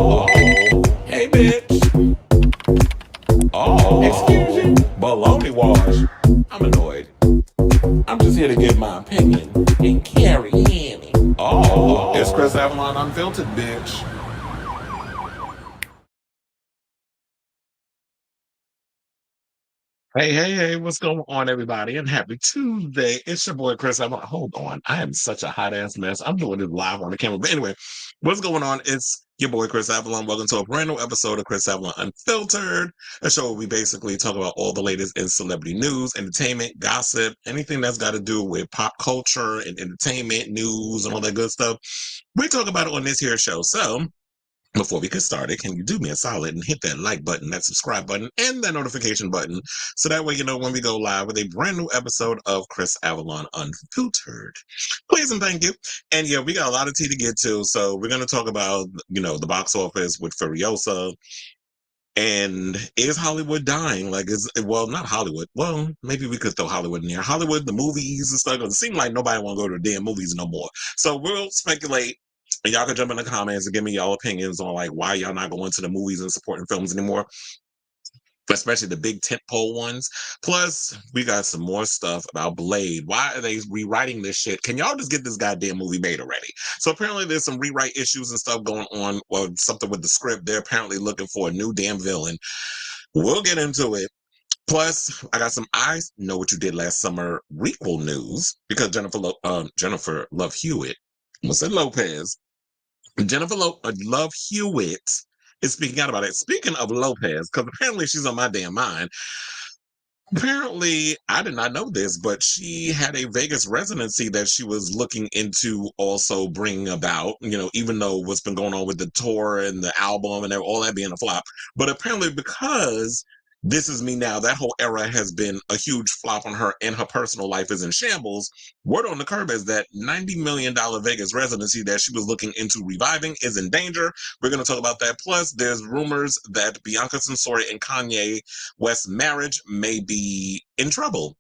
Oh, hey, bitch. Oh, excuse you. Baloney wash. I'm annoyed. I'm just here to give my opinion and carry in. Oh, it's Chris Avalon Unfiltered, bitch. Hey, what's going on, everybody? And happy Tuesday. It's your boy, Chris. Hold on. I am such a hot ass mess. I'm doing it live on the camera. But anyway, what's going on? It's your boy, Chris Avalon. Welcome to a brand new episode of Chris Avalon Unfiltered, a show where we basically talk about all the latest in celebrity news, entertainment, gossip, anything that's got to do with pop culture and entertainment, news, and all that good stuff. We talk about it on this here show. So, before we get started, can you do me a solid and hit that like button, that subscribe button, and that notification button so that way you know when we go live with a brand new episode of Chris Avalon Unfiltered. Please and thank you. And yeah, we got a lot of tea to get to, so we're going to talk about, the box office with Furiosa. And is Hollywood dying? Well, not Hollywood. Well, maybe we could throw Hollywood in there. Hollywood, the movies and stuff. It seems like nobody want to go to the damn movies no more. So we'll speculate. And y'all can jump in the comments and give me y'all opinions on like why y'all not going to the movies and supporting films anymore, especially the big tentpole ones. Plus, we got some more stuff about Blade. Why are they rewriting this shit? Can y'all just get this goddamn movie made already? So apparently there's some rewrite issues and stuff going on, or something with the script. They're apparently looking for a new damn villain. We'll get into it. Plus, I got some I Know What You Did Last Summer requel news because Jennifer Love Hewitt, I said Lopez, Love Hewitt is speaking out about it. Speaking of Lopez, because apparently she's on my damn mind. Apparently, I did not know this, but she had a Vegas residency that she was looking into also bringing about, even though what's been going on with the tour and the album and all that being a flop. But apparently, because This Is Me Now, that whole era has been a huge flop on her and her personal life is in shambles. Word on the curb is that $90 million Vegas residency that she was looking into reviving is in danger. We're going to talk about that. Plus, there's rumors that Bianca Censori and Kanye West's marriage may be in trouble.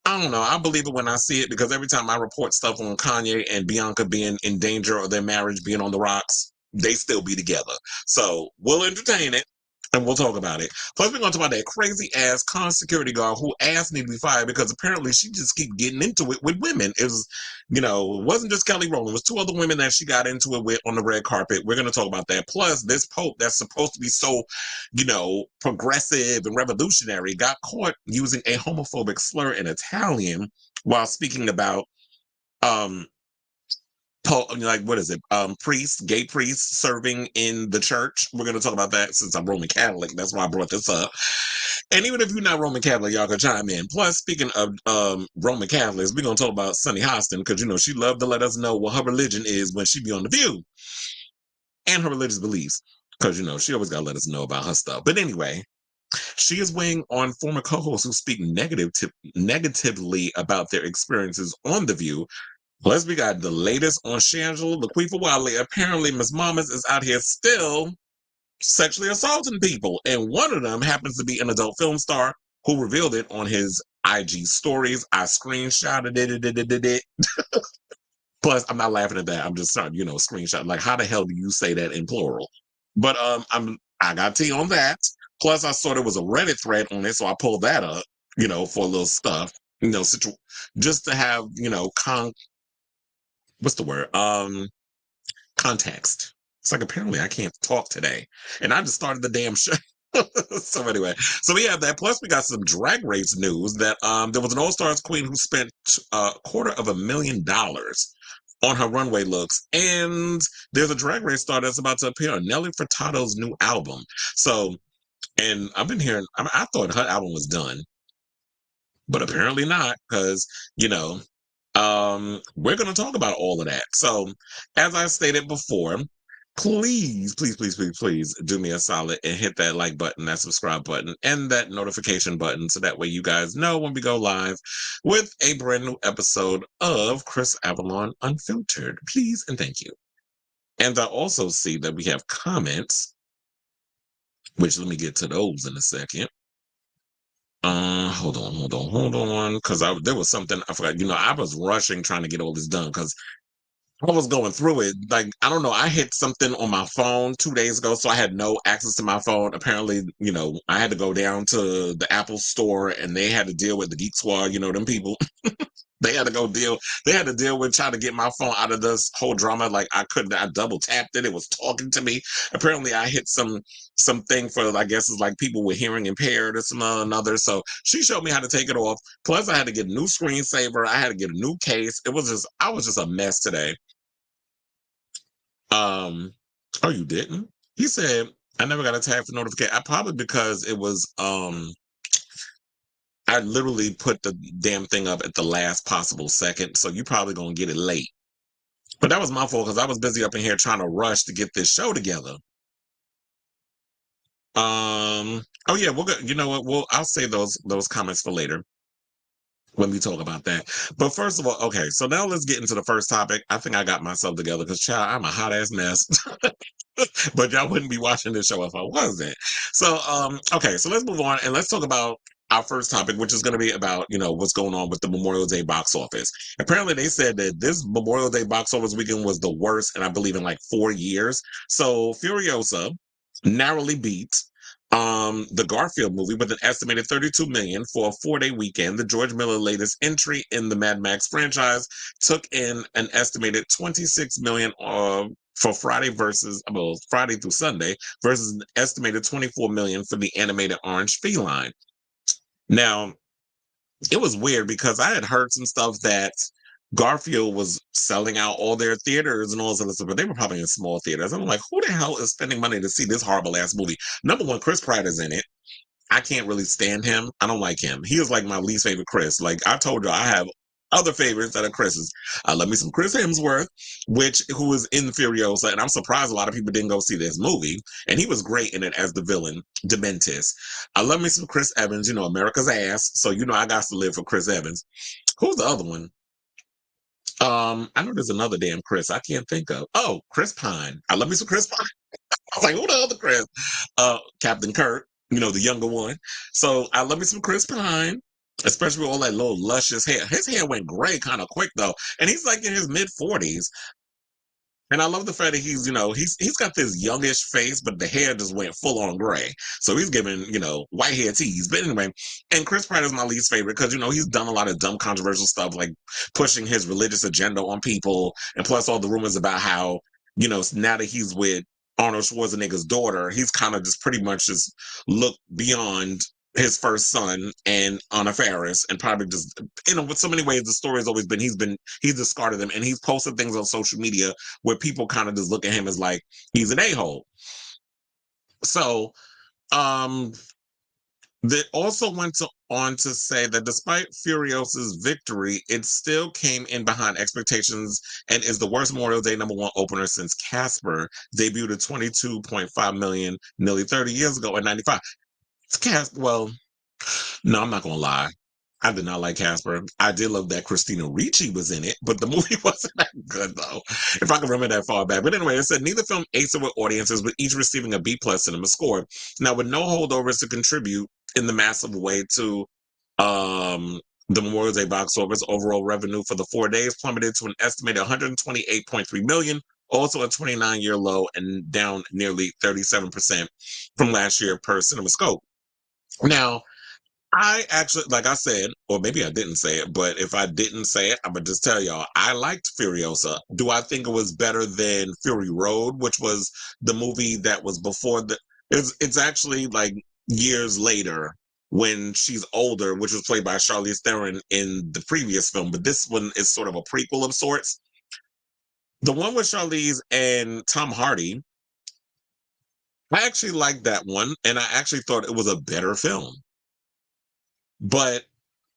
I don't know. I believe it when I see it because every time I report stuff on Kanye and Bianca being in danger or their marriage being on the rocks, they still be together. So we'll entertain it. And we'll talk about it. Plus, we're going to talk about that crazy ass con security guard who asked me to be fired because apparently she just keep getting into it with women. It was, it wasn't just Kelly Rowland. It was two other women that she got into it with on the red carpet. We're going to talk about that. Plus, this Pope that's supposed to be so, progressive and revolutionary got caught using a homophobic slur in Italian while speaking about, what is it? Gay priests serving in the church. We're going to talk about that since I'm Roman Catholic. That's why I brought this up. And even if you're not Roman Catholic, y'all can chime in. Plus, speaking of Roman Catholics, we're going to talk about Sunny Hostin because, she loved to let us know what her religion is when she be on The View and her religious beliefs because, she always got to let us know about her stuff. But anyway, she is weighing on former co-hosts who speak negatively about their experiences on The View. Plus, we got the latest on Shangela, Laquifa Wiley. Apparently, Miss Mamas is out here still sexually assaulting people. And one of them happens to be an adult film star who revealed it on his IG stories. I screenshotted it. Plus, I'm not laughing at that. I'm just starting, screenshot. Like, how the hell do you say that in plural? But I got tea on that. Plus, I saw there was a Reddit thread on it, so I pulled that up, for a little stuff, just to have, what's the word? Context. It's like apparently I can't talk today. And I just started the damn show. So anyway, so we have that. Plus we got some drag race news that there was an All-Stars queen who spent $250,000 on her runway looks. And there's a drag race star that's about to appear on Nelly Furtado's new album. So, and I've been hearing, I thought her album was done, but apparently not because, we're going to talk about all of that. So, as I stated before, please do me a solid and hit that like button, that subscribe button, and that notification button so that way you guys know when we go live with a brand new episode of Chris Avalon Unfiltered. Please and thank you. And I also see that we have comments, which let me get to those in a second. Hold on, because there was something I forgot. I was rushing trying to get all this done because I was going through it. Like, I don't know. I hit something on my phone 2 days ago, so I had no access to my phone. Apparently, I had to go down to the Apple store and they had to deal with the Geek Squad, them people. They had to they had to deal with trying to get my phone out of this whole drama. Like I double tapped it. It was talking to me. Apparently I hit something for, I guess it's like people with hearing impaired or some another. So she showed me how to take it off. Plus I had to get a new screensaver. I had to get a new case. I was just a mess today. Um, oh, you didn't? He said, I never got a tag for notification. I probably because it was I literally put the damn thing up at the last possible second, so you probably gonna get it late. But that was my fault because I was busy up in here trying to rush to get this show together. Oh yeah, we'll go. You know what? I'll save those comments for later when we talk about that. But first of all, okay, so now let's get into the first topic. I think I got myself together because, child, I'm a hot ass mess. But y'all wouldn't be watching this show if I wasn't. So, okay, so let's move on and let's talk about our first topic, which is going to be about, what's going on with the Memorial Day box office. Apparently, they said that this Memorial Day box office weekend was the worst, and I believe in like 4 years. So, Furiosa narrowly beat the Garfield movie with an estimated 32 million for a 4-day weekend. The George Miller latest entry in the Mad Max franchise took in an estimated 26 million for Friday through Sunday versus an estimated 24 million for the animated Orange Feline. Now, it was weird because I had heard some stuff that Garfield was selling out all their theaters and all this other stuff, but they were probably in small theaters. I'm like, who the hell is spending money to see this horrible ass movie? Number one, Chris Pratt is in it. I can't really stand him. I don't like him. He is like my least favorite Chris. Like I told you, I have other favorites that are Chris's. I love me some Chris Hemsworth, who was in Furiosa, and I'm surprised a lot of people didn't go see this movie. And he was great in it as the villain, Dementis. I love me some Chris Evans, America's ass. So I got to live for Chris Evans. Who's the other one? I know there's another damn Chris I can't think of. Oh, Chris Pine. I love me some Chris Pine. I was like, who the other Chris? Captain Kirk, the younger one. So I love me some Chris Pine, especially with all that little luscious hair. His hair went gray kind of quick though, and he's like in his mid-40s. And I love the fact that he's got this youngish face, but the hair just went full on gray. So he's giving, white hair tease. But anyway, and Chris Pratt is my least favorite because, he's done a lot of dumb controversial stuff like pushing his religious agenda on people. And plus all the rumors about how, now that he's with Arnold Schwarzenegger's daughter, he's kind of just pretty much just looked beyond his first son and Anna Faris, and probably just with so many ways the story has always been he's discarded him, and he's posted things on social media where people kind of just look at him as like he's an a-hole. So they also on to say that despite Furiosa's victory, it still came in behind expectations and is the worst Memorial Day #1 opener since Casper debuted at 22.5 million nearly 30 years ago in 95. Well, no, I'm not gonna lie. I did not like Casper. I did love that Christina Ricci was in it, but the movie wasn't that good though. If I can remember that far back. But anyway, it said neither film aced it with audiences, with each receiving a B+ cinema score. Now, with no holdovers to contribute in the massive way to the Memorial Day box office, overall revenue for the 4 days plummeted to an estimated 128.3 million, also a 29-year low and down nearly 37% from last year per CinemaScope. Now, I actually, like I said, or maybe I didn't say it, but if I didn't say it, I'm gonna just tell y'all, I liked Furiosa. Do I think it was better than Fury Road, which was the movie that was before it's actually like years later when she's older, which was played by Charlize Theron in the previous film, but this one is sort of a prequel of sorts. The one with Charlize and Tom Hardy, I actually liked that one, and I actually thought it was a better film. But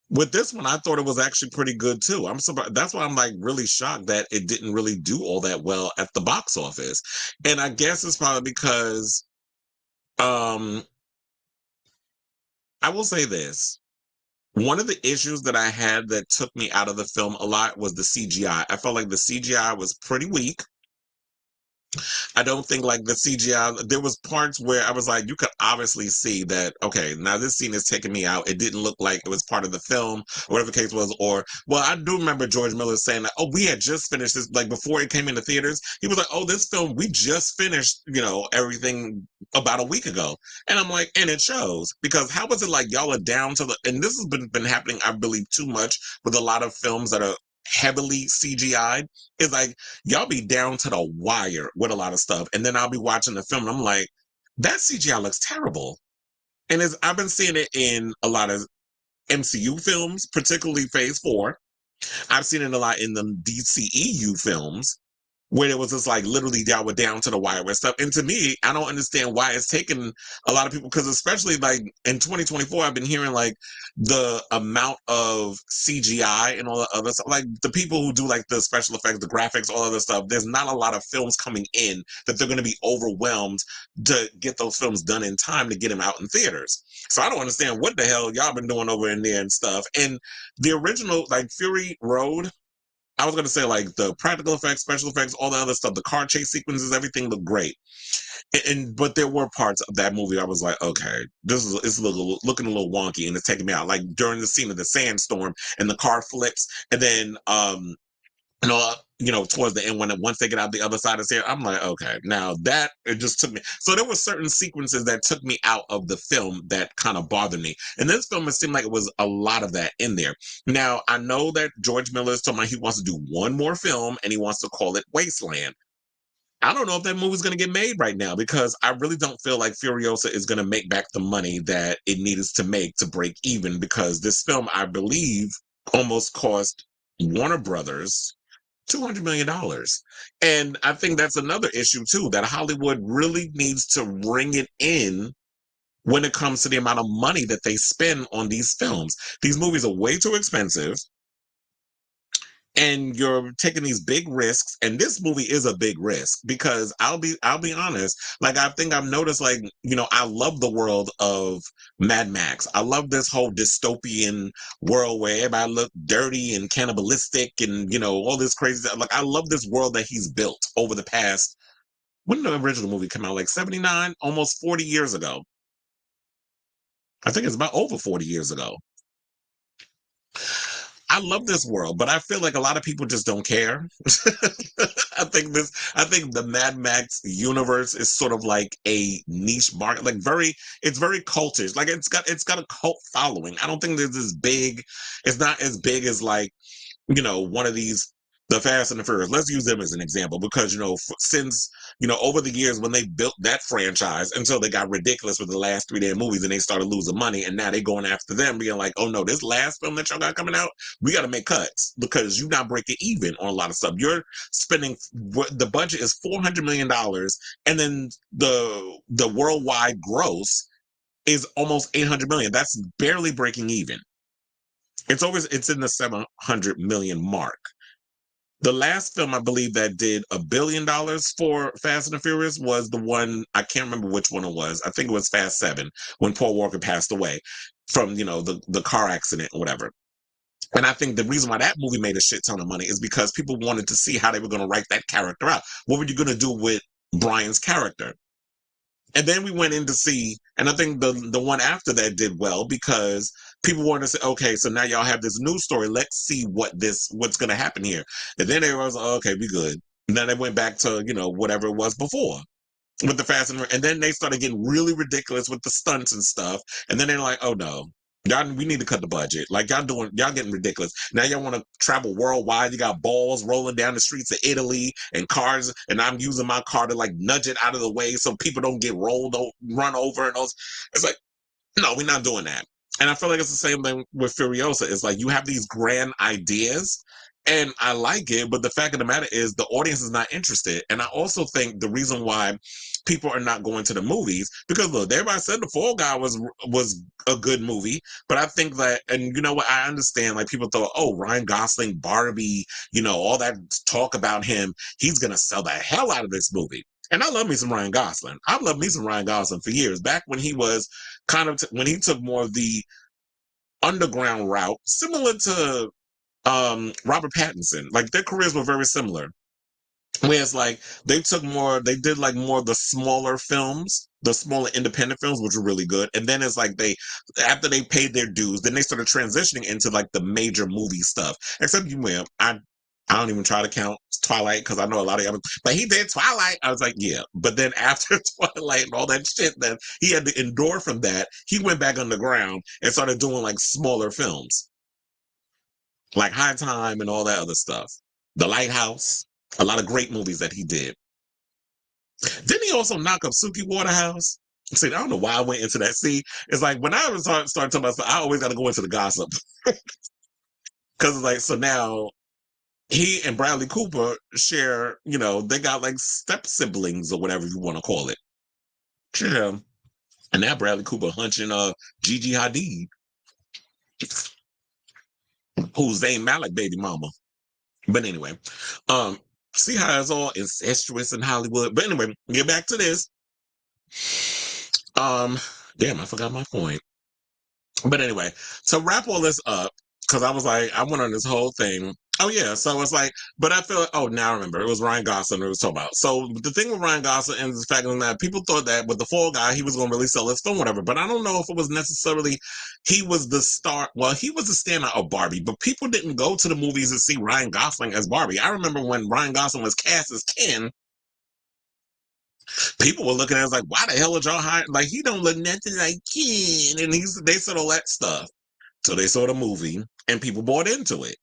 with this one, I thought it was actually pretty good too. I'm surprised. That's why I'm like really shocked that it didn't really do all that well at the box office. And I guess it's probably because um I will say this. One of the issues that I had that took me out of the film a lot was the CGI. I felt like the CGI was pretty weak. I don't think like the CGI. There was parts where I was like, you could obviously see that. Okay, now this scene is taking me out. It didn't look like it was part of the film, or whatever the case was. Or well, I do remember George Miller saying that. Oh, we had just finished this. Like before it came into theaters, he was like, "Oh, this film we just finished. Everything about a week ago." And I'm like, and it shows because how was it like y'all are down to the? And this has been happening, I believe, too much with a lot of films that are heavily CGI'd. Is like y'all be down to the wire with a lot of stuff. And then I'll be watching the film and I'm like, that CGI looks terrible. And I've been seeing it in a lot of MCU films, particularly Phase 4. I've seen it a lot in the DCEU films where it was just like literally y'all were down to the wire with stuff. And to me, I don't understand why it's taken a lot of people, because especially like in 2024, I've been hearing like the amount of CGI and all the other stuff, like the people who do like the special effects, the graphics, all other stuff. There's not a lot of films coming in that they're going to be overwhelmed to get those films done in time to get them out in theaters. So I don't understand what the hell y'all been doing over in there and stuff. And the original, like Fury Road, I was gonna say like the practical effects, special effects, all the other stuff, the car chase sequences, everything looked great. But there were parts of that movie I was like, okay, this is it's looking a little wonky, and it's taking me out. Like during the scene of the sandstorm and the car flips, and then towards the end when once they get out the other side of the I'm like, okay, now that it just took me. So there were certain sequences that took me out of the film that kind of bothered me. And this film, it seemed like it was a lot of that in there. Now I know that George Miller is talking about he wants to do one more film and he wants to call it Wasteland. I don't know if that movie's going to get made right now because I really don't feel like Furiosa is going to make back the money that it needs to make to break even because this film, I believe, almost cost Warner Brothers $200 million. And I think that's another issue too, that Hollywood really needs to ring it in when it comes to the amount of money that they spend on these films. These movies are way too expensive and you're taking these big risks, and this movie is a big risk because I'll be honest, like I think I've noticed, like I love the world of Mad Max. I love this whole dystopian world where everybody look dirty and cannibalistic and all this crazy stuff. Like I love this world that he's built over the past, when did the original movie come out, like 79, almost 40 years ago. I think it's about over 40 years ago. I love this world, but I feel like a lot of people just don't care. I think the Mad Max universe is sort of like a niche market, like it's very cultish. Like it's got a cult following. I don't think there's this big, it's not as big as like, one of these, the Fast and the Furious. Let's use them as an example because, since, over the years when they built that franchise until they got ridiculous with the last three damn movies and they started losing money. And now they're going after them being like, oh no, this last film that y'all got coming out, we got to make cuts because you're not breaking even on a lot of stuff. You're spending, what the budget is $400 million. And then the worldwide gross is almost 800 million. That's barely breaking even. It's in the 700 million mark. The last film I believe that did $1 billion for Fast and the Furious was the one, I can't remember which one it was. I think it was Fast 7 when Paul Walker passed away from the car accident or whatever. And I think the reason why that movie made a shit ton of money is because people wanted to see how they were going to write that character out. What were you going to do with Brian's character? And then we went in to see, and I think the one after that did well because people wanted to say, okay, so now y'all have this new story. Let's see what's going to happen here. And then everyone was like, oh, okay, we good. And then they went back to whatever it was before with the and then they started getting really ridiculous with the stunts and stuff. And then they're like, oh no, y'all, we need to cut the budget. Like y'all getting ridiculous. Now y'all want to travel worldwide. You got balls rolling down the streets of Italy and cars, and I'm using my car to like nudge it out of the way so people don't get run over and those. It's like, no, we're not doing that. And I feel like it's the same thing with Furiosa. It's like you have these grand ideas, and I like it, but the fact of the matter is the audience is not interested. And I also think the reason why people are not going to the movies, because look, everybody said the Fall Guy was a good movie, but I think that, and you know what, I understand, like people thought, oh, Ryan Gosling, Barbie, all that talk about him, he's gonna sell the hell out of this movie. And I love me some Ryan Gosling. I've loved me some Ryan Gosling for years. Back when he was when he took more of the underground route, similar to Robert Pattinson. Like their careers were very similar. Whereas like they did like more of the smaller films, the smaller independent films, which were really good. And then it's like after they paid their dues, then they started transitioning into like the major movie stuff. Except I don't even try to count Twilight because I know a lot of y'all, but he did Twilight. I was like, yeah. But then after Twilight and all that shit that he had to endure from that, he went back underground and started doing like smaller films, like High Time and all that other stuff. The Lighthouse, a lot of great movies that he did. Didn't he also knock up Suki Waterhouse? See, I don't know why I went into that. See, it's like when I was started talking about stuff, I always got to go into the gossip because it's like so now he and Bradley Cooper share. They got like step siblings or whatever you want to call it. Yeah, and now Bradley Cooper hunching Gigi Hadid, who's Zayn Malik baby mama. But anyway, um, see how it's all incestuous in Hollywood. But anyway, get back to this. Um, damn, I forgot my point. But anyway, to wrap all this up, because I was like, I went on this whole thing. Oh yeah, so it's like, but I feel. Oh, now I remember, it was Ryan Gosling it was talking about. So the thing with Ryan Gosling and the fact that people thought that with the Fall Guy, he was going to really sell his film, whatever. But I don't know if it was necessarily he was the star. Well, he was the standout of Barbie, but people didn't go to the movies to see Ryan Gosling as Barbie. I remember when Ryan Gosling was cast as Ken. People were looking at us like, why the hell are y'all hiring? Like, he don't look nothing like Ken. And they said all that stuff. So they saw the movie and people bought into it.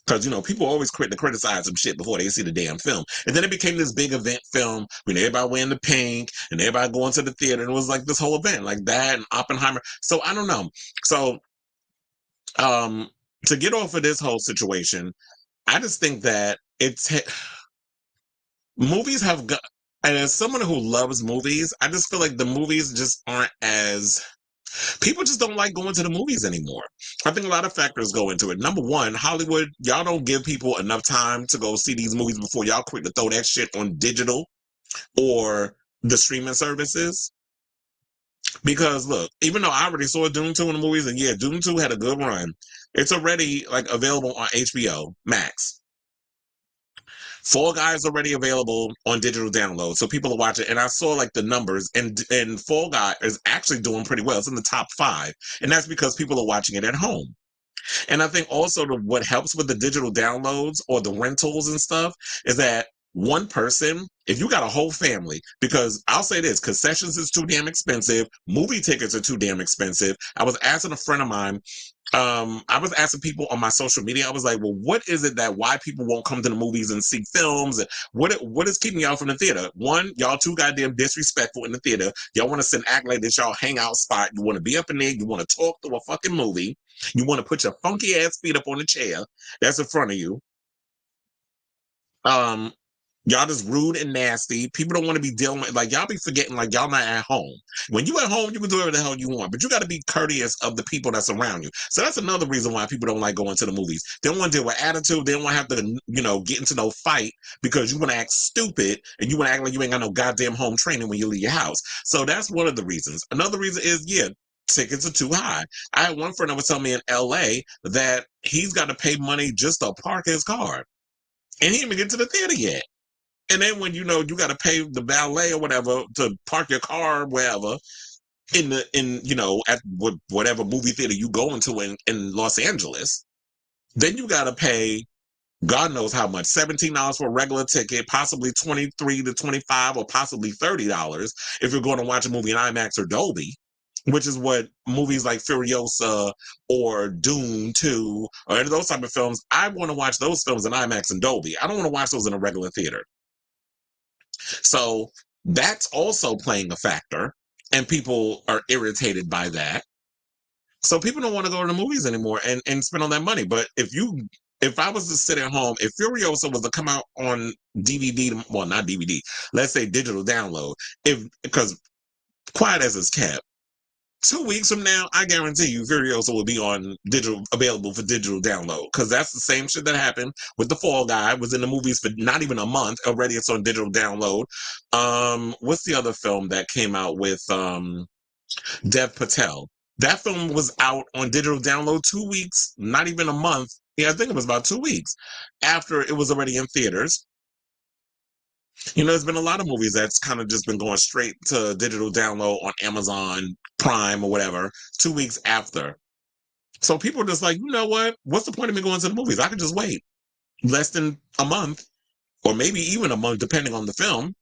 Because, people always criticize some shit before they see the damn film. And then it became this big event film when everybody wearing the pink and everybody going to the theater. And it was like this whole event, like that and Oppenheimer. So I don't know. So to get off of this whole situation, I just think that movies have got, and as someone who loves movies, I just feel like the movies just aren't as people just don't like going to the movies anymore. I think a lot of factors go into it. Number one, Hollywood, y'all don't give people enough time to go see these movies before y'all quick to throw that shit on digital or the streaming services. Because look, even though I already saw Doom 2 in the movies, and yeah, Doom 2 had a good run, it's already like available on HBO Max. Fall Guys already available on digital download, so people are watching. And I saw like the numbers, and Fall Guy is actually doing pretty well. It's in the top 5, and that's because people are watching it at home. And I think also what helps with the digital downloads or the rentals and stuff is that one person, if you got a whole family, because I'll say this, concessions is too damn expensive, movie tickets are too damn expensive. I was asking a friend of mine, I was asking people on my social media, I was like, well, what is it that why people won't come to the movies and see films? And what is keeping y'all from the theater? One, y'all too goddamn disrespectful in the theater. Y'all want to act like this y'all hangout spot. You want to be up in there, you want to talk through a fucking movie. You want to put your funky ass feet up on the chair that's in front of you. Um, Y'all just rude and nasty. People don't want to be dealing with like y'all be forgetting like y'all not at home. When you at home, you can do whatever the hell you want, but you got to be courteous of the people that's around you. So that's another reason why people don't like going to the movies. They don't want to deal with attitude. They don't want to have to, get into no fight because you want to act stupid and you want to act like you ain't got no goddamn home training when you leave your house. So that's one of the reasons. Another reason is, yeah, tickets are too high. I had one friend that was telling me in LA that he's got to pay money just to park his car. And he didn't even get to the theater yet. And then when you got to pay the valet or whatever to park your car wherever at whatever movie theater you go into in Los Angeles, then you got to pay God knows how much, $17 for a regular ticket, possibly $23 to $25 or possibly $30 if you're going to watch a movie in IMAX or Dolby, which is what movies like Furiosa or Doom 2 or any of those type of films, I want to watch those films in IMAX and Dolby. I don't want to watch those in a regular theater. So that's also playing a factor, and people are irritated by that. So people don't want to go to the movies anymore and spend all that money. But if I was to sit at home, if Furiosa was to come out on DVD, well, not DVD, let's say digital download, because quiet as it's kept, 2 weeks from now, I guarantee you Furiosa will be on available for digital download, because that's the same shit that happened with the Fall Guy. It was in the movies for not even a month. Already it's on digital download. What's the other film that came out with Dev Patel? That film was out on digital download 2 weeks, not even a month. Yeah, I think it was about 2 weeks after it was already in theaters. There's been a lot of movies that's kind of just been going straight to digital download on Amazon Prime or whatever 2 weeks after. So people are just like, you know what? What's the point of me going to the movies? I could just wait less than a month or maybe even a month, depending on the film,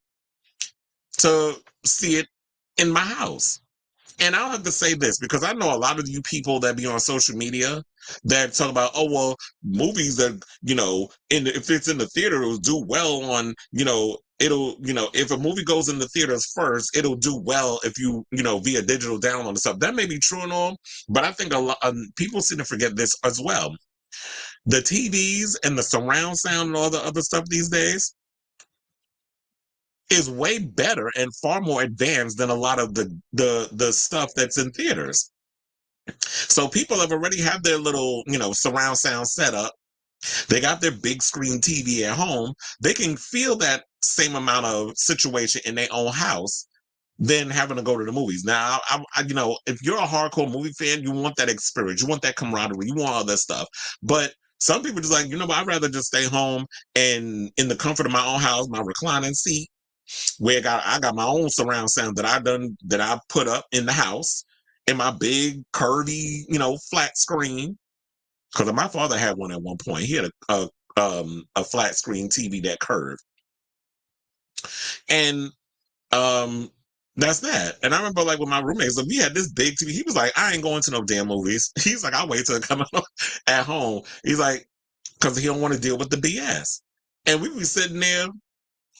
to see it in my house. And I'll have to say this because I know a lot of you people that be on social media that talk about, oh, well, movies that, if it's in the theater, it'll do well on, if a movie goes in the theaters first, it'll do well if via digital download and stuff. That may be true and all, but I think a lot people seem to forget this as well. The TVs and the surround sound and all the other stuff these days is way better and far more advanced than a lot of the stuff that's in theaters. So people have already had their little, surround sound set up. They got their big screen TV at home. They can feel that same amount of situation in their own house than having to go to the movies. Now, if you're a hardcore movie fan, you want that experience, you want that camaraderie, you want all that stuff. But some people just like, I'd rather just stay home and in the comfort of my own house, my reclining seat, where I got my own surround sound that I put up in the house in my big curvy, flat screen. Because my father had one at one point. He had a flat screen TV that curved, and that's that. And I remember like with my roommates, like, we had this big TV. He was like, I ain't going to no damn movies. He's like, I'll wait till it come out at home. He's like, because he don't want to deal with the BS. And we be sitting there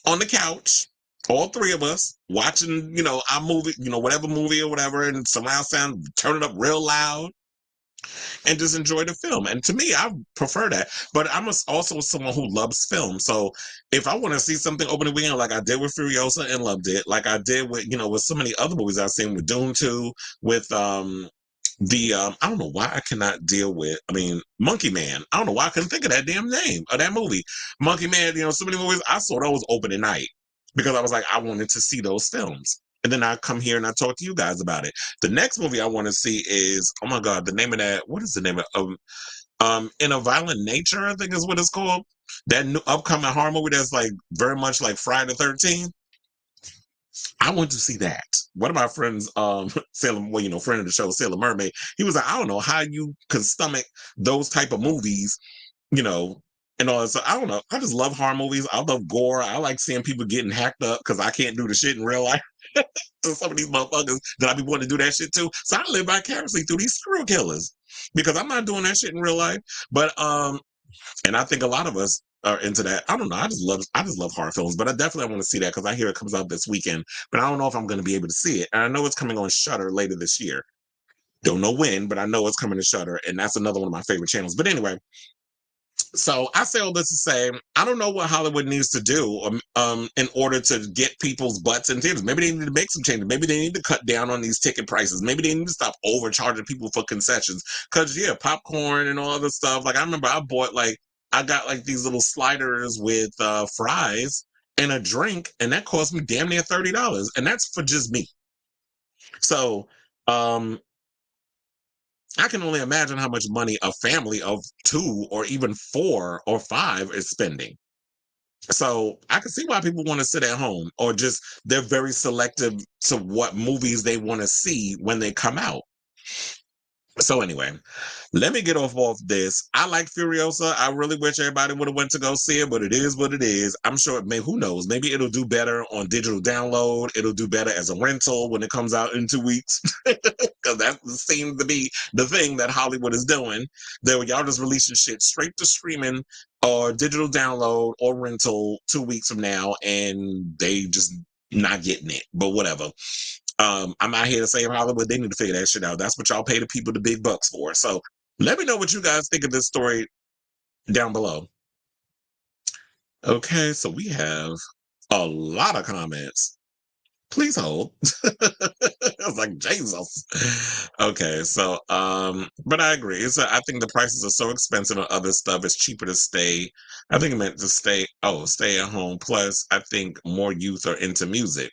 on the couch, all three of us, watching, our movie, whatever movie or whatever, and surround sound, turn it up real loud, and just enjoy the film. And to me, I prefer that. But I'm also someone who loves film. So if I want to see something opening weekend, like I did with Furiosa and loved it, like I did with, with so many other movies I've seen, with Dune 2, with I don't know why I cannot deal with, Monkey Man. I don't know why I couldn't think of that damn name of that movie. Monkey Man, so many movies, I saw those opening night because I was like, I wanted to see those films. And then I come here and I talk to you guys about it. The next movie I want to see is, oh my God, the name of that, what is the name of, In a Violent Nature, I think is what it's called. That new upcoming horror movie that's like very much like Friday the 13th. I went to see that. One of my friends, Sailor, friend of the show, Sailor Mermaid, he was like, I don't know how you can stomach those type of movies, and all that. So I don't know. I just love horror movies. I love gore. I like seeing people getting hacked up because I can't do the shit in real life. So some of these motherfuckers that I be wanting to do that shit too. So I live vicariously through these serial killers because I'm not doing that shit in real life. But and I think a lot of us are into that. I don't know. I just love horror films, but I definitely want to see that because I hear it comes out this weekend. But I don't know if I'm going to be able to see it. And I know it's coming on Shudder later this year. Don't know when, but I know it's coming to Shudder, and that's another one of my favorite channels. But anyway, so I say all this to say, I don't know what Hollywood needs to do in order to get people's butts in theaters. Maybe they need to make some changes. Maybe they need to cut down on these ticket prices. Maybe they need to stop overcharging people for concessions. Because, yeah, popcorn and all other stuff. Like, I remember I got like these little sliders with fries and a drink, and that cost me damn near $30. And that's for just me. So, I can only imagine how much money a family of 2 or even 4 or 5 is spending. So I can see why people want to sit at home, or just they're very selective to what movies they want to see when they come out. So anyway, let me get off this. I like Furiosa. I really wish everybody would have went to go see it, but it is what it is. I'm sure it may, who knows, maybe it'll do better on digital download. It'll do better as a rental when it comes out in 2 weeks. Because that seems to be the thing that Hollywood is doing. That y'all just releasing shit straight to streaming or digital download or rental 2 weeks from now, and they just not getting it. But whatever. I'm not here to say Hollywood, they need to figure that shit out. That's what y'all pay the people the big bucks for. So let me know what you guys think of this story down below. Okay, so we have a lot of comments. Please hold. I was like, Jesus. Okay, so but I agree. I think the prices are so expensive on other stuff. It's cheaper to stay. I think it meant to stay at home. Plus, I think more youth are into music.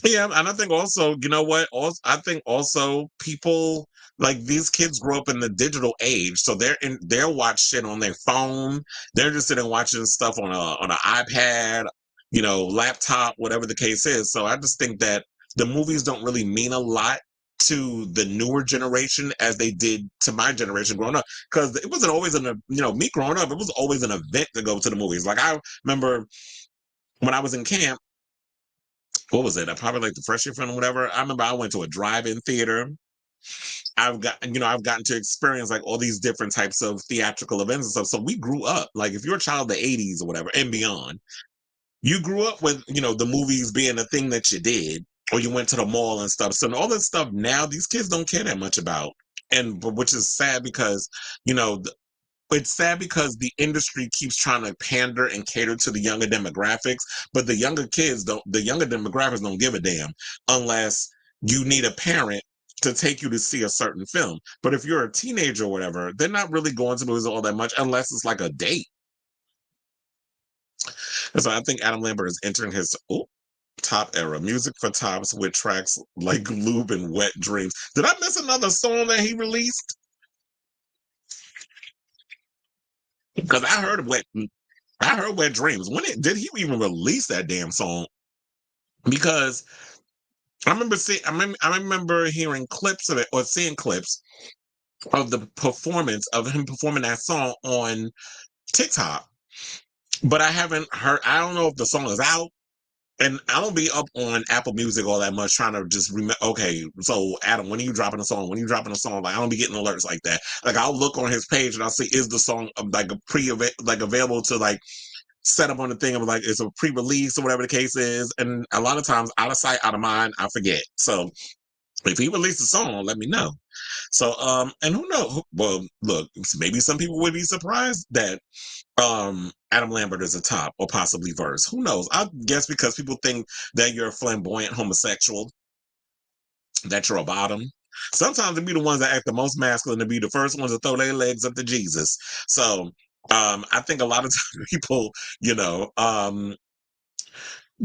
Yeah, and I think also, you know what? Also, I think also people like these kids grow up in the digital age, so they'll watch shit on their phone. They're interested in watching stuff on an iPad laptop, whatever the case is. So I just think that the movies don't really mean a lot to the newer generation as they did to my generation growing up. Because it wasn't always me growing up, it was always an event to go to the movies. Like I remember when I was in camp, what was it? I probably like the first year film or whatever. I remember I went to a drive-in theater. I've gotten to experience like all these different types of theatrical events and stuff. So we grew up, like if you're a child of the 80s or whatever and beyond, you grew up with, the movies being a thing that you did, or you went to the mall and stuff. So all that stuff now, these kids don't care that much about. But which is sad because, you know, it's sad because the industry keeps trying to pander and cater to the younger demographics, but the younger demographics don't give a damn unless you need a parent to take you to see a certain film. But if you're a teenager or whatever, they're not really going to movies all that much unless it's like a date. And so I think Adam Lambert is entering his top era. Music for tops with tracks like Lube and Wet Dreams. Did I miss another song that he released? Because I heard Wet Dreams. Did he even release that damn song? Because I remember hearing clips of it or seeing clips of the performance of him performing that song on TikTok. But I haven't heard, I don't know if the song is out. And I don't be up on Apple Music all that much trying to just remember, okay, so Adam, when are you dropping a song? When are you dropping a song? Like, I don't be getting alerts like that. Like, I'll look on his page and I'll see, is the song like available to like set up on the thing of like, it's a pre-release or whatever the case is. And a lot of times, out of sight, out of mind, I forget. So if he released a song, let me know. So, and who knows? Well, look, maybe some people would be surprised that Adam Lambert is a top or possibly verse. Who knows? I guess because people think that you're a flamboyant homosexual, that you're a bottom. Sometimes they be the ones that act the most masculine to be the first ones to throw their legs up to Jesus. So I think a lot of people,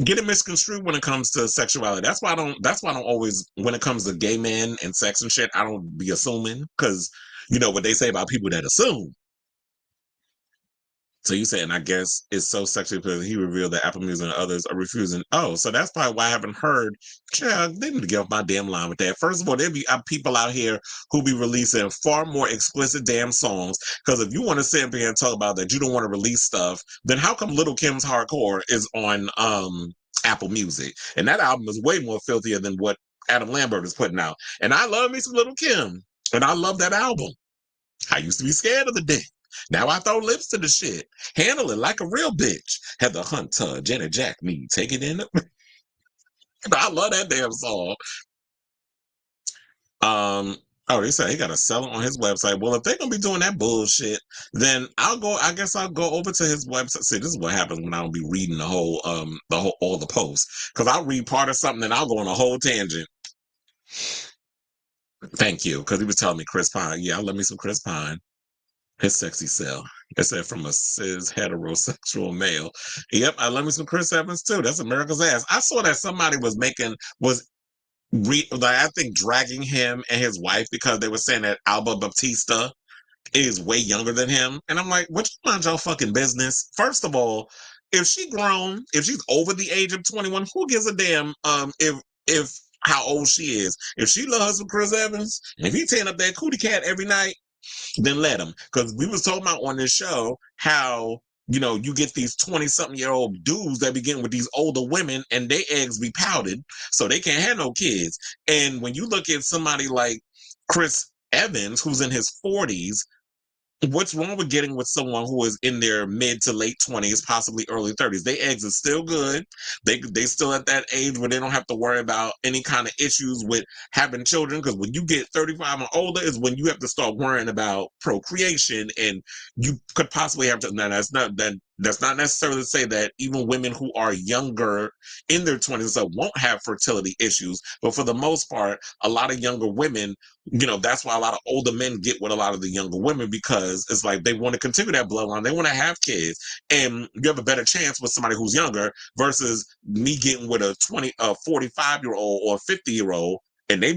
get it misconstrued when it comes to sexuality. That's why I don't always, when it comes to gay men and sex and shit, I don't be assuming, because you know what they say about people that assume. So you saying, I guess it's so sexual because he revealed that Apple Music and others are refusing. Oh, so that's probably why I haven't heard. Child, they need to get off my damn line with that. First of all, there be people out here who be releasing far more explicit damn songs. Because if you want to sit up here and talk about that, you don't want to release stuff, then how come Little Kim's Hardcore is on Apple Music? And that album is way more filthier than what Adam Lambert is putting out. And I love me some Little Kim. And I love that album. I used to be scared of the dick. Now I throw lips to the shit. Handle it like a real bitch. Heather Hunter, Janet Jack me. Take it in. I love that damn song. They say he gotta sell it on his website. Well, if they're gonna be doing that bullshit, then I guess I'll go over to his website. See, this is what happens when I don't be reading all the posts. Because I'll read part of something and I'll go on a whole tangent. Thank you. Because he was telling me Chris Pine. Yeah, I love me some Chris Pine. His sexy self. It said from a cis heterosexual male. Yep, I love me some Chris Evans too. That's America's ass. I saw that somebody I think dragging him and his wife because they were saying that Alba Baptista is way younger than him. And I'm like, what you mind y'all fucking business? First of all, if she's over the age of 21, who gives a damn if how old she is? If she loves some Chris Evans, and if he tearing up that cootie cat every night, then let them. Because we was talking about on this show how, you get these 20-something-year-old dudes that be getting with these older women and their eggs be powdered, so they can't have no kids. And when you look at somebody like Chris Evans, who's in his 40s, what's wrong with getting with someone who is in their mid to late 20s, possibly early 30s? Their eggs are still good. They still at that age where they don't have to worry about any kind of issues with having children. Because when you get 35 and older is when you have to start worrying about procreation, and you could possibly have to. Now that's not necessarily to say that even women who are younger in their 20s won't have fertility issues, but for the most part, a lot of younger women, that's why a lot of older men get with a lot of the younger women, because it's like they want to continue that bloodline. They want to have kids, and you have a better chance with somebody who's younger versus me getting with a 45-year-old or 50-year-old And they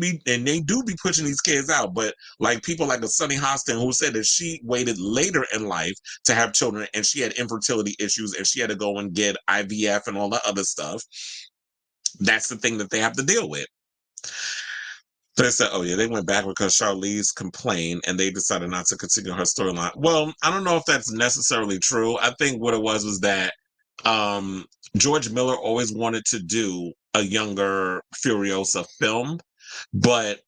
do be pushing these kids out, but like people like a Sunny Hostin who said that she waited later in life to have children and she had infertility issues and she had to go and get IVF and all that other stuff. That's the thing that they have to deal with. So they said, oh yeah, they went back because Charlize complained and they decided not to continue her storyline. Well, I don't know if that's necessarily true. I think what it was that um, George Miller always wanted to do a younger Furiosa film, but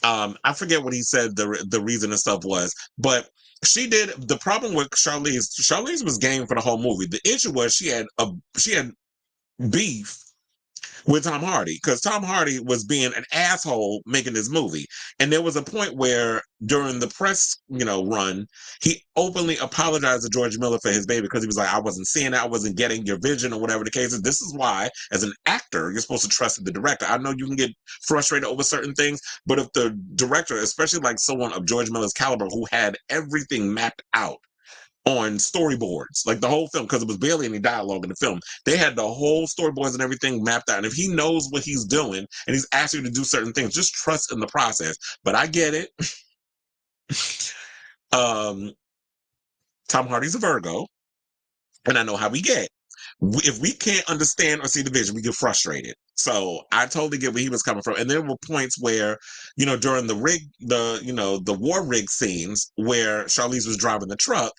I forget what he said the reason and stuff was. But she did. The problem with Charlize was game for the whole movie. The issue was she had beef with Tom Hardy because Tom Hardy was being an asshole making this movie. And there was a point where during the press, run, he openly apologized to George Miller for his baby because he was like, I wasn't seeing it, I wasn't getting your vision or whatever the case is. This is why, as an actor, you're supposed to trust the director. I know you can get frustrated over certain things, but if the director, especially like someone of George Miller's caliber who had everything mapped out on storyboards, like the whole film, because it was barely any dialogue in the film. They had the whole storyboards and everything mapped out. And if he knows what he's doing and he's asking you to do certain things, just trust in the process. But I get it. Tom Hardy's a Virgo, and I know how we get. If we can't understand or see the vision, we get frustrated. So I totally get where he was coming from. And there were points where, during the war rig scenes where Charlize was driving the truck,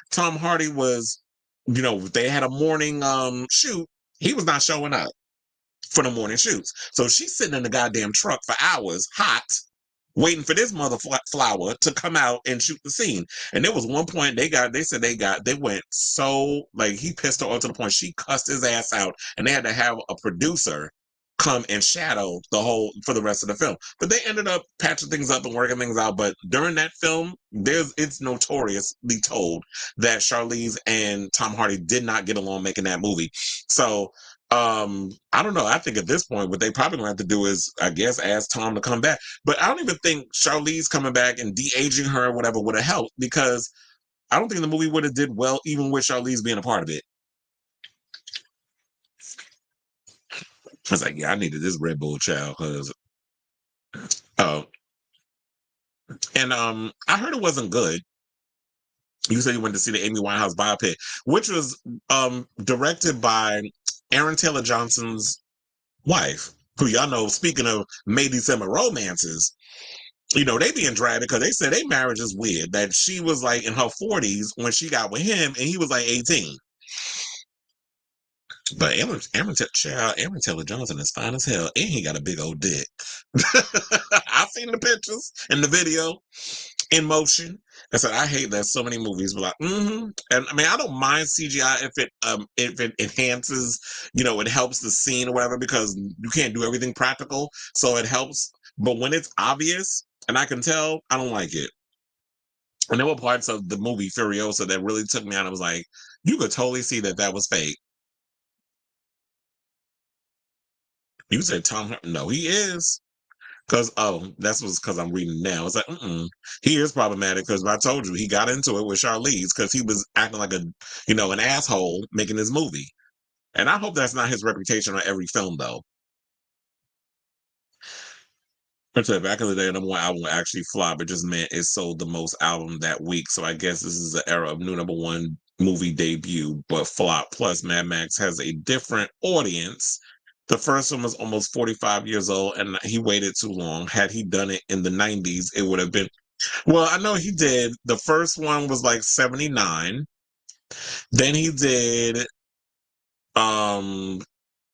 Tom Hardy was, they had a morning shoot. He was not showing up for the morning shoots. So she's sitting in the goddamn truck for hours, hot, waiting for this mother flower to come out and shoot the scene. And there was one point they went so, like, he pissed her off to the point she cussed his ass out and they had to have a producer come and shadow for the rest of the film. But they ended up patching things up and working things out. But during that film, it's notoriously told that Charlize and Tom Hardy did not get along making that movie. So I don't know. I think at this point, what they probably gonna have to do is, I guess, ask Tom to come back. But I don't even think Charlize coming back and de-aging her or whatever would have helped, because I don't think the movie would have did well even with Charlize being a part of it. I was like, yeah, I needed this Red Bull child because and I heard it wasn't good. You said you went to see the Amy Winehouse biopic, which was directed by Aaron Taylor Johnson's wife, who y'all know, speaking of May December romances, they being dragged because they said their marriage is weird, that she was like in her 40s when she got with him and he was like 18. But Aaron Taylor Johnson is fine as hell, and he got a big old dick. I've seen the pictures and the video in motion. I said I hate that so many movies were like, And I mean, I don't mind CGI if it enhances, it helps the scene or whatever, because you can't do everything practical, so it helps. But when it's obvious and I can tell, I don't like it. And there were parts of the movie Furiosa that really took me out. I was like, you could totally see that was fake. You said Tom? No, he is. Because that's because I'm reading now. It's like, he is problematic because I told you he got into it with Charlize because he was acting like an asshole making this movie. And I hope that's not his reputation on every film, though. I said back in the day, number one album actually flopped. It just meant it sold the most album that week. So I guess this is the era of new number one movie debut, but flop. Plus, Mad Max has a different audience. The first one was almost 45 years old, and he waited too long. Had he done it in the 90s, it would have been. Well, I know he did. The first one was like 79. Then he did. Oh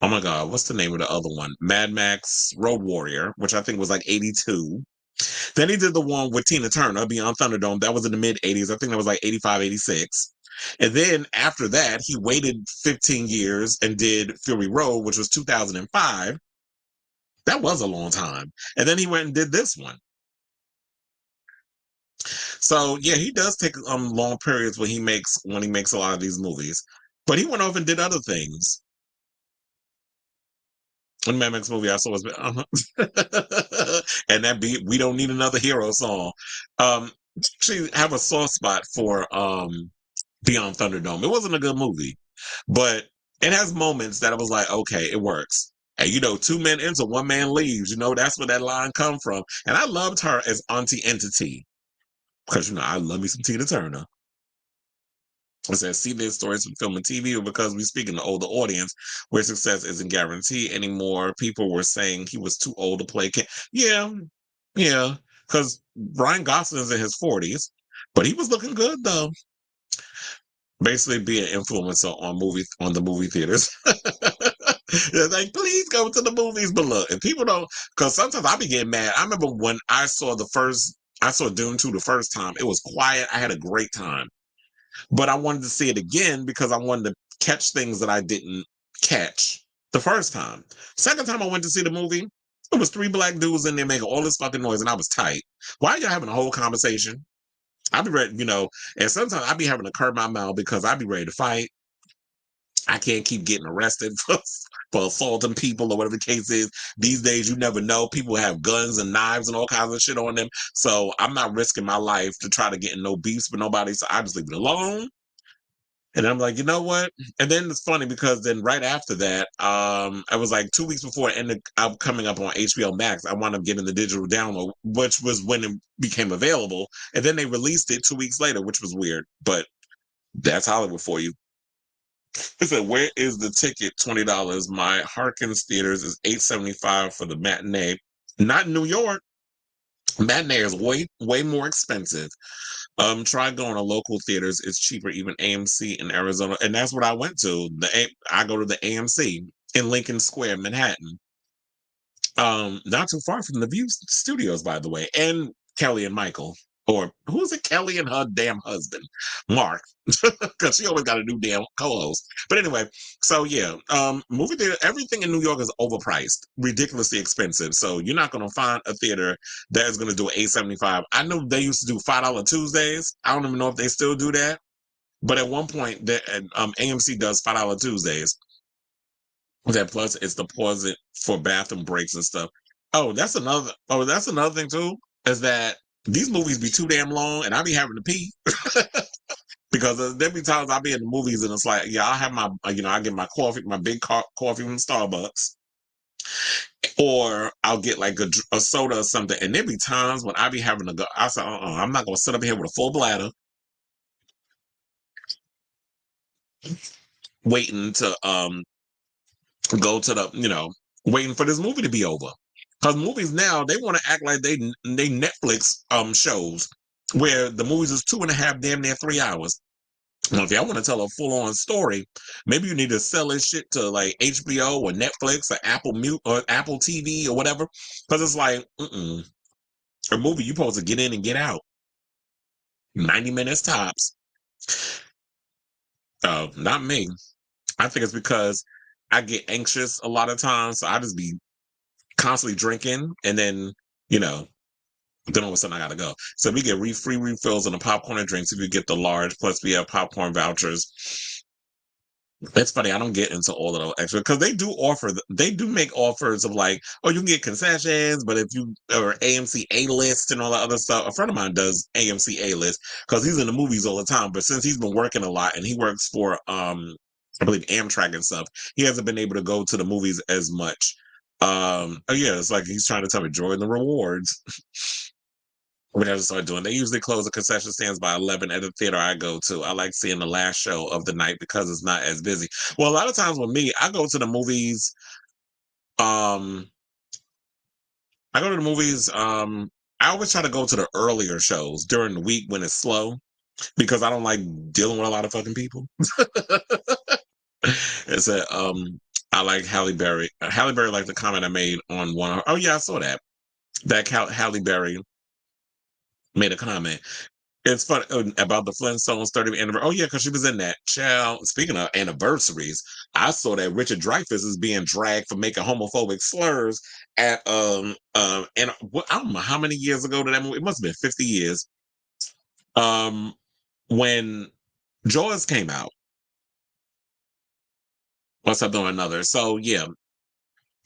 my God, what's the name of the other one? Mad Max Road Warrior, which I think was like 82. Then he did the one with Tina Turner, Beyond Thunderdome. That was in the mid 80s. I think that was like 85, 86. And then after that, he waited 15 years and did Fury Road, which was 2005. That was a long time. And then he went and did this one. So yeah, he does take long periods when he makes a lot of these movies. But he went off and did other things. In Mad Max movie I saw was and that beat We Don't Need Another Hero song. Actually have a soft spot for Beyond Thunderdome. It wasn't a good movie, but it has moments that I was like, okay, it works. And two men enter, one man leaves. That's where that line come from. And I loved her as Auntie Entity. Because I love me some Tina Turner. I said, see their stories from film and TV, or because we speak in the older audience where success isn't guaranteed anymore. People were saying he was too old to play. Yeah, yeah. Because Ryan Gosling's in his 40s, but he was looking good though. Basically, be an influencer on the movie theaters. They're like, please go to the movies. But look, if people don't, because sometimes I be getting mad. I remember when I saw Dune 2 the first time. It was quiet. I had a great time. But I wanted to see it again because I wanted to catch things that I didn't catch the first time. Second time I went to see the movie, it was 3 black dudes in there making all this fucking noise, and I was tight. Why are y'all having a whole conversation? I'd be ready, and sometimes I'd be having to curb my mouth because I'd be ready to fight. I can't keep getting arrested for assaulting people or whatever the case is. These days, you never know. People have guns and knives and all kinds of shit on them. So I'm not risking my life to try to get in no beefs with nobody. So I just leave it alone. And I'm like, you know what? And then it's funny because then right after that, I was like 2 weeks before it ended up coming up on HBO Max. I wound up getting the digital download, which was when it became available. And then they released it 2 weeks later, which was weird. But that's Hollywood for you. It said, where is the ticket? $20. My Harkins Theaters is $8.75 for the matinee. Not in New York. Matinee is way more expensive. Try going to local theaters. It's cheaper, even AMC in Arizona. And that's what I went to. I go to the AMC in Lincoln Square, Manhattan. Not too far from the View Studios, by the way, and Kelly and Michael. Or who's it? Kelly and her damn husband, Mark, because she always got a new damn co-host. But anyway, so yeah, movie theater, everything in New York is overpriced, ridiculously expensive. So you're not going to find a theater that is going to do $8.75. I know they used to do $5 Tuesdays. I don't even know if they still do that. But at one point, AMC does $5 Tuesdays. That plus it's the deposit for bathroom breaks and stuff. That's another. That's another thing too. Is that these movies be too damn long, and I be having to pee because there be times I be in the movies and it's like, yeah, I have my, I get my coffee, my big coffee from Starbucks, or I'll get like a soda or something, and there be times when I be having to go. I say, I'm not gonna sit up here with a full bladder, waiting to go to the, waiting for this movie to be over. Because movies now, they want to act like they Netflix shows where the movies is 2.5, damn near 3 hours. Now, if y'all want to tell a full-on story, maybe you need to sell this shit to like HBO or Netflix or Apple TV or whatever. Because it's like, a movie you supposed to get in and get out. 90 minutes tops. Not me. I think it's because I get anxious a lot of times, so I just be constantly drinking, and then then all of a sudden I gotta go. So we get free refills on the popcorn and drinks if you get the large. Plus we have popcorn vouchers. It's funny, I don't get into all of those extra because they do make offers of like, oh, you can get concessions, but if you or AMC A list and all that other stuff. A friend of mine does AMC A list because he's in the movies all the time. But since he's been working a lot and he works for I believe Amtrak and stuff, he hasn't been able to go to the movies as much. Oh yeah, it's like he's trying to tell me join the rewards. We have to start doing. They usually close the concession stands by 11 at the theater I go to. I like seeing the last show of the night because it's not as busy. Well, a lot of times with me, I go to the movies. I go to the movies. I always try to go to the earlier shows during the week when it's slow because I don't like dealing with a lot of fucking people. It's a I like Halle Berry. Halle Berry liked the comment I made on one. Oh yeah, I saw that. That Halle Berry made a comment. It's funny about the Flintstones 30th anniversary. Oh yeah, because she was in that. Child. Speaking of anniversaries, I saw that Richard Dreyfuss is being dragged for making homophobic slurs at and I don't know how many years ago did that movie. It must have been 50 years. When Jaws came out. What's up doing another? So yeah,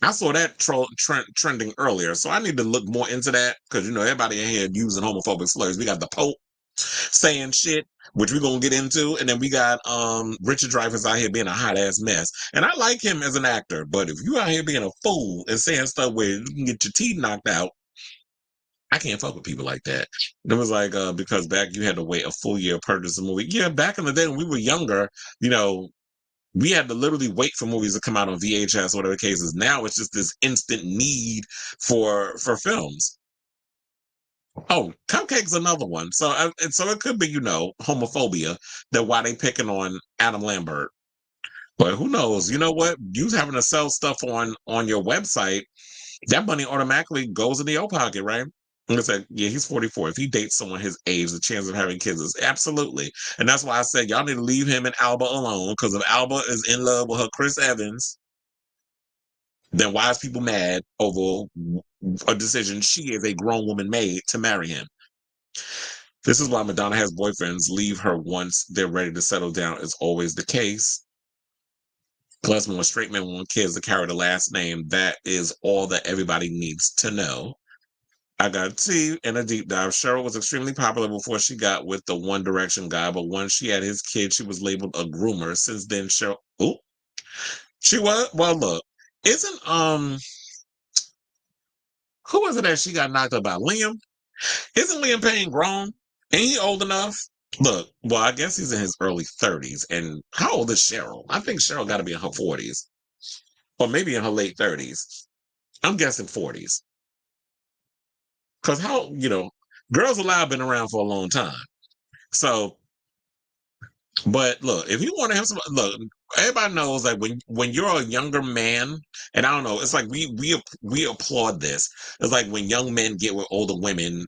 I saw that trending earlier. So I need to look more into that because everybody in here using homophobic slurs. We got the Pope. saying shit, which we're gonna get into, and then we got Richard Dreyfuss out here being a hot ass mess. And I like him as an actor, but if you out here being a fool and saying stuff where you can get your teeth knocked out, I can't fuck with people like that. And it was like because back you had to wait a full year to purchase a movie. Yeah, back in the day when we were younger, you know, we had to literally wait for movies to come out on VHS or whatever the case is. Now it's just this instant need for films. Oh, Cupcake's another one. So, and so it could be, homophobia that why they picking on Adam Lambert. But who knows? You know what? You having to sell stuff on your website, that money automatically goes into your pocket, right? And it's like, yeah, he's 44. If he dates someone his age, the chance of having kids is absolutely. And that's why I said y'all need to leave him and Alba alone. Because if Alba is in love with her Chris Evans, then why is people mad over a decision she is a grown woman made to marry him? This is why Madonna has boyfriends leave her once they're ready to settle down is always the case. Plus, when straight men want kids to carry the last name, that is all that everybody needs to know. I got tea in a deep dive. Cheryl was extremely popular before she got with the One Direction guy, but once she had his kid, she was labeled a groomer. Since then, Cheryl, she was. Well, look, isn't who was it that she got knocked up by? Liam? Isn't Liam Payne grown? Ain't he old enough? Look, well, I guess he's in his early 30s. And how old is Cheryl? I think Cheryl got to be in her 40s or maybe in her late 30s. I'm guessing 40s. Because Girls Aloud been around for a long time. So, but look, if you want to have some, look, everybody knows that when you're a younger man, and I don't know, it's like we applaud this. It's like when young men get with older women,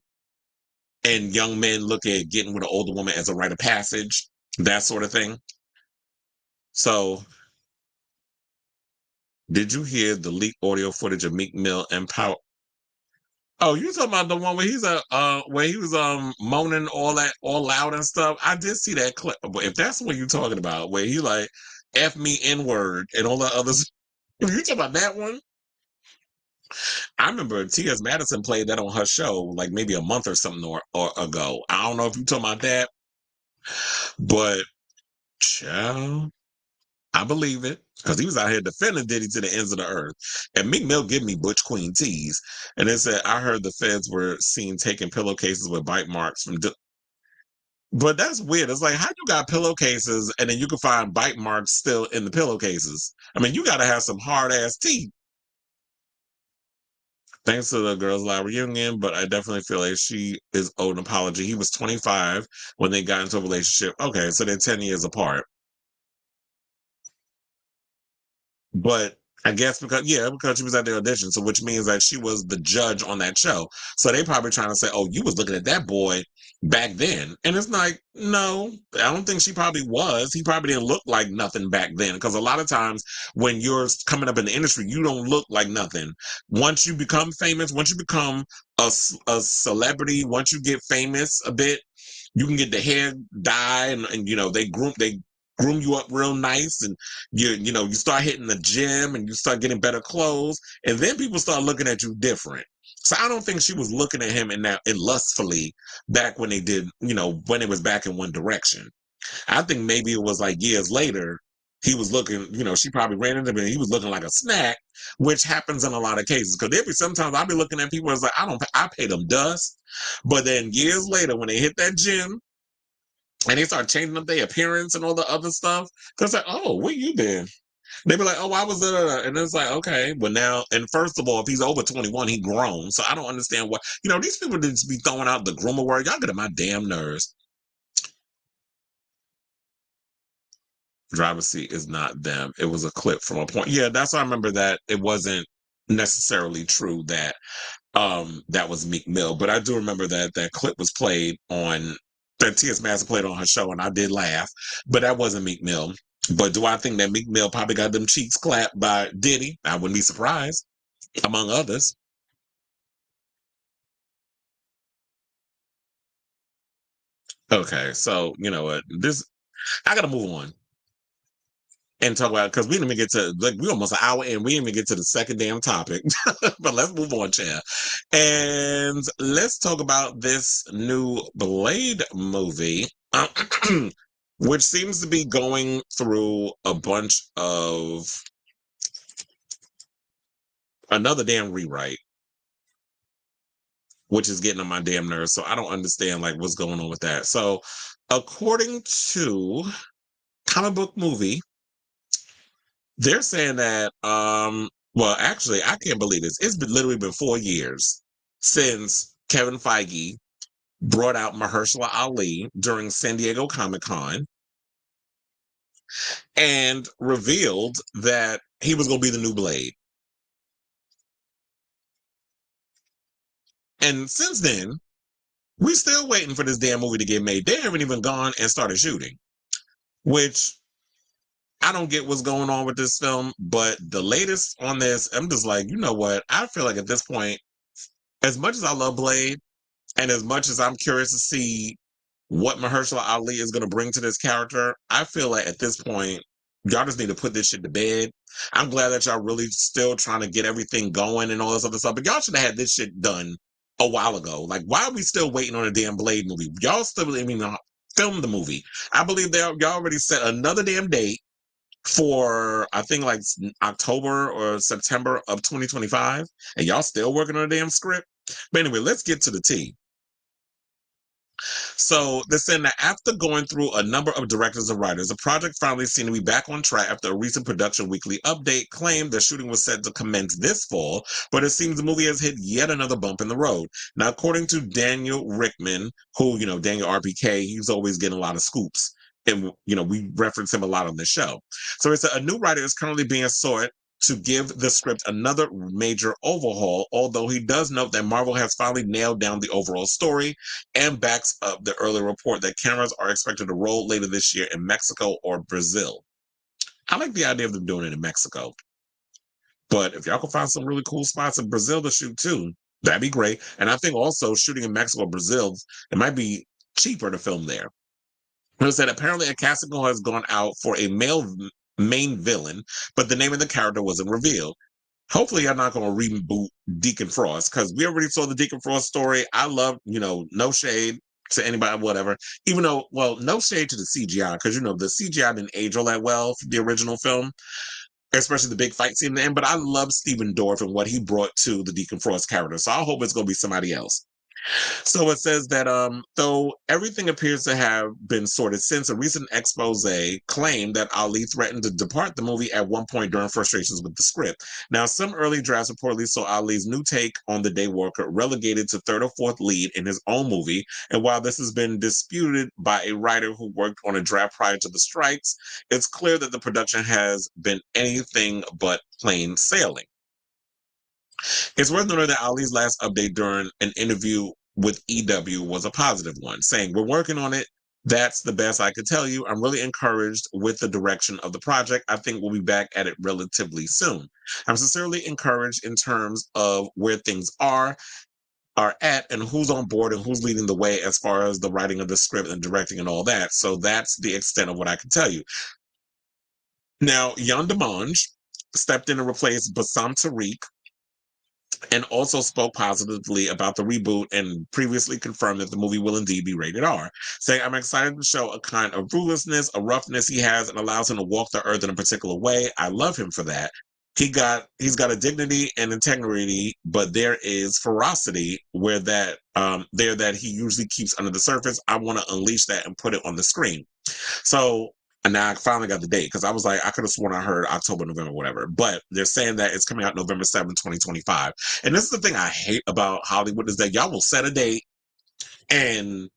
and young men look at getting with an older woman as a rite of passage, that sort of thing. So, did you hear the leaked audio footage of Meek Mill and Power? Oh, you talking about the one where where he was moaning all loud and stuff? I did see that clip. But if that's what you're talking about, where he like F me N word and all the others, you talking about that one? I remember T.S. Madison played that on her show like maybe a month or something or ago. I don't know if you talking about that, but child, I believe it because he was out here defending Diddy to the ends of the earth. And Meek Mill give me Butch Queen tease. And it said, I heard the feds were seen taking pillowcases with bite marks from. But that's weird. It's like, how you got pillowcases and then you can find bite marks still in the pillowcases? I mean, you got to have some hard ass teeth. Thanks to the Girls Live reunion, but I definitely feel like she is owed an apology. He was 25 when they got into a relationship. Okay, so they're 10 years apart. But I guess because she was at the audition, so which means that she was the judge on that show. So they probably trying to say, "Oh, you was looking at that boy back then," and it's like, no, I don't think she probably was. He probably didn't look like nothing back then because a lot of times when you're coming up in the industry, you don't look like nothing. Once you become famous, once you become a celebrity, once you get famous a bit, you can get the hair dye and they groom you up real nice and you start hitting the gym and you start getting better clothes and then people start looking at you different. So I don't think she was looking at him in lustfully back when they did, when it was back in One Direction. I think maybe it was like years later he was looking, she probably ran into him and he was looking like a snack, which happens in a lot of cases. Because there be sometimes I'll be looking at people as like, I pay them dust. But then years later, when they hit that gym and they start changing up their appearance and all the other stuff, because like, oh, where you been? They be like, oh, I was there. And it's like, okay, but now, and first of all, if he's over 21, he grown. So I don't understand why, these people just be throwing out the groomer word. Y'all get on my damn nerves. Driver's seat is not them. It was a clip from a point. Yeah, that's why I remember that it wasn't necessarily true that was Meek Mill. But I do remember that clip was played on that T.S. Madison played on her show, and I did laugh. But that wasn't Meek Mill. But do I think that Meek Mill probably got them cheeks clapped by Diddy? I wouldn't be surprised, among others. Okay, so you know what? I gotta move on. and talk about, because we didn't even get to, like, we almost an hour in, we didn't even get to the second damn topic. But let's move on, Chad. And let's talk about this new Blade movie, which seems to be going through a bunch of another damn rewrite, which is getting on my damn nerves. So I don't understand like what's going on with that. So according to Comic Book Movie, they're saying that well, actually, I can't believe this. It's literally been 4 years since Kevin Feige brought out Mahershala Ali during San Diego Comic-Con and revealed that he was going to be the new Blade. And since then, we're still waiting for this damn movie to get made. They haven't even gone and started shooting, which I don't get what's going on with this film. But the latest on this, I'm just like, you know what? I feel like at this point, as much as I love Blade and as much as I'm curious to see what Mahershala Ali is going to bring to this character, I feel like at this point, y'all just need to put this shit to bed. I'm glad that y'all really still trying to get everything going and all this other stuff, but y'all should have had this shit done a while ago. Like, why are we still waiting on a damn Blade movie? Y'all still didn't even film the movie. I believe y'all already set another damn date for, I think, like October or September of 2025, and y'all still working on a damn script. But anyway, let's get to the tea. So they're saying that after going through a number of directors and writers, the project finally seemed to be back on track after a recent production weekly update claimed the shooting was set to commence this fall, but it seems the movie has hit yet another bump in the road. Now, according to Daniel Rickman, who, Daniel RPK, he's always getting a lot of scoops. And, we reference him a lot on the show. So it's a new writer is currently being sought to give the script another major overhaul, although he does note that Marvel has finally nailed down the overall story and backs up the early report that cameras are expected to roll later this year in Mexico or Brazil. I like the idea of them doing it in Mexico, but if y'all can find some really cool spots in Brazil to shoot too, that'd be great. And I think also shooting in Mexico or Brazil, it might be cheaper to film there. It said apparently a casting call has gone out for a male main villain, but the name of the character wasn't revealed. Hopefully, I'm not going to reboot Deacon Frost because we already saw the Deacon Frost story. I love, no shade to anybody, whatever. Even though, well, no shade to the CGI because, the CGI didn't age all that well for the original film, especially the big fight scene in the end. But I love Stephen Dorff and what he brought to the Deacon Frost character. So I hope it's going to be somebody else. So it says that though everything appears to have been sorted since, a recent expose claimed that Ali threatened to depart the movie at one point during frustrations with the script. Now, some early drafts reportedly saw Ali's new take on the day worker relegated to third or fourth lead in his own movie. And while this has been disputed by a writer who worked on a draft prior to the strikes, it's clear that the production has been anything but plain sailing. It's worth noting that Ali's last update during an interview with EW was a positive one, saying, "We're working on it. That's the best I could tell you. I'm really encouraged with the direction of the project. I think we'll be back at it relatively soon. I'm sincerely encouraged in terms of where things are at and who's on board and who's leading the way as far as the writing of the script and directing and all that. So that's the extent of what I can tell you." Now, Yann Demange stepped in to replace Bassam Tariq, and also spoke positively about the reboot and previously confirmed that the movie will indeed be rated R, saying, "I'm excited to show a kind of ruthlessness, a roughness he has and allows him to walk the earth in a particular way. I love him for that. He's got a dignity and integrity, but there is ferocity where that he usually keeps under the surface. I want to unleash that and put it on the screen." So, and now I finally got the date because I was like, I could have sworn I heard October, November, whatever. But they're saying that it's coming out November 7th, 2025. And this is the thing I hate about Hollywood is that y'all will set a date and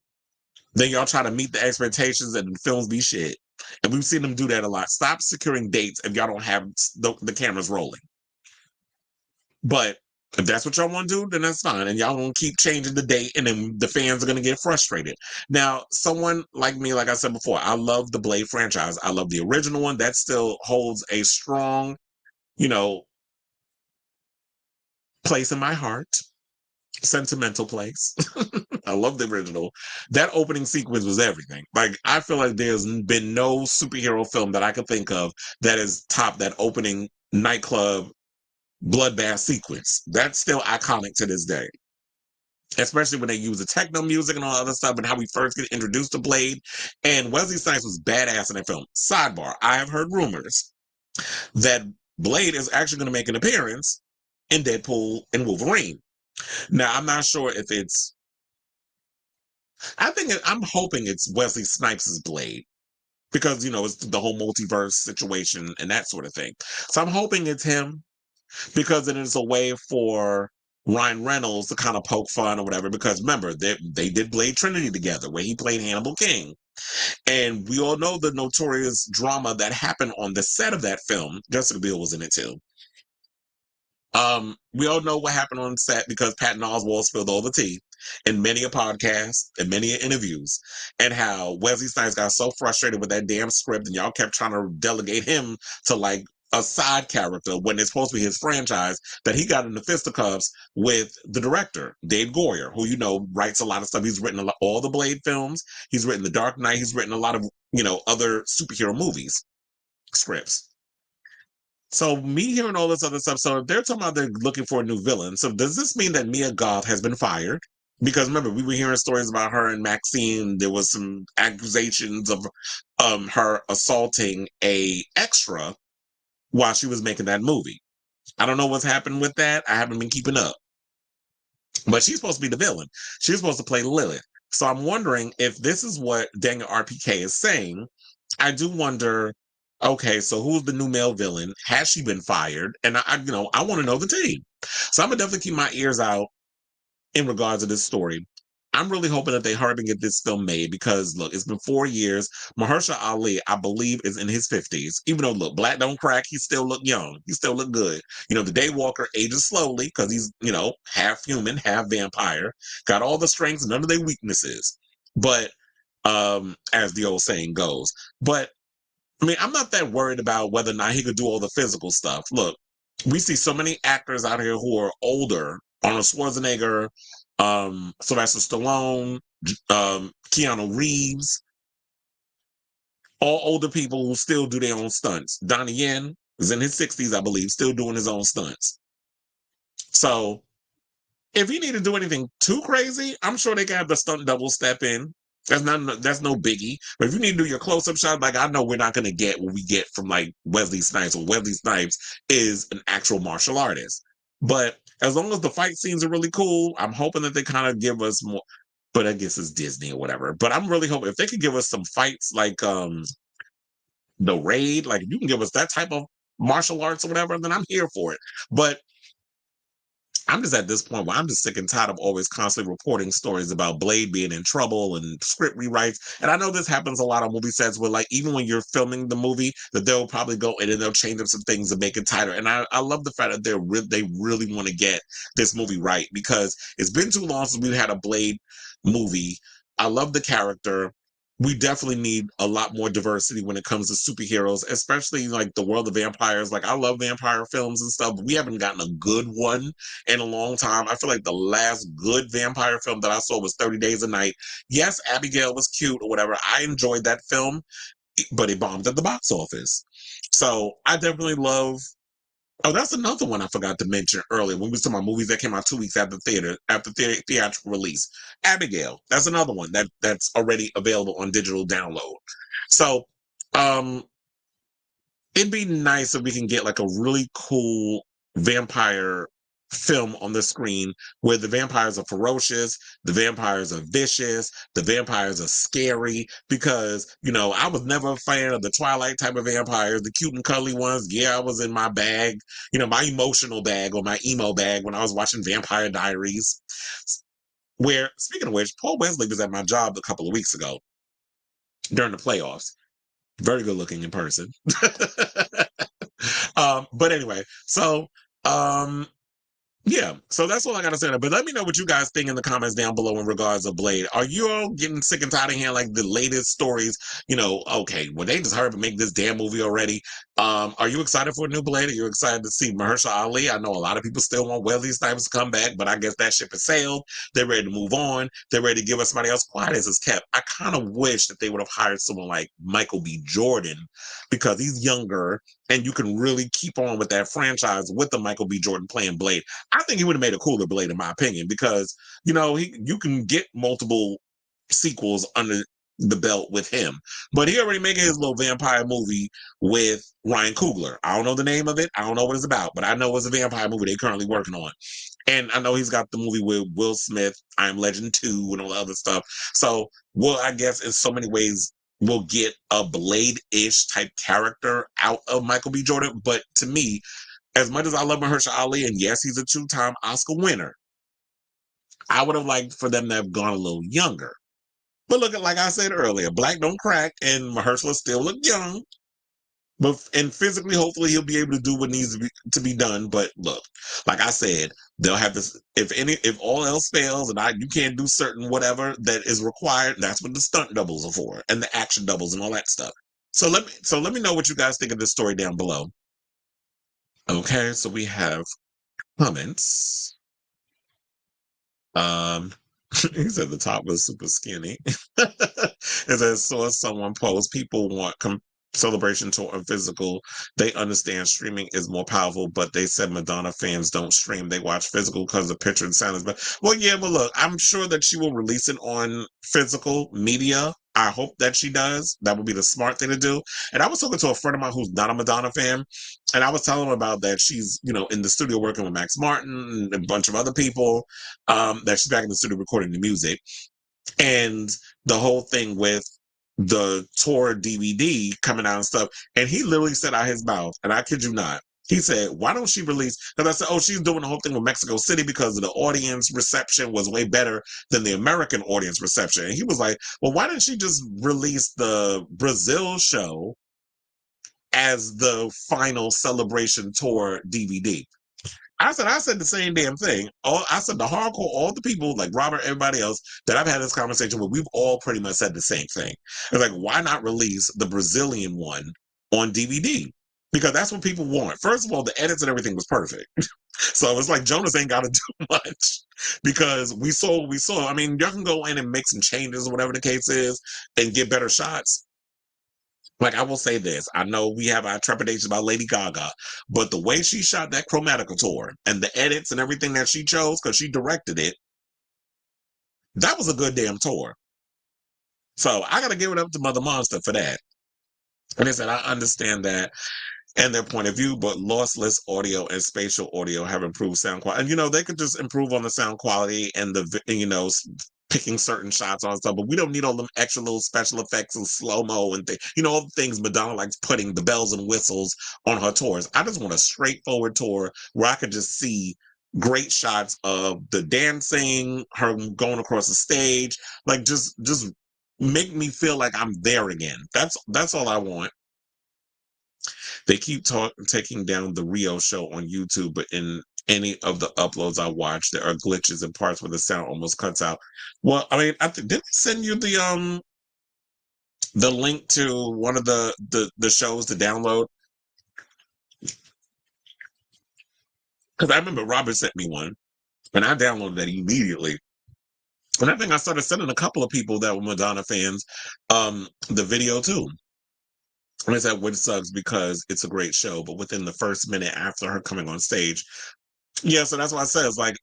then y'all try to meet the expectations and the films be shit. And we've seen them do that a lot. Stop securing dates if y'all don't have the cameras rolling. But if that's what y'all want to do, then that's fine. And y'all won't keep changing the date, and then the fans are going to get frustrated. Now, someone like me, like I said before, I love the Blade franchise. I love the original one. That still holds a strong, place in my heart. sentimental place. I love the original. That opening sequence was everything. Like, I feel like there's been no superhero film that I could think of that is top that opening nightclub bloodbath sequence. That's still iconic to this day. Especially when they use the techno music and all other stuff, and how we first get introduced to Blade. And Wesley Snipes was badass in that film. Sidebar: I have heard rumors that Blade is actually going to make an appearance in Deadpool and Wolverine. Now, I'm not sure if it's. I'm hoping it's Wesley Snipes' Blade because it's the whole multiverse situation and that sort of thing. So I'm hoping it's him because it is a way for Ryan Reynolds to kind of poke fun or whatever. Because remember, they did Blade Trinity together, where he played Hannibal King, and we all know the notorious drama that happened on the set of that film. Jessica Biel was in it too. We all know what happened on set because Patton Oswalt spilled all the tea in many a podcast and many interviews, and how Wesley Snipes got so frustrated with that damn script, and y'all kept trying to delegate him to like a side character when it's supposed to be his franchise, that he got into fisticuffs with the director, Dave Goyer, who writes a lot of stuff. He's written all the Blade films. He's written The Dark Knight. He's written a lot of other superhero movies scripts. So me hearing all this other stuff, so they're talking about they're looking for a new villain. So does this mean that Mia Goth has been fired? Because remember, we were hearing stories about her and Maxine. There was some accusations of her assaulting a extra while she was making that movie. I don't know what's happened with that. I haven't been keeping up. But she's supposed to be the villain. She's supposed to play Lilith. So I'm wondering if this is what Daniel RPK is saying. I do wonder, okay, so who's the new male villain? Has she been fired? And I want to know the team. So I'm gonna definitely keep my ears out in regards to this story. I'm really hoping that they hurry and get this film made because look, it's been 4 years. Mahershala Ali, I believe, is in his 50s. Even though look, black don't crack, he still look young. He still look good. The Daywalker ages slowly because he's, half human, half vampire. Got all the strengths, none of their weaknesses. But as the old saying goes. But I mean, I'm not that worried about whether or not he could do all the physical stuff. Look, we see so many actors out here who are older. Arnold Schwarzenegger, Sylvester Stallone, Keanu Reeves, all older people who still do their own stunts. Donnie Yen is in his 60s, I believe, still doing his own stunts. So if you need to do anything too crazy, I'm sure they can have the stunt double step in. That's no biggie. But if you need to do your close-up shot, like I know we're not gonna get what we get from like Wesley Snipes. Or Wesley Snipes is an actual martial artist. But as long as the fight scenes are really cool, I'm hoping that they kind of give us more. But I guess it's Disney or whatever. But I'm really hoping if they could give us some fights like the Raid, like if you can give us that type of martial arts or whatever, then I'm here for it. But I'm just at this point where I'm just sick and tired of always constantly reporting stories about Blade being in trouble and script rewrites. And I know this happens a lot on movie sets where, like, even when you're filming the movie, that they'll probably go in and they'll change up some things to make it tighter. And I love the fact that they really want to get this movie right because it's been too long since we've had a Blade movie. I love the character. We definitely need a lot more diversity when it comes to superheroes, especially like the world of vampires. Like I love vampire films and stuff, but we haven't gotten a good one in a long time. I feel like the last good vampire film that I saw was 30 Days a Night. Yes, Abigail was cute or whatever. I enjoyed that film, but it bombed at the box office. So I definitely love. Oh, that's another one I forgot to mention earlier when we was talking about movies that came out 2 weeks after theatrical release. Abigail, that's another one that's already available on digital download. So, um, it'd be nice if we can get like a really cool vampire film on the screen where the vampires are ferocious, the vampires are vicious, the vampires are scary. Because I was never a fan of the Twilight type of vampires, the cute and cuddly ones. Yeah, I was in my bag, my emotional bag or my emo bag when I was watching Vampire Diaries. Where, speaking of which, Paul Wesley was at my job a couple of weeks ago during the playoffs. Very good looking in person. But anyway, so yeah, so that's all I gotta say. But let me know what you guys think in the comments down below in regards of Blade. Are you all getting sick and tired of hearing like the latest stories? Okay, well they just hurry up and make this damn movie already. Are you excited for a new Blade? Are you excited to see Mahershala Ali? I know a lot of people still want Wesley Snipes to come back, but I guess that ship has sailed. They're ready to move on. They're ready to give us somebody else. Quiet as is kept. I kind of wish that they would have hired someone like Michael B. Jordan because he's younger and you can really keep on with that franchise with the Michael B. Jordan playing Blade. I think he would have made a cooler Blade, in my opinion, because you can get multiple sequels under the belt with him. But he already making his little vampire movie with Ryan Coogler. I don't know the name of it. I don't know what it's about, but I know it's a vampire movie they're currently working on. And I know he's got the movie with Will Smith, I Am Legend 2, and all the other stuff. So, well, I guess in so many ways, we'll get a Blade-ish type character out of Michael B. Jordan. But to me, as much as I love Mahershala Ali, and yes, he's a two-time Oscar winner, I would have liked for them to have gone a little younger. But look at, like I said earlier, black don't crack, and Mahershala still look young. And physically, hopefully, he'll be able to do what needs to be done. But look, like I said, they'll have this. If all else fails, and you can't do certain whatever that is required, that's what the stunt doubles are for, and the action doubles and all that stuff. So let me know what you guys think of this story down below. Okay, so we have comments. He said the top was super skinny. It says, saw someone post, people want celebration tour and physical. They understand streaming is more powerful, but they said Madonna fans don't stream. They watch physical because the picture and sound is better. Well, yeah, but look, I'm sure that she will release it on physical media. I hope that she does. That would be the smart thing to do. And I was talking to a friend of mine who's not a Madonna fan, and I was telling him about that she's, in the studio working with Max Martin and a bunch of other people, that she's back in the studio recording the music. And the whole thing with the tour DVD coming out and stuff. And he literally said out his mouth, and I kid you not, he said, why don't she release? Because I said, oh, she's doing the whole thing with Mexico City because the audience reception was way better than the American audience reception. And he was like, well, why didn't she just release the Brazil show as the final celebration tour DVD? I said the same damn thing. I said the hardcore, all the people like Robert, everybody else that I've had this conversation with, we've all pretty much said the same thing. It's like, why not release the Brazilian one on DVD? Because that's what people want. First of all, the edits and everything was perfect. So it's like Jonas ain't got to do much because we saw. I mean, y'all can go in and make some changes or whatever the case is and get better shots. Like, I will say this, I know we have our trepidations about Lady Gaga, but the way she shot that Chromatica tour and the edits and everything that she chose, because she directed it, that was a good damn tour. So I got to give it up to Mother Monster for that. And they said, I understand that and their point of view, but lossless audio and spatial audio have improved sound quality. And, they could just improve on the sound quality and picking certain shots on stuff, but we don't need all them extra little special effects and slow-mo and things. All the things Madonna likes putting the bells and whistles on her tours. I just want a straightforward tour where I could just see great shots of the dancing, her going across the stage, like just make me feel like I'm there again. That's all I want. They keep taking down the Rio show on YouTube, but in any of the uploads I watch, there are glitches and parts where the sound almost cuts out. Well, I mean, did I send you the link to one of the shows to download? Because I remember Robert sent me one, and I downloaded that immediately. And I think I started sending a couple of people that were Madonna fans the video too. And I said, which sucks because it's a great show, but within the first minute after her coming on stage, yeah, so that's why I said it's like,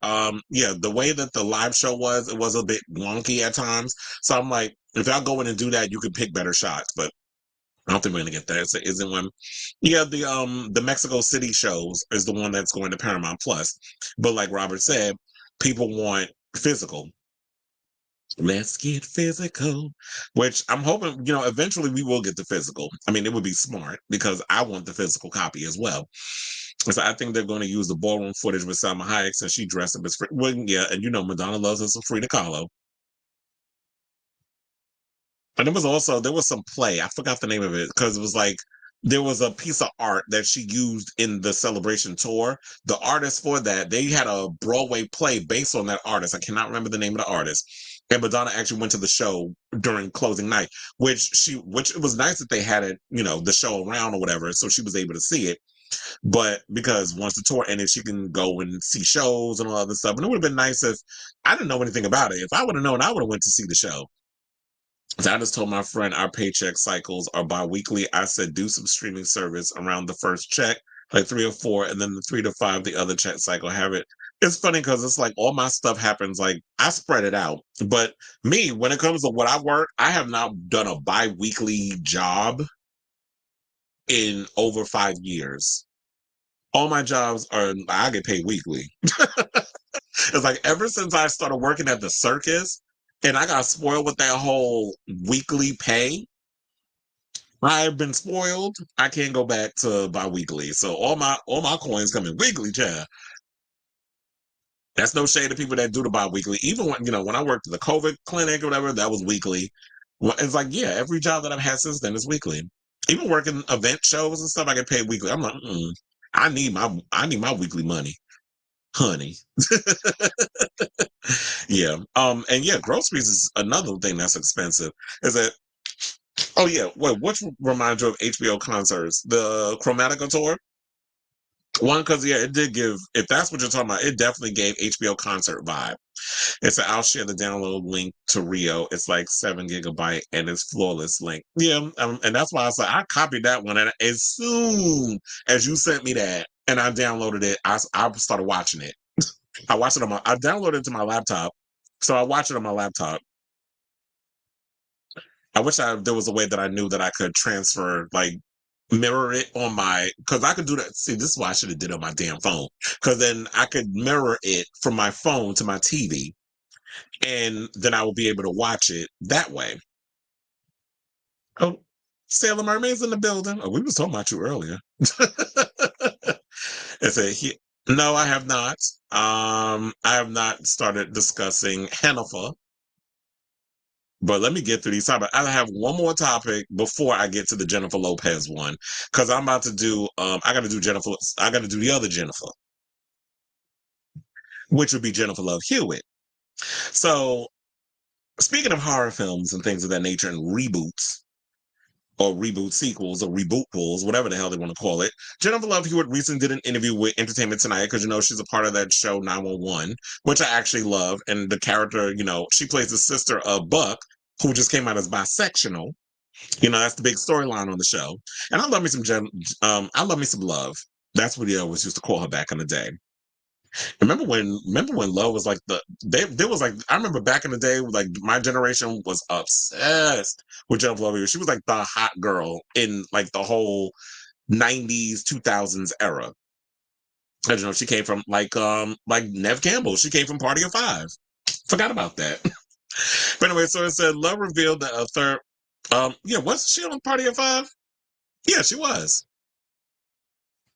yeah, the way that the live show was, it was a bit wonky at times. So I'm like, if y'all go in and do that, you could pick better shots, but I don't think we're gonna get that. So isn't one. Yeah, the Mexico City shows is the one that's going to Paramount Plus. But like Robert said, people want physical. Let's get physical, which I'm hoping, eventually we will get the physical. I mean, it would be smart because I want the physical copy as well. So I think they're going to use the ballroom footage with Salma Hayek since she dressed up as free. Well, yeah, and Madonna loves us some Frida Kahlo. And there was some play. I forgot the name of it because it was like there was a piece of art that she used in the celebration tour. The artist for that, they had a Broadway play based on that artist. I cannot remember the name of the artist. And Madonna actually went to the show during closing night, which it was nice that they had it, the show around or whatever, so she was able to see it. But because once the tour ended, she can go and see shows and all other stuff. And it would have been nice if I didn't know anything about it. If I would have known, I would have went to see the show. So I just told my friend our paycheck cycles are bi-weekly. I said do some streaming service around the first check, like 3 or 4, and then the 3 to 5, the other check cycle have it. It's funny because it's like all my stuff happens like I spread it out. But me, when it comes to what I work, I have not done a bi-weekly job in over 5 years. All my jobs are I get paid weekly. It's like ever since I started working at the circus and I got spoiled with that whole weekly pay, I've been spoiled. I can't go back to bi-weekly. So all my coins come in weekly, Chad. That's no shade to people that do the bi-weekly. Even when I worked at the COVID clinic or whatever, that was weekly. Well, it's like, yeah, every job that I've had since then is weekly. Even working event shows and stuff, I get paid weekly. I'm like, I need my weekly money, honey. Yeah. And yeah, groceries is another thing that's expensive. Is that oh yeah, wait, which reminds you of HBO concerts? The Chromatica tour? One, because yeah, it did give, if that's what you're talking about, it definitely gave HBO concert vibe. It's an I'll share the download link to Rio. It's like 7 GB and it's flawless link. Yeah, and that's why I said I copied that one. And as soon as you sent me that and I downloaded it, I started watching it. I downloaded it to my laptop. So I watched it on my laptop. I wish there was a way that I knew that I could transfer, like mirror it on because I could do that. See, this is why I should have did it on my damn phone. Because then I could mirror it from my phone to my TV, and then I will be able to watch it that way. Oh, Sailor Mermaid's in the building. Oh, we was talking about you earlier. It's no, I have not. I have not started discussing Hanifa. But let me get through these topics. I have one more topic before I get to the Jennifer Lopez one, because I'm about to do. I got to do Jennifer. I got to do the other Jennifer, which would be Jennifer Love Hewitt. So, speaking of horror films and things of that nature, and reboots or reboot sequels or reboot pools, whatever the hell they want to call it, Jennifer Love Hewitt recently did an interview with Entertainment Tonight because she's a part of that show 911, which I actually love, and the character, she plays the sister of Buck, who just came out as bisexual. That's the big storyline on the show. And I love me some I love me some Love. That's what he always used to call her back in the day. Remember when Love was like there was like I remember back in the day, like my generation was obsessed with Jennifer Love Hewitt. She was like the hot girl in like the whole 90s, 2000s era. I don't know, she came from like Nev Campbell. She came from Party of Five. Forgot about that. But anyway, so it said Love revealed that a third yeah, wasn't she on Party of Five? Yeah, she was.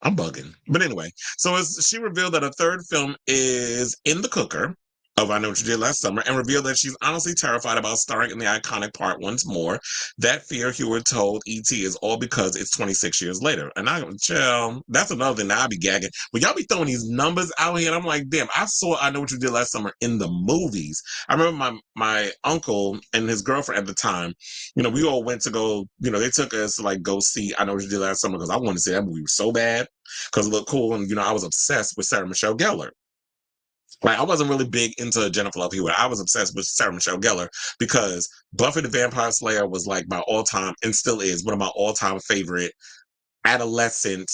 I'm bugging. But anyway, so she revealed that a third film is in the cooker of I Know What You Did Last Summer, and revealed that she's honestly terrified about starring in the iconic part once more. That fear, Hewitt told E.T., is all because it's 26 years later. And that's another thing that I be gagging. When y'all be throwing these numbers out here, and I'm like, damn, I saw I Know What You Did Last Summer in the movies. I remember my uncle and his girlfriend at the time, we all went to go, they took us to like go see I Know What You Did Last Summer because I wanted to see that movie so bad because it looked cool. And, I was obsessed with Sarah Michelle Gellar. Like, I wasn't really big into Jennifer Love Hewitt. I was obsessed with Sarah Michelle Gellar because Buffy the Vampire Slayer was like my all-time, and still is, one of my all-time favorite adolescent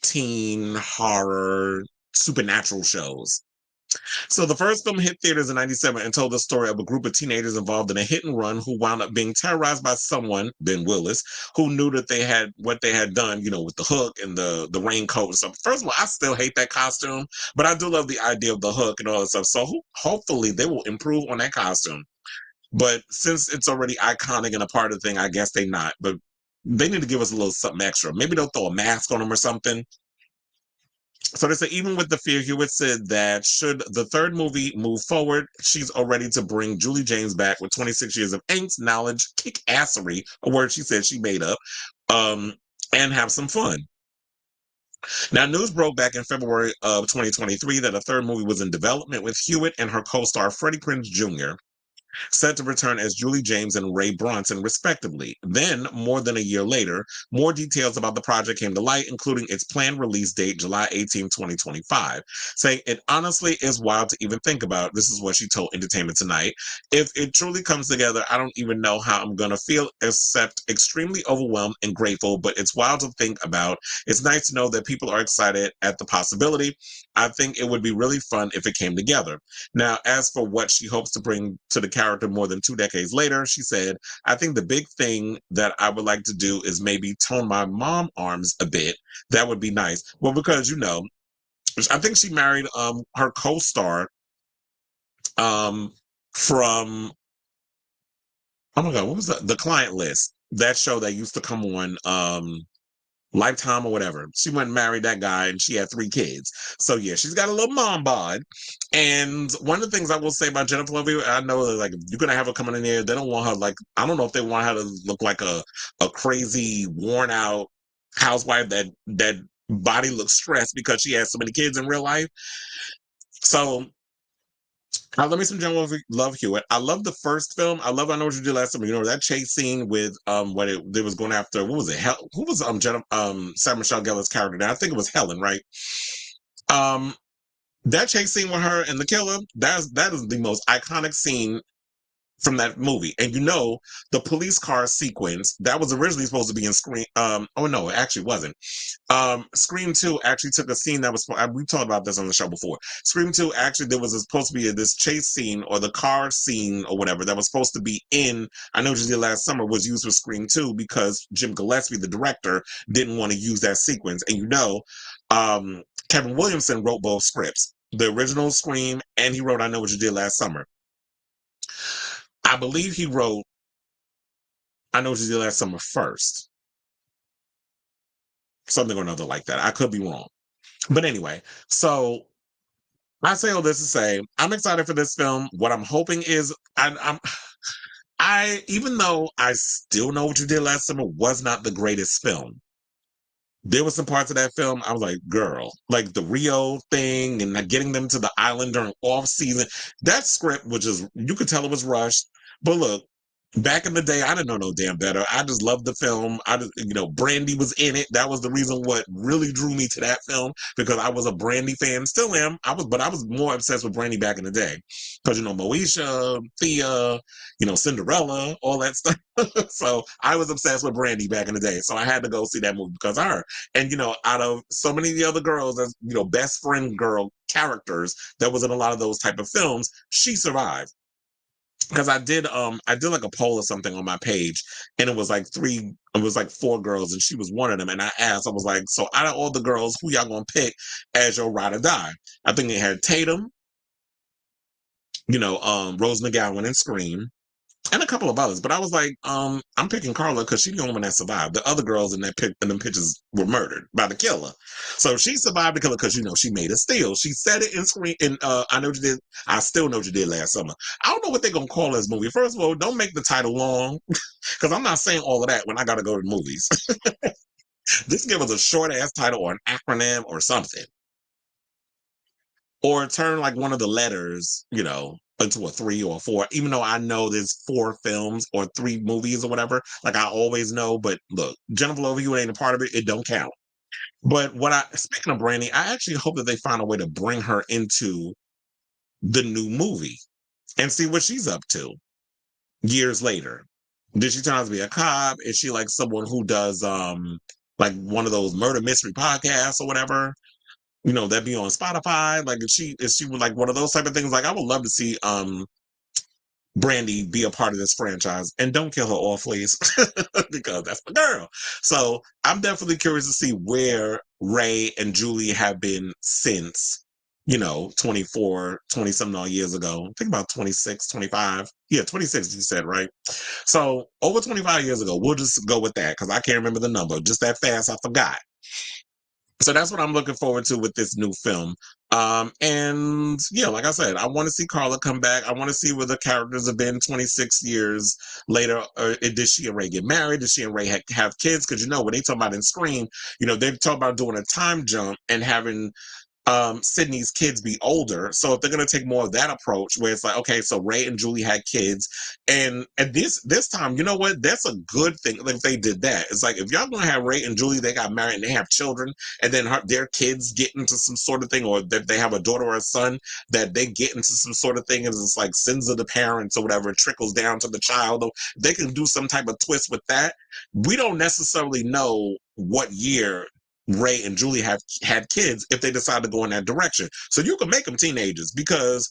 teen horror supernatural shows. So the first film hit theaters in 97 and told the story of a group of teenagers involved in a hit and run who wound up being terrorized by someone, Ben Willis, who knew that they had what they had done, with the hook and the raincoat and stuff. First of all, I still hate that costume, but I do love the idea of the hook and all that stuff. So hopefully they will improve on that costume. But since it's already iconic and a part of the thing, I guess they not. But they need to give us a little something extra. Maybe they'll throw a mask on them or something. So they say even with the fear, Hewitt said that should the third movie move forward, she's all ready to bring Julie James back with 26 years of angst, knowledge, kick-assery, a word she said she made up, and have some fun. Now, news broke back in February of 2023 that a third movie was in development with Hewitt and her co-star Freddie Prinze Jr. set to return as Julie James and Ray Bronson, respectively. Then, more than a year later, more details about the project came to light, including its planned release date, July 18, 2025, saying it honestly is wild to even think about. This is what she told Entertainment Tonight. If it truly comes together, I don't even know how I'm going to feel, except extremely overwhelmed and grateful, but it's wild to think about. It's nice to know that people are excited at the possibility. I think it would be really fun if it came together. Now, as for what she hopes to bring to the character more than 2 decades later, she said, I think the big thing that I would like to do is maybe tone my mom arms a bit. That would be nice. Well, because, I think she married her co-star um from, oh my God, what was the Client List? That show that used to come on Lifetime or whatever. She went and married that guy and she had 3 kids. So yeah, she's got a little mom bod. And one of the things I will say about Jennifer Love, I know that, like, if you're gonna have her coming in there, they don't want her, like, I don't know if they want her to look like a crazy, worn out housewife that body looks stressed because she has so many kids in real life. So I love me some Jennifer Love Hewitt. I love the first film. I Know What You Did Last Summer. You know that chase scene with when they was going after, what was it? Who was Sarah Michelle Gellar's character? Now I think it was Helen, right? Um, that chase scene with her and the killer. That is the most iconic scene from that movie. And the police car sequence that was originally supposed to be in Scream. Oh no, it actually wasn't. Scream 2 actually took a scene that was, we talked about this on the show before. Scream 2 actually, there was supposed to be this chase scene or the car scene or whatever that was supposed to be in I Know What You Did Last Summer, was used for Scream 2 because Jim Gillespie, the director, didn't want to use that sequence. And Kevin Williamson wrote both scripts, the original Scream, and he wrote I Know What You Did Last Summer. I believe he wrote I Know What You Did Last Summer first. Something or another like that. I could be wrong. But anyway, so I say all this to say I'm excited for this film. What I'm hoping is I even though I still Know What You Did Last Summer was not the greatest film. There were some parts of that film I was like, girl, like the Rio thing and not getting them to the island during off season. That script, which is, you could tell it was rushed. But look, back in the day, I didn't know no damn better. I just loved the film. Brandy was in it. That was the reason what really drew me to that film, because I was a Brandy fan. Still am. But I was more obsessed with Brandy back in the day. Because, Moesha, Thea, Cinderella, all that stuff. So I was obsessed with Brandy back in the day. So I had to go see that movie because of her. And, out of so many of the other girls, as, best friend girl characters that was in a lot of those type of films, she survived. Because I did like a poll or something on my page, and it was like 4 girls, and she was one of them. And I asked, I was like, so out of all the girls, who y'all gonna pick as your ride or die? I think they had Tatum, Rose McGowan and Scream, and a couple of others. But I was like, I'm picking Carla because she's the only one that survived. The other girls in them pictures were murdered by the killer. So she survived the killer because she made a steal. She said it in Screen in I Know What You Did. I Still Know What You Did Last Summer. I don't know what they're gonna call this movie. First of all, don't make the title long, because I'm not saying all of that when I gotta go to the movies. Just give us a short ass title or an acronym or something. Or turn like one of the letters, into a 3 or a 4, even though I know there's 4 films or 3 movies or whatever. Like I always know, but look, Jennifer Love Hewitt ain't a part of it. It don't count. But speaking of Brandy, I actually hope that they find a way to bring her into the new movie and see what she's up to years later. Did she turn out to be a cop? Is she like someone who does like one of those murder mystery podcasts or whatever? That be on Spotify. Like, is she like one of those type of things? Like, I would love to see Brandy be a part of this franchise, and don't kill her off, please, because that's my girl. So I'm definitely curious to see where Ray and Julie have been since 24, 20 something odd years ago. I think about 26, 25. Yeah, 26 you said, right? So over 25 years ago. We'll just go with that because I can't remember the number just that fast. I forgot. So that's what I'm looking forward to with this new film. And yeah, like I said, I want to see Carla come back. I want to see where the characters have been 26 years later. Did she and Ray get married? Did she and Ray have kids? Because when they talk about in Scream, they talk about doing a time jump and having Sydney's kids be older. So if they're gonna take more of that approach, where it's like, okay, so Ray and Julie had kids, and at this time, you know what? That's a good thing if they did that. It's like if y'all gonna have Ray and Julie, they got married and they have children, and then their kids get into some sort of thing, or that they have a daughter or a son that they get into some sort of thing, and it's like sins of the parents or whatever, it trickles down to the child. Or they can do some type of twist with that. We don't necessarily know what year Ray and Julie have had kids if they decide to go in that direction. So you can make them teenagers because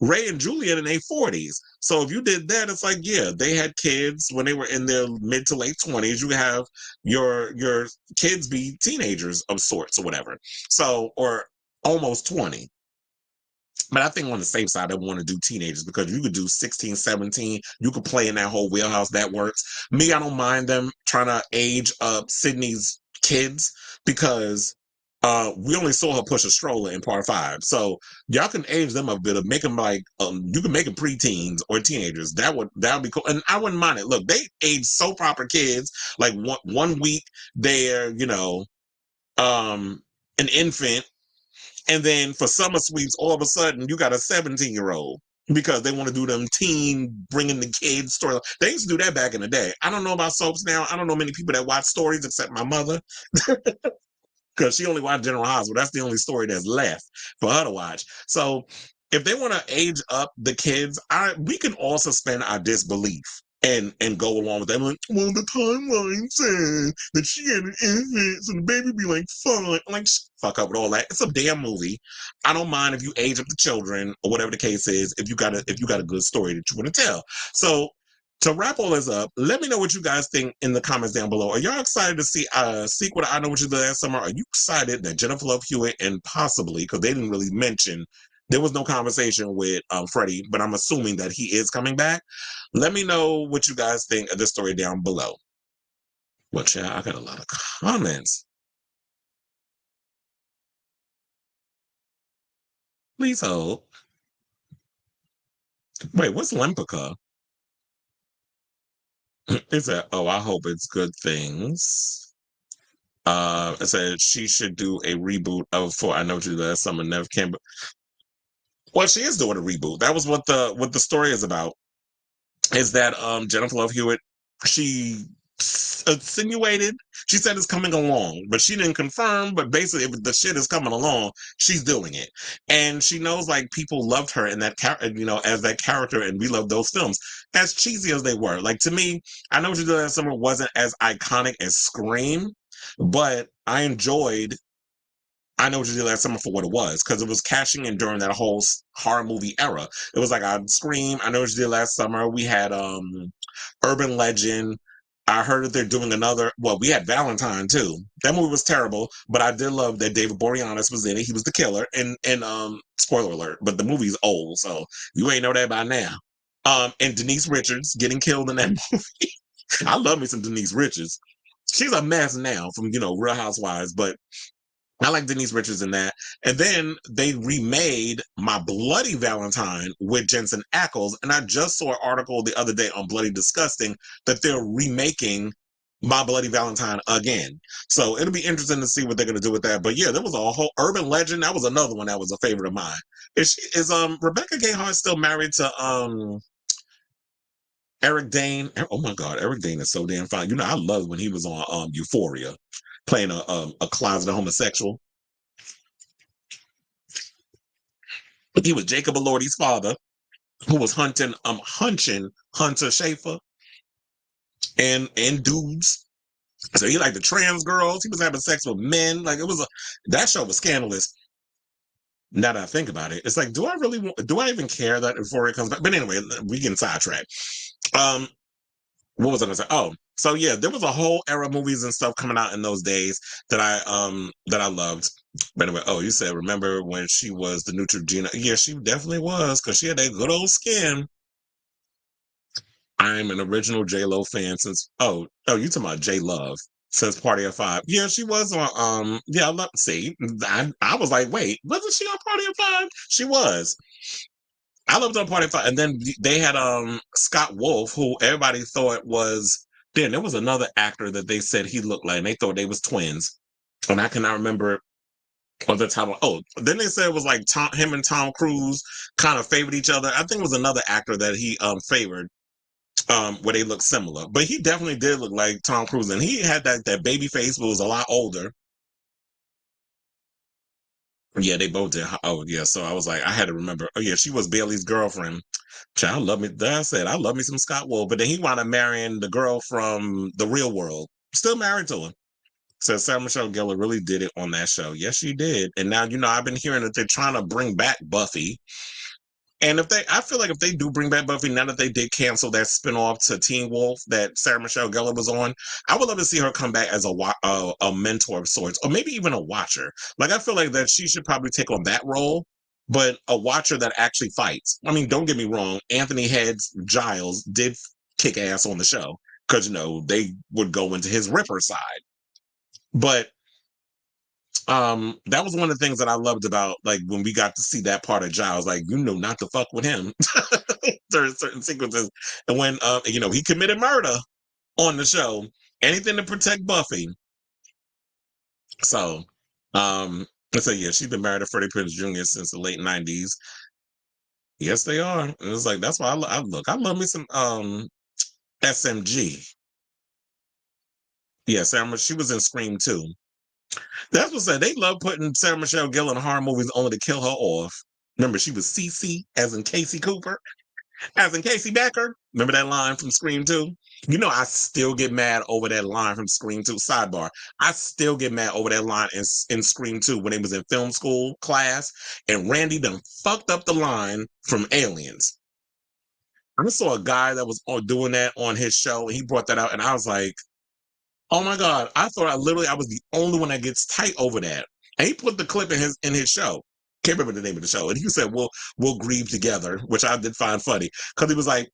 Ray and Julie are in their 40s. So if you did that, it's like, yeah, they had kids when they were in their mid to late 20s. You have your kids be teenagers of sorts or whatever. So, or almost 20. But I think on the safe side, I want to do teenagers because you could do 16, 17. You could play in that whole wheelhouse. That works. Me, I don't mind them trying to age up Sydney's kids because we only saw her push a stroller in part 5. So y'all can age them a bit, of make them like you can make them preteens or teenagers. That would be cool, and I wouldn't mind it. Look, they age soap opera kids. Like one week they're an infant, and then for summer sweeps, all of a sudden you got a 17-year-old because they want to do them teen bringing the kids story. They used to do that back in the day. I don't know about soaps now. I don't know many people that watch stories except my mother because she only watched General Hospital. That's the only story that's left for her to watch. So if they want to age up the kids, we can all suspend our disbelief and go along with them. Like, well, the timeline said that she had an infant, so the baby be like 5. I'm like, fuck up with all that. It's a damn movie. I don't mind if you age up the children or whatever the case is. If you got a good story that you want to tell. So to wrap all this up, let me know what you guys think in the comments down below. Are y'all excited to see a sequel to I Know What You Did Last Summer? Are you excited that Jennifer Love Hewitt and possibly, because they didn't really mention, there was no conversation with Freddie, but I'm assuming that he is coming back. Let me know what you guys think of this story down below. Well, child, I got a lot of comments. Please hold. Wait, what's Lempica? It said, oh, I hope it's good things. It said she should do a reboot of For I Know What You Did Last Summer. Never came. Well, she is doing a reboot. That was what the story is about. Is that Jennifer Love Hewitt? She insinuated. She said it's coming along, but she didn't confirm. But basically, if the shit is coming along, she's doing it, and she knows like people loved her in that as that character, and we love those films as cheesy as they were. Like to me, I Know What You Did Last Summer wasn't as iconic as Scream, but I enjoyed I Know What You Did Last Summer for what it was, because it was cashing in during that whole horror movie era. It was like on Scream, I Know What You Did Last Summer. We had Urban Legend. I heard that they're doing another. Well, we had Valentine too. That movie was terrible, but I did love that David Boreanaz was in it. He was the killer. And spoiler alert, but the movie's old, so you ain't know that by now. And Denise Richards getting killed in that movie. I love me some Denise Richards. She's a mess now from Real Housewives, but I like Denise Richards in that. And then they remade My Bloody Valentine with Jensen Ackles. And I just saw an article the other day on Bloody Disgusting that they're remaking My Bloody Valentine again. So it'll be interesting to see what they're going to do with that. But yeah, there was a whole Urban Legend. That was another one that was a favorite of mine. Is Rebecca Gayheart still married to Eric Dane? Oh my God, Eric Dane is so damn fine. I love when he was on Euphoria, playing a closeted homosexual. He was Jacob Elordi's father, who was hunching Hunter Schafer and dudes. So he liked the trans girls. He was having sex with men. Like that show was scandalous. Now that I think about it, it's like, do I even care that Euphoria comes back? But anyway, we getting sidetracked. What was I gonna say? Oh, so yeah, there was a whole era of movies and stuff coming out in those days that I loved. But anyway, you said remember when she was the Neutrogena? Yeah, she definitely was, because she had that good old skin. I'm an original J Lo fan since you talking about J Love since Party of Five. Yeah, she was on yeah, see. I was like, wait, wasn't she on Party of Five? She was. I loved on Party of Five. And then they had Scott Wolf, who everybody thought was then there was another actor that they said he looked like, and they thought they was twins. And I cannot remember Or the time. Oh, then they said it was like him and Tom Cruise kind of favored each other. I think it was another actor that he favored, where they looked similar. But he definitely did look like Tom Cruise, and he had that baby face, but was a lot older. Yeah, they both did. Oh, yeah. So I was like, I had to remember. Oh, yeah, she was Bailey's girlfriend. Child, love me. That I said, I love me some Scott Wool. But then he wound up marrying the girl from The Real World. Still married to her. So Sarah Michelle Gellar really did it on that show. Yes, she did. And now, I've been hearing that they're trying to bring back Buffy. And I feel like if they do bring back Buffy, now that they did cancel that spinoff to Teen Wolf that Sarah Michelle Gellar was on, I would love to see her come back as a mentor of sorts, or maybe even a watcher. Like, I feel like that she should probably take on that role, but a watcher that actually fights. I mean, don't get me wrong, Anthony Heads Giles did kick ass on the show because, they would go into his Ripper side. But that was one of the things that I loved about, like, when we got to see that part of Giles, like, not to fuck with him. There's certain sequences, and when he committed murder on the show, anything to protect Buffy. So, yeah, she's been married to Freddie Prinze Jr. since the late '90s. Yes, they are. And it's like that's why I love me some SMG. Yeah, she was in Scream too. That's what said. They love putting Sarah Michelle Gellar in horror movies only to kill her off. Remember, she was Cece, as in Casey Cooper, as in Casey Becker. Remember that line from Scream 2? I still get mad over that line from Scream 2. Sidebar. I still get mad over that line in Scream 2 when they was in film school class, and Randy done fucked up the line from Aliens. I saw a guy that was doing that on his show, and he brought that out, and I was like, oh my God, I thought I was the only one that gets tight over that. And he put the clip in his show. Can't remember the name of the show. And he said, we'll grieve together, which I did find funny. Because he was like,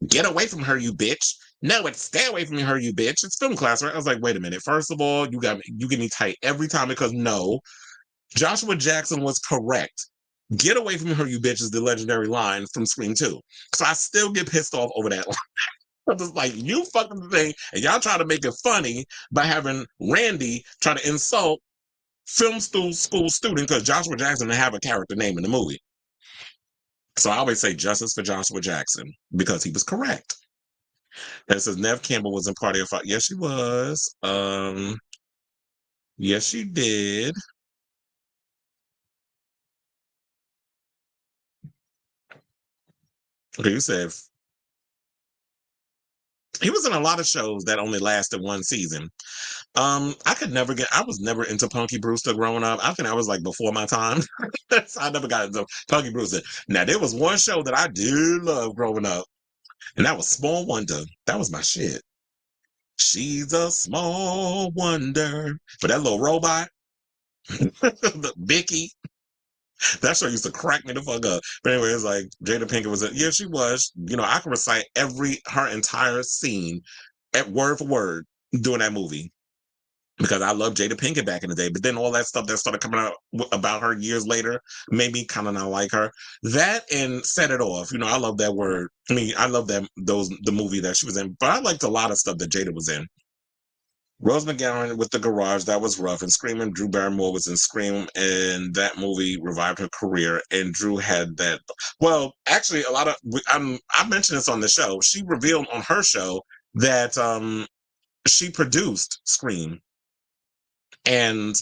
get away from her, you bitch. No, it's stay away from her, you bitch. It's film class, right? I was like, wait a minute. First of all, you get me tight every time because no, Joshua Jackson was correct. Get away from her, you bitch is the legendary line from Scream 2. So I still get pissed off over that line. I'm just like, you fucking thing, and y'all try to make it funny by having Randy try to insult film school student because Joshua Jackson didn't have a character name in the movie. So I always say justice for Joshua Jackson because he was correct. And it says Nev Campbell was in Party of Five. Yes, she was. Yes, she did. Okay, you said he was in a lot of shows that only lasted one season. I was never into Punky Brewster growing up. I think I was like before my time. I never got into Punky Brewster. Now, there was one show that I did love growing up, and that was Small Wonder. That was my shit. She's a small wonder. But that little robot, the Vicky, that show used to crack me the fuck up. But anyway, it's like Jada Pinkett yeah, she was. I can recite her entire scene at word for word doing that movie. Because I loved Jada Pinkett back in the day, but then all that stuff that started coming out about her years later made me kind of not like her. That and Set It Off. I love that word. I mean, I love the movie that she was in, but I liked a lot of stuff that Jada was in. Rose McGowan with The Garage, that was rough. And Scream, Drew Barrymore was in Scream, and that movie revived her career. And Drew had that. Well, actually, I mentioned this on the show. She revealed on her show that she produced Scream and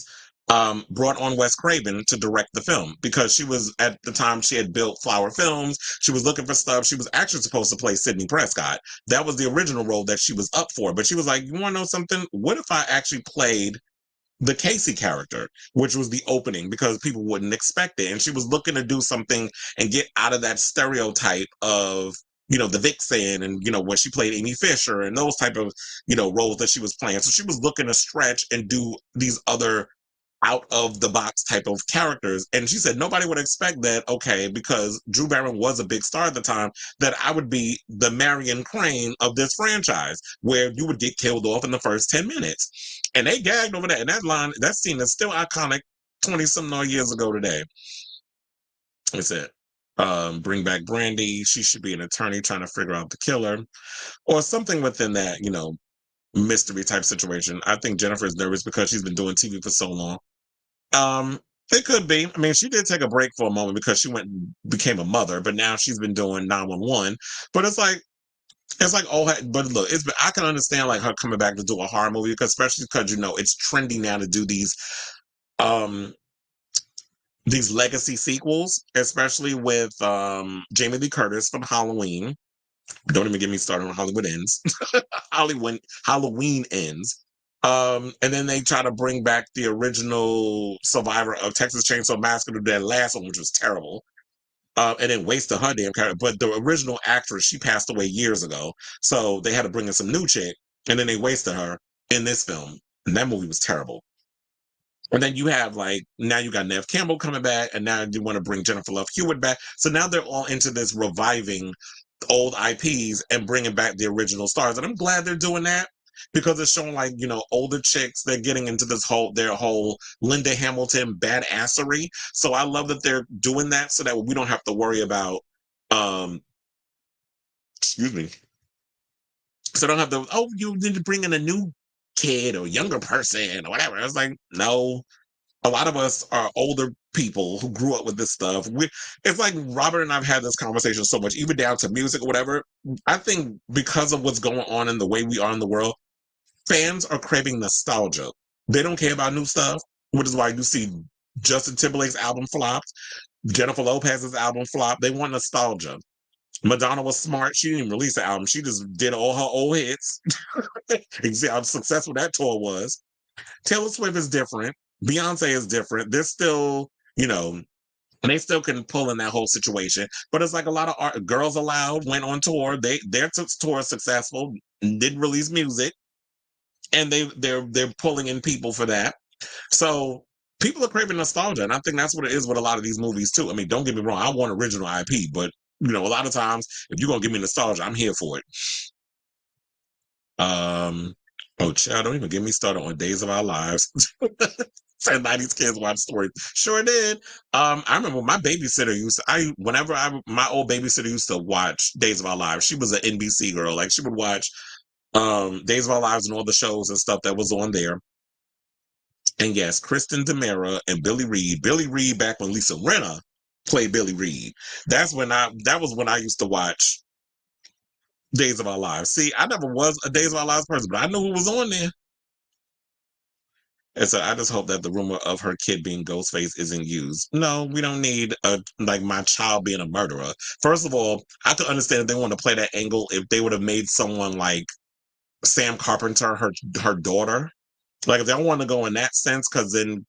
brought on Wes Craven to direct the film because she was, at the time, she had built Flower Films. She was looking for stuff. She was actually supposed to play Sidney Prescott. That was the original role that she was up for. But she was like, you want to know something? What if I actually played the Casey character, which was the opening, because people wouldn't expect it. And she was looking to do something and get out of that stereotype of, the vixen and, when she played Amy Fisher and those type of, roles that she was playing. So she was looking to stretch and do these other out of the box type of characters. And she said nobody would expect that, okay, because Drew Barrymore was a big star at the time, that I would be the Marion Crane of this franchise, where you would get killed off in the first 10 minutes. And they gagged over that. And that scene is still iconic 20-some odd years ago today. It's it. Bring back Brandy. She should be an attorney trying to figure out the killer or something within that, mystery type situation. I think Jennifer is nervous because she's been doing TV for so long. It could be. I mean, she did take a break for a moment because she went and became a mother, but now she's been doing 911. But it's like, oh, but look, I can understand like her coming back to do a horror movie because especially because it's trendy now to do um these legacy sequels, especially with Jamie Lee Curtis from Halloween. Don't even get me started on Hollywood Ends. Halloween Ends. And then they try to bring back the original survivor of Texas Chainsaw Massacre to that last one, which was terrible. And then wasted her damn character. But the original actress, she passed away years ago. So they had to bring in some new chick, and then they wasted her in this film. And that movie was terrible. And then you have like now you got Nev Campbell coming back, and now you want to bring Jennifer Love Hewitt back. So now they're all into this reviving old IPs and bringing back the original stars. And I'm glad they're doing that because it's showing like older chicks. They're getting into their whole Linda Hamilton badassery. So I love that they're doing that so that we don't have to worry about excuse me. So I don't have to you need to bring in a new kid or younger person or whatever. I was like, no, a lot of us are older people who grew up with this stuff. It's like Robert and I've had this conversation so much, even down to music or whatever. I think because of what's going on in the way we are in the world, fans are craving nostalgia. They don't care about new stuff, which is why you see Justin Timberlake's album flopped, Jennifer Lopez's album flopped. They want nostalgia. Madonna was smart. She didn't even release an album. She just did all her old hits. You see how successful that tour was. Taylor Swift is different. Beyonce is different. They're still, they still can pull in that whole situation. But it's like a lot of Girls Aloud went on tour. Their tour is successful, didn't release music, and they're pulling in people for that. So people are craving nostalgia, and I think that's what it is with a lot of these movies too. I mean, don't get me wrong, I want original IP, but a lot of times if you're gonna give me nostalgia, I'm here for it. Oh, child, don't even get me started on Days of Our Lives. Said 90s kids watch stories. Sure did. I remember my babysitter my old babysitter used to watch Days of Our Lives. She was an NBC girl. Like she would watch Days of Our Lives and all the shows and stuff that was on there. And yes, Kristen DeMera and Billy Reed. Billy Reed back when Lisa Rinna played Billy Reed. That was when I used to watch Days of Our Lives. See, I never was a Days of Our Lives person, but I knew who was on there. And so I just hope that the rumor of her kid being Ghostface isn't used. No, we don't need like my child being a murderer. First of all, I could understand if they want to play that angle if they would have made someone like Sam Carpenter her daughter. Like if they don't want to go in that sense, because then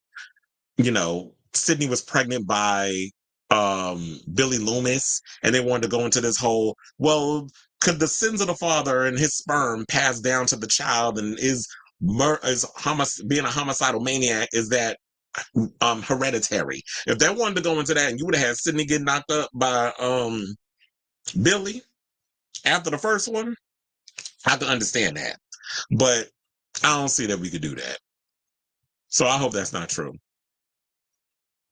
Sydney was pregnant by Billy Loomis, and they wanted to go into this whole, well, could the sins of the father and his sperm pass down to the child, and being a homicidal maniac, is that hereditary? If they wanted to go into that and you would have had Sydney get knocked up by Billy after the first one, I can understand that. But I don't see that we could do that. So I hope that's not true.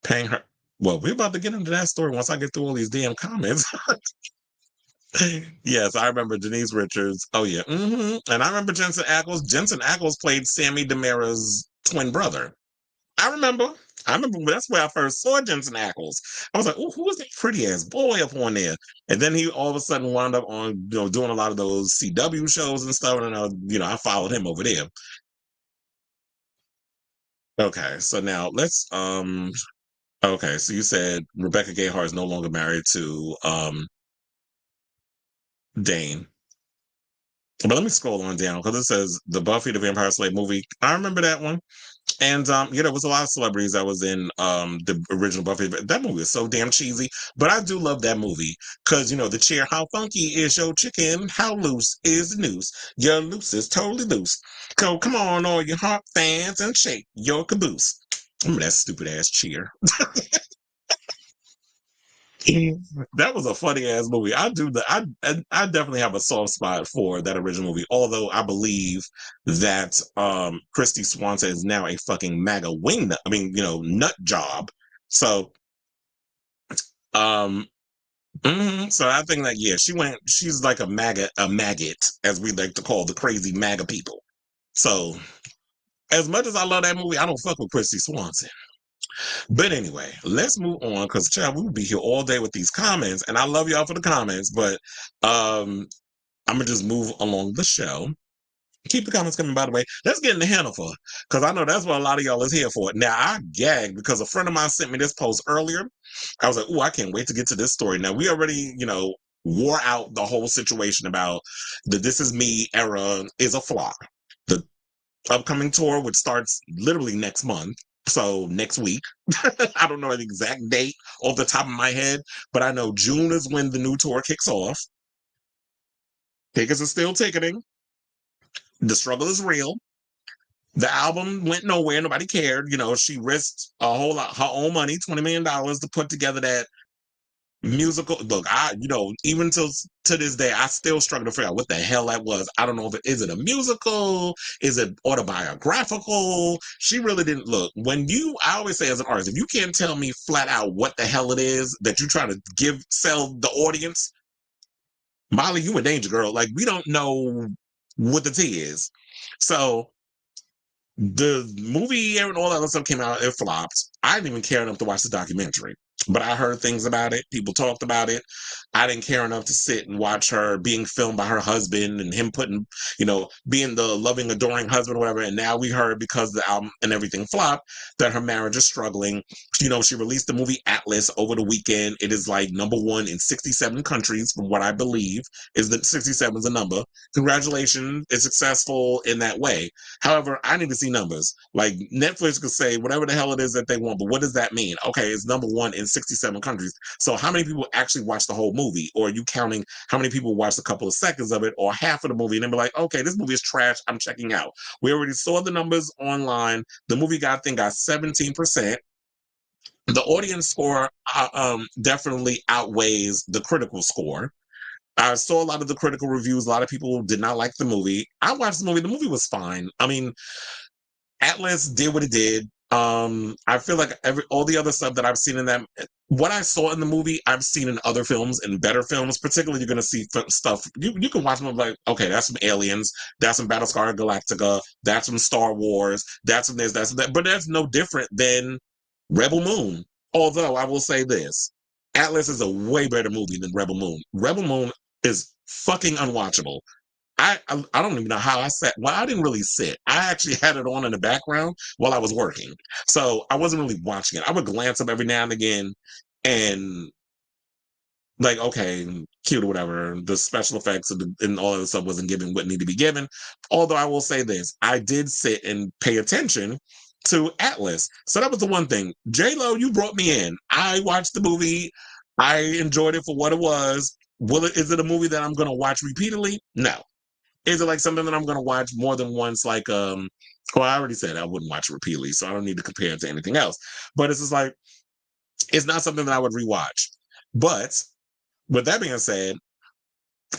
Paying her. Well, we're about to get into that story once I get through all these damn comments. Yes, I remember Denise Richards. Oh yeah, and I remember Jensen Ackles. Jensen Ackles played Sammy DeMera's twin brother. I remember. That's where I first saw Jensen Ackles. I was like, "Oh, who is that pretty ass boy up on there?" And then he all of a sudden wound up on doing a lot of those CW shows and stuff. And I followed him over there. Okay, so now let's Okay, so you said Rebecca Gayheart is no longer married to Dane. But let me scroll on down because it says the Buffy the Vampire Slayer movie. I remember that one. And there was a lot of celebrities that was in the original Buffy. That movie was so damn cheesy. But I do love that movie. Because the cheer, how funky is your chicken? How loose is the noose? Your loose is totally loose. So come on, all your heart fans, and shake your caboose. Remember that stupid ass cheer. That was a funny ass movie. I definitely have a soft spot for that original movie. Although I believe that Christy Swanson is now a fucking MAGA wing nut. I mean, nut job. So um so I think that she's like a maggot, as we like to call the crazy MAGA people. So as much as I love that movie, I don't fuck with Christy Swanson. But anyway, let's move on because, child, we will be here all day with these comments. And I love y'all for the comments, but I'm going to just move along the show. Keep the comments coming, by the way. Let's get into Hannaful because I know that's what a lot of y'all is here for. Now, I gagged because a friend of mine sent me this post earlier. I was like, oh, I can't wait to get to this story. Now, we already, wore out the whole situation about the This Is Me era is a flop. The upcoming tour, which starts literally next month. So next week, I don't know the exact date off the top of my head, but I know June is when the new tour kicks off. Tickets are still ticketing. The struggle is real. The album went nowhere. Nobody cared. She risked a whole lot, her own money, $20 million to put together that musical. Look, even to this day, I still struggle to figure out what the hell that was. I don't know if is it a musical? Is it autobiographical? She really didn't look. I always say as an artist, if you can't tell me flat out what the hell it is that you try to sell the audience, Molly, you in danger, girl. Like, we don't know what the tea is. So the movie and all that other stuff came out, it flopped. I didn't even care enough to watch the documentary, but I heard things about it. People talked about it. I didn't care enough to sit and watch her being filmed by her husband and him being the loving, adoring husband or whatever. And now we heard, because the album and everything flopped, that her marriage is struggling. She released the movie Atlas over the weekend. It is like #1 in 67 countries, from what I believe. Is that 67 is a number? Congratulations, it's successful in that way. However, I need to see numbers. Like, Netflix could say whatever the hell it is that they want, but what does that mean? Okay, it's #1 in 67 countries. So how many people actually watch the whole movie? Or are you counting how many people watched a couple of seconds of it or half of the movie and then be like, okay, this movie is trash, I'm checking out. We already saw the numbers online. The movie got 17%. The audience score definitely outweighs the critical score. I saw a lot of the critical reviews. A lot of people did not like the movie. I watched the movie. The movie was fine. I mean, Atlas did what it did. I feel like all the other stuff that I've seen in that, what I saw in the movie, I've seen in other films, in better films. Particularly, you're going to see stuff. You can watch them like, okay, that's some Aliens, that's some Battlestar Galactica, that's some Star Wars, that's some this, that's some that. But that's no different than Rebel Moon. Although I will say this, Atlas is a way better movie than Rebel Moon. Rebel Moon is fucking unwatchable. I don't even know how I sat. Well, I didn't really sit. I actually had it on in the background while I was working. So I wasn't really watching it. I would glance up every now and again and, like, okay, cute or whatever. The special effects and all of the stuff wasn't giving what needed to be given. Although I will say this, I did sit and pay attention to Atlas. So that was the one thing. J-Lo, you brought me in. I watched the movie. I enjoyed it for what it was. Is it a movie that I'm going to watch repeatedly? No. Is it like something that I'm going to watch more than once? Like, well, I already said I wouldn't watch it repeatedly, so I don't need to compare it to anything else. But it's just like, it's not something that I would rewatch. But with that being said,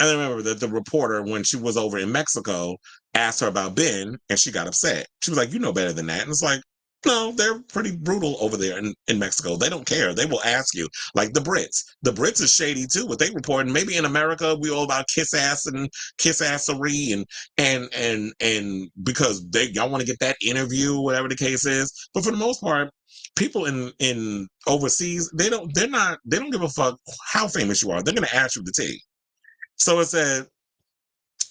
I remember that the reporter, when she was over in Mexico, asked her about Ben, and she got upset. She was like, "You know better than that." And it's like, no, they're pretty brutal over there in Mexico. They don't care. They will ask you. Like the Brits. The Brits is shady too. What they report. Maybe in America we all about kiss ass and kiss assery and because y'all want to get that interview, whatever the case is. But for the most part, people in overseas, they don't give a fuck how famous you are. They're gonna ask you the tea. So it said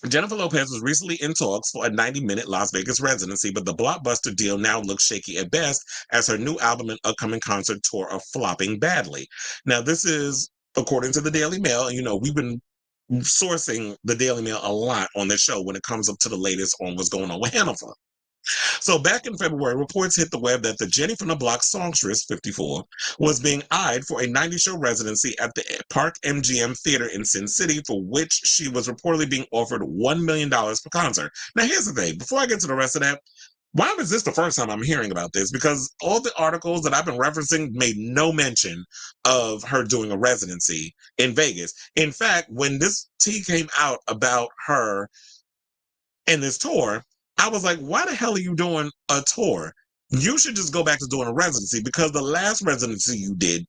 Jennifer Lopez was recently in talks for a 90-minute Las Vegas residency, but the blockbuster deal now looks shaky at best as her new album and upcoming concert tour are flopping badly. Now, this is according to the Daily Mail. We've been sourcing the Daily Mail a lot on this show when it comes up to the latest on what's going on with Hannaful. So back in February, reports hit the web that the Jenny from the Block songstress, 54, was being eyed for a 90-show residency at the Park MGM Theater in Sin City, for which she was reportedly being offered $1 million per concert. Now, here's the thing. Before I get to the rest of that, why was this the first time I'm hearing about this? Because all the articles that I've been referencing made no mention of her doing a residency in Vegas. In fact, when this tea came out about her and this tour, I was like, why the hell are you doing a tour? You should just go back to doing a residency, because the last residency you did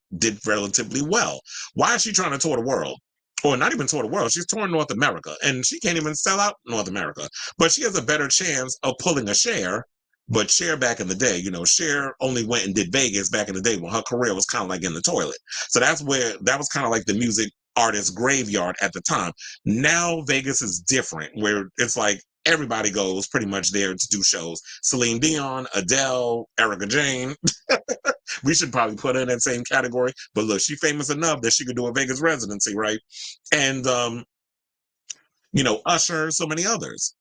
relatively well. Why is she trying to tour the world? Or not even tour the world. She's touring North America, and she can't even sell out North America. But she has a better chance of pulling a share But Cher back in the day, Cher only went and did Vegas back in the day when her career was kind of like in the toilet. So that was kind of like the music artist graveyard at the time. Now Vegas is different, where it's like everybody goes pretty much there to do shows. Celine Dion, Adele, Erica Jane. We should probably put her in that same category. But look, she's famous enough that she could do a Vegas residency, right? And Usher, so many others.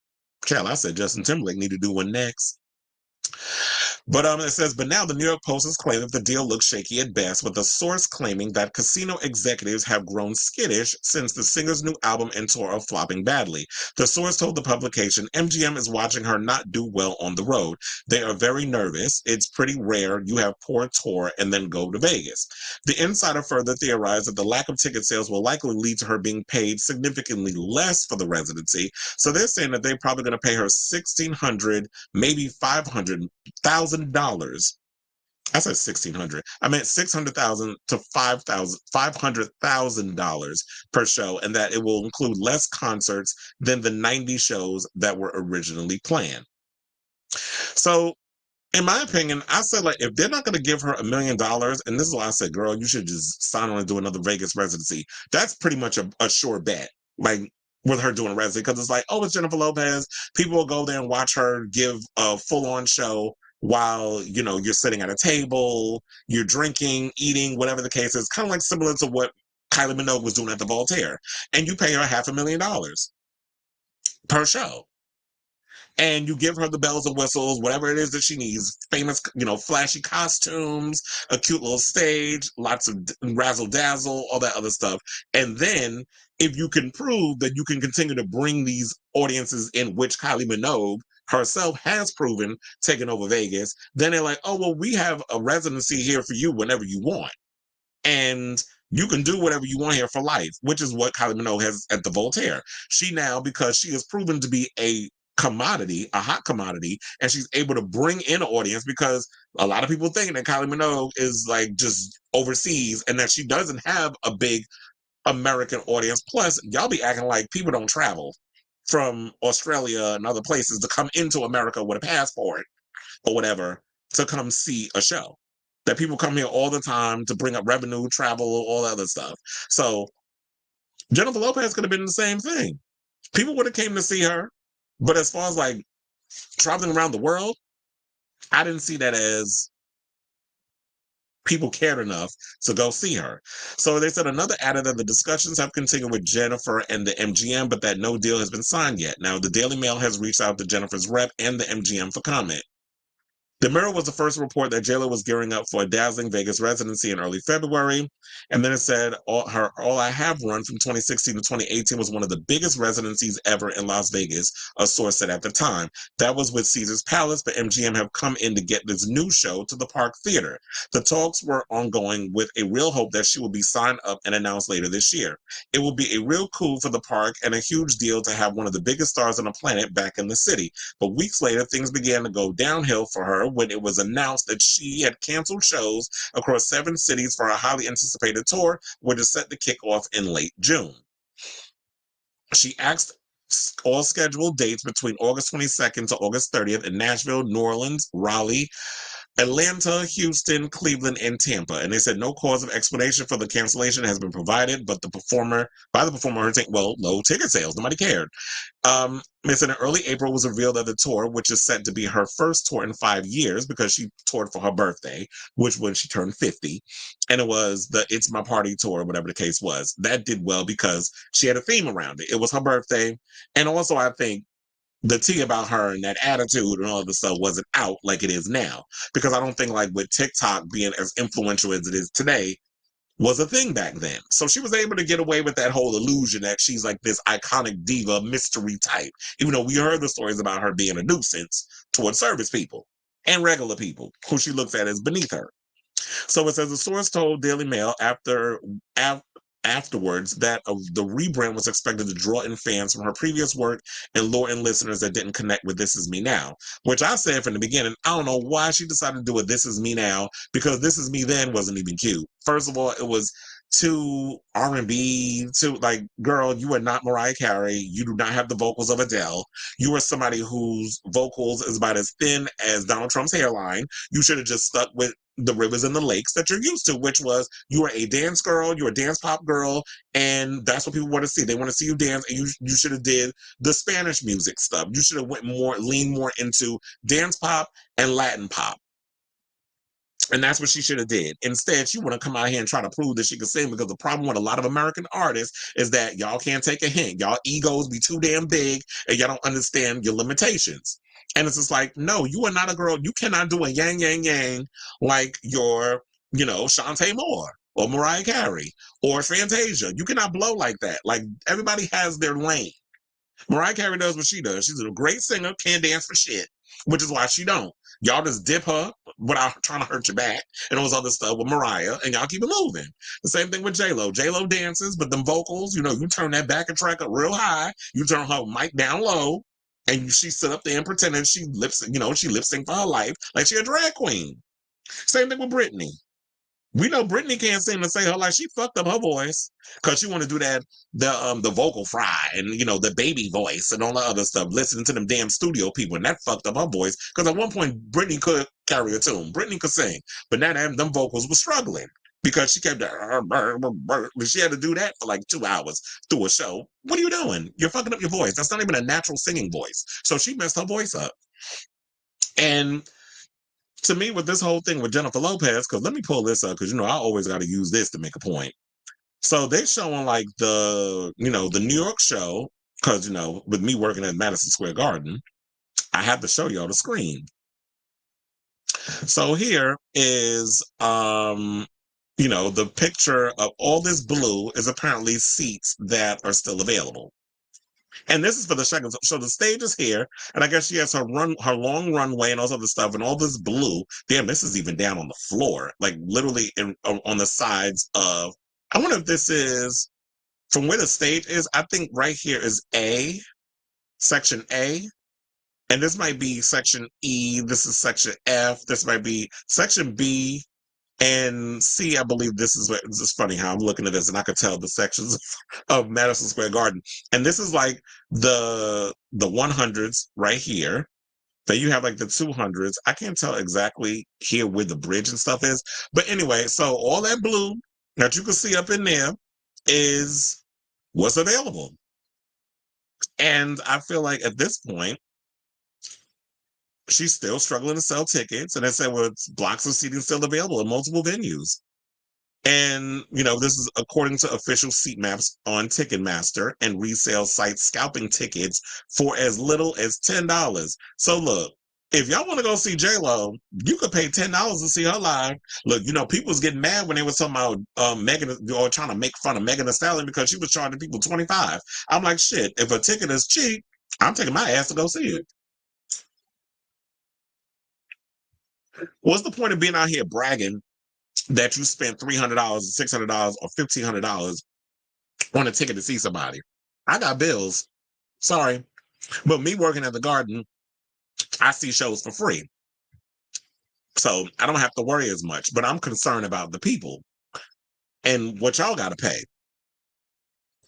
Cal, I said Justin Timberlake need to do one next. But it says, but now the New York Post has claimed that the deal looks shaky at best, with a source claiming that casino executives have grown skittish since the singer's new album and tour are flopping badly. The source told the publication, MGM is watching her not do well on the road. They are very nervous. It's pretty rare you have poor tour and then go to Vegas. The insider further theorized that the lack of ticket sales will likely lead to her being paid significantly less for the residency. So they're saying that they're probably going to pay her $1,600, maybe $500,000. I said 1,600. I meant 600,000 to $500,000 per show, and that it will include less concerts than the 90 shows that were originally planned. So, in my opinion, I said, like, if they're not going to give her $1 million, and this is why I said, girl, you should just sign on and do another Vegas residency. That's pretty much a sure bet. Like, with her doing a residency, because it's like, oh, it's Jennifer Lopez. People will go there and watch her give a full-on show while you're sitting at a table, you're drinking, eating, whatever the case is. Kind of like similar to what Kylie Minogue was doing at the Voltaire, and you pay her $500,000 per show, and you give her the bells and whistles, whatever it is that she needs. Famous, flashy costumes, a cute little stage, lots of razzle dazzle, all that other stuff. And then if you can prove that you can continue to bring these audiences in, which Kylie Minogue herself has proven taking over Vegas, then they're like, oh, well, we have a residency here for you whenever you want. And you can do whatever you want here for life, which is what Kylie Minogue has at the Voltaire. She now, because she has proven to be a commodity, a hot commodity, and she's able to bring in an audience, because a lot of people think that Kylie Minogue is like just overseas and that she doesn't have a big American audience. Plus, y'all be acting like people don't travel from Australia and other places to come into America with a passport or whatever to come see a show. That people come here all the time to bring up revenue, travel, all that other stuff. So Jennifer Lopez could have been the same thing. People would have came to see her, but as far as like traveling around the world, I didn't see that as people cared enough to go see her. So they said another added that the discussions have continued with Jennifer and the MGM, but that no deal has been signed yet. Now, the Daily Mail has reached out to Jennifer's rep and the MGM for comment. The Mirror was the first report that J.Lo was gearing up for a dazzling Vegas residency in early February. And then it said All I Have run from 2016 to 2018 was one of the biggest residencies ever in Las Vegas, a source said at the time. That was with Caesar's Palace, but MGM have come in to get this new show to the Park Theater. The talks were ongoing with a real hope that she will be signed up and announced later this year. It will be a real coup for the park and a huge deal to have one of the biggest stars on the planet back in the city. But weeks later, things began to go downhill for her when it was announced that she had canceled shows across 7 cities for a highly anticipated tour, which is set to kick off in late June. She asked all scheduled dates between August 22nd to August 30th in Nashville, New Orleans, Raleigh, Atlanta, Houston, Cleveland, and Tampa. And they said no cause of explanation for the cancellation has been provided, but the performer, low ticket sales. Nobody cared. They said in early April was revealed that the tour, which is set to be her first tour in 5 years, because she toured for her birthday, which when she turned 50, and it was the It's My Party tour, whatever the case was. That did well because she had a theme around it. It was her birthday. And also, I think the tea about her and that attitude and all of the stuff wasn't out like it is now. Because I don't think, like, with TikTok being as influential as it is today, was a thing back then. So she was able to get away with that whole illusion that she's like this iconic diva mystery type, even though we heard the stories about her being a nuisance towards service people and regular people who she looks at as beneath her. So it says the source told Daily Mail after afterwards that the rebrand was expected to draw in fans from her previous work and lure in listeners that didn't connect with This Is Me Now, which I said from the beginning, I don't know why she decided to do a This Is Me Now, because This Is Me then wasn't even cute. First of all, it was too R&B, too like, girl, you are not Mariah Carey. You do not have the vocals of Adele. You are somebody whose vocals is about as thin as Donald Trump's hairline. You should have just stuck with the rivers and the lakes that you're used to, which was you are a dance girl, you're a dance pop girl, and that's what people want to see. They want to see you dance, and you should have did the Spanish music stuff. You should have leaned more into dance pop and Latin pop. And that's what she should have did. Instead, she want to come out here and try to prove that she can sing, because the problem with a lot of American artists is that y'all can't take a hint. Y'all egos be too damn big, and y'all don't understand your limitations. And it's just like, no, you are not a girl. You cannot do a yang, yang, yang like your, Shantae Moore or Mariah Carey or Fantasia. You cannot blow like that. Like, everybody has their lane. Mariah Carey does what she does. She's a great singer, can't dance for shit, which is why she don't. Y'all just dip her without trying to hurt your back and all this other stuff with Mariah, and y'all keep it moving. The same thing with J-Lo. J-Lo dances, but them vocals, you turn that backing track up real high, you turn her mic down low, and she sit up there and pretend that she she lip sync for her life like she a drag queen. Same thing with Britney. We know Britney can't sing to save her life. She fucked up her voice because she want to do that, the vocal fry and the baby voice and all the other stuff, listening to them damn studio people, and that fucked up her voice. Because at one point Britney could carry a tune, Britney could sing, but now them vocals were struggling because she kept she had to do that for like 2 hours through a show. What are you doing? You're fucking up your voice. That's not even a natural singing voice. So she messed her voice up. And to me, with this whole thing with Jennifer Lopez, because let me pull this up, because I always got to use this to make a point. So they're showing like the New York show, because with me working at Madison Square Garden, I have to show y'all the screen. So here is the picture of all this blue is apparently seats that are still available. And this is for the second. So the stage is here, and I guess she has her long runway and all this other stuff, and all this blue. Damn, this is even down on the floor, like literally on the sides of. I wonder if this is from where the stage is. I think right here is section A, and this might be section E. This is section F. This might be section B. And C, I believe this is funny how I'm looking at this and I could tell the sections of Madison Square Garden. And this is like the 100s right here. Then you have like the 200s. I can't tell exactly here where the bridge and stuff is. But anyway, so all that blue that you can see up in there is what's available. And I feel like at this point, she's still struggling to sell tickets. And I said, well, blocks of seating still available in multiple venues. And, this is according to official seat maps on Ticketmaster and resale sites scalping tickets for as little as $10. So look, if y'all want to go see J-Lo, you could pay $10 to see her live. Look, people was getting mad when they were talking about Megan, or trying to make fun of Megan Thee Stallion because she was charging people $25. I'm like, shit, if a ticket is cheap, I'm taking my ass to go see it. What's the point of being out here bragging that you spent $300, $600, or $1,500 on a ticket to see somebody? I got bills. Sorry. But me working at the Garden, I see shows for free. So I don't have to worry as much, but I'm concerned about the people and what y'all got to pay.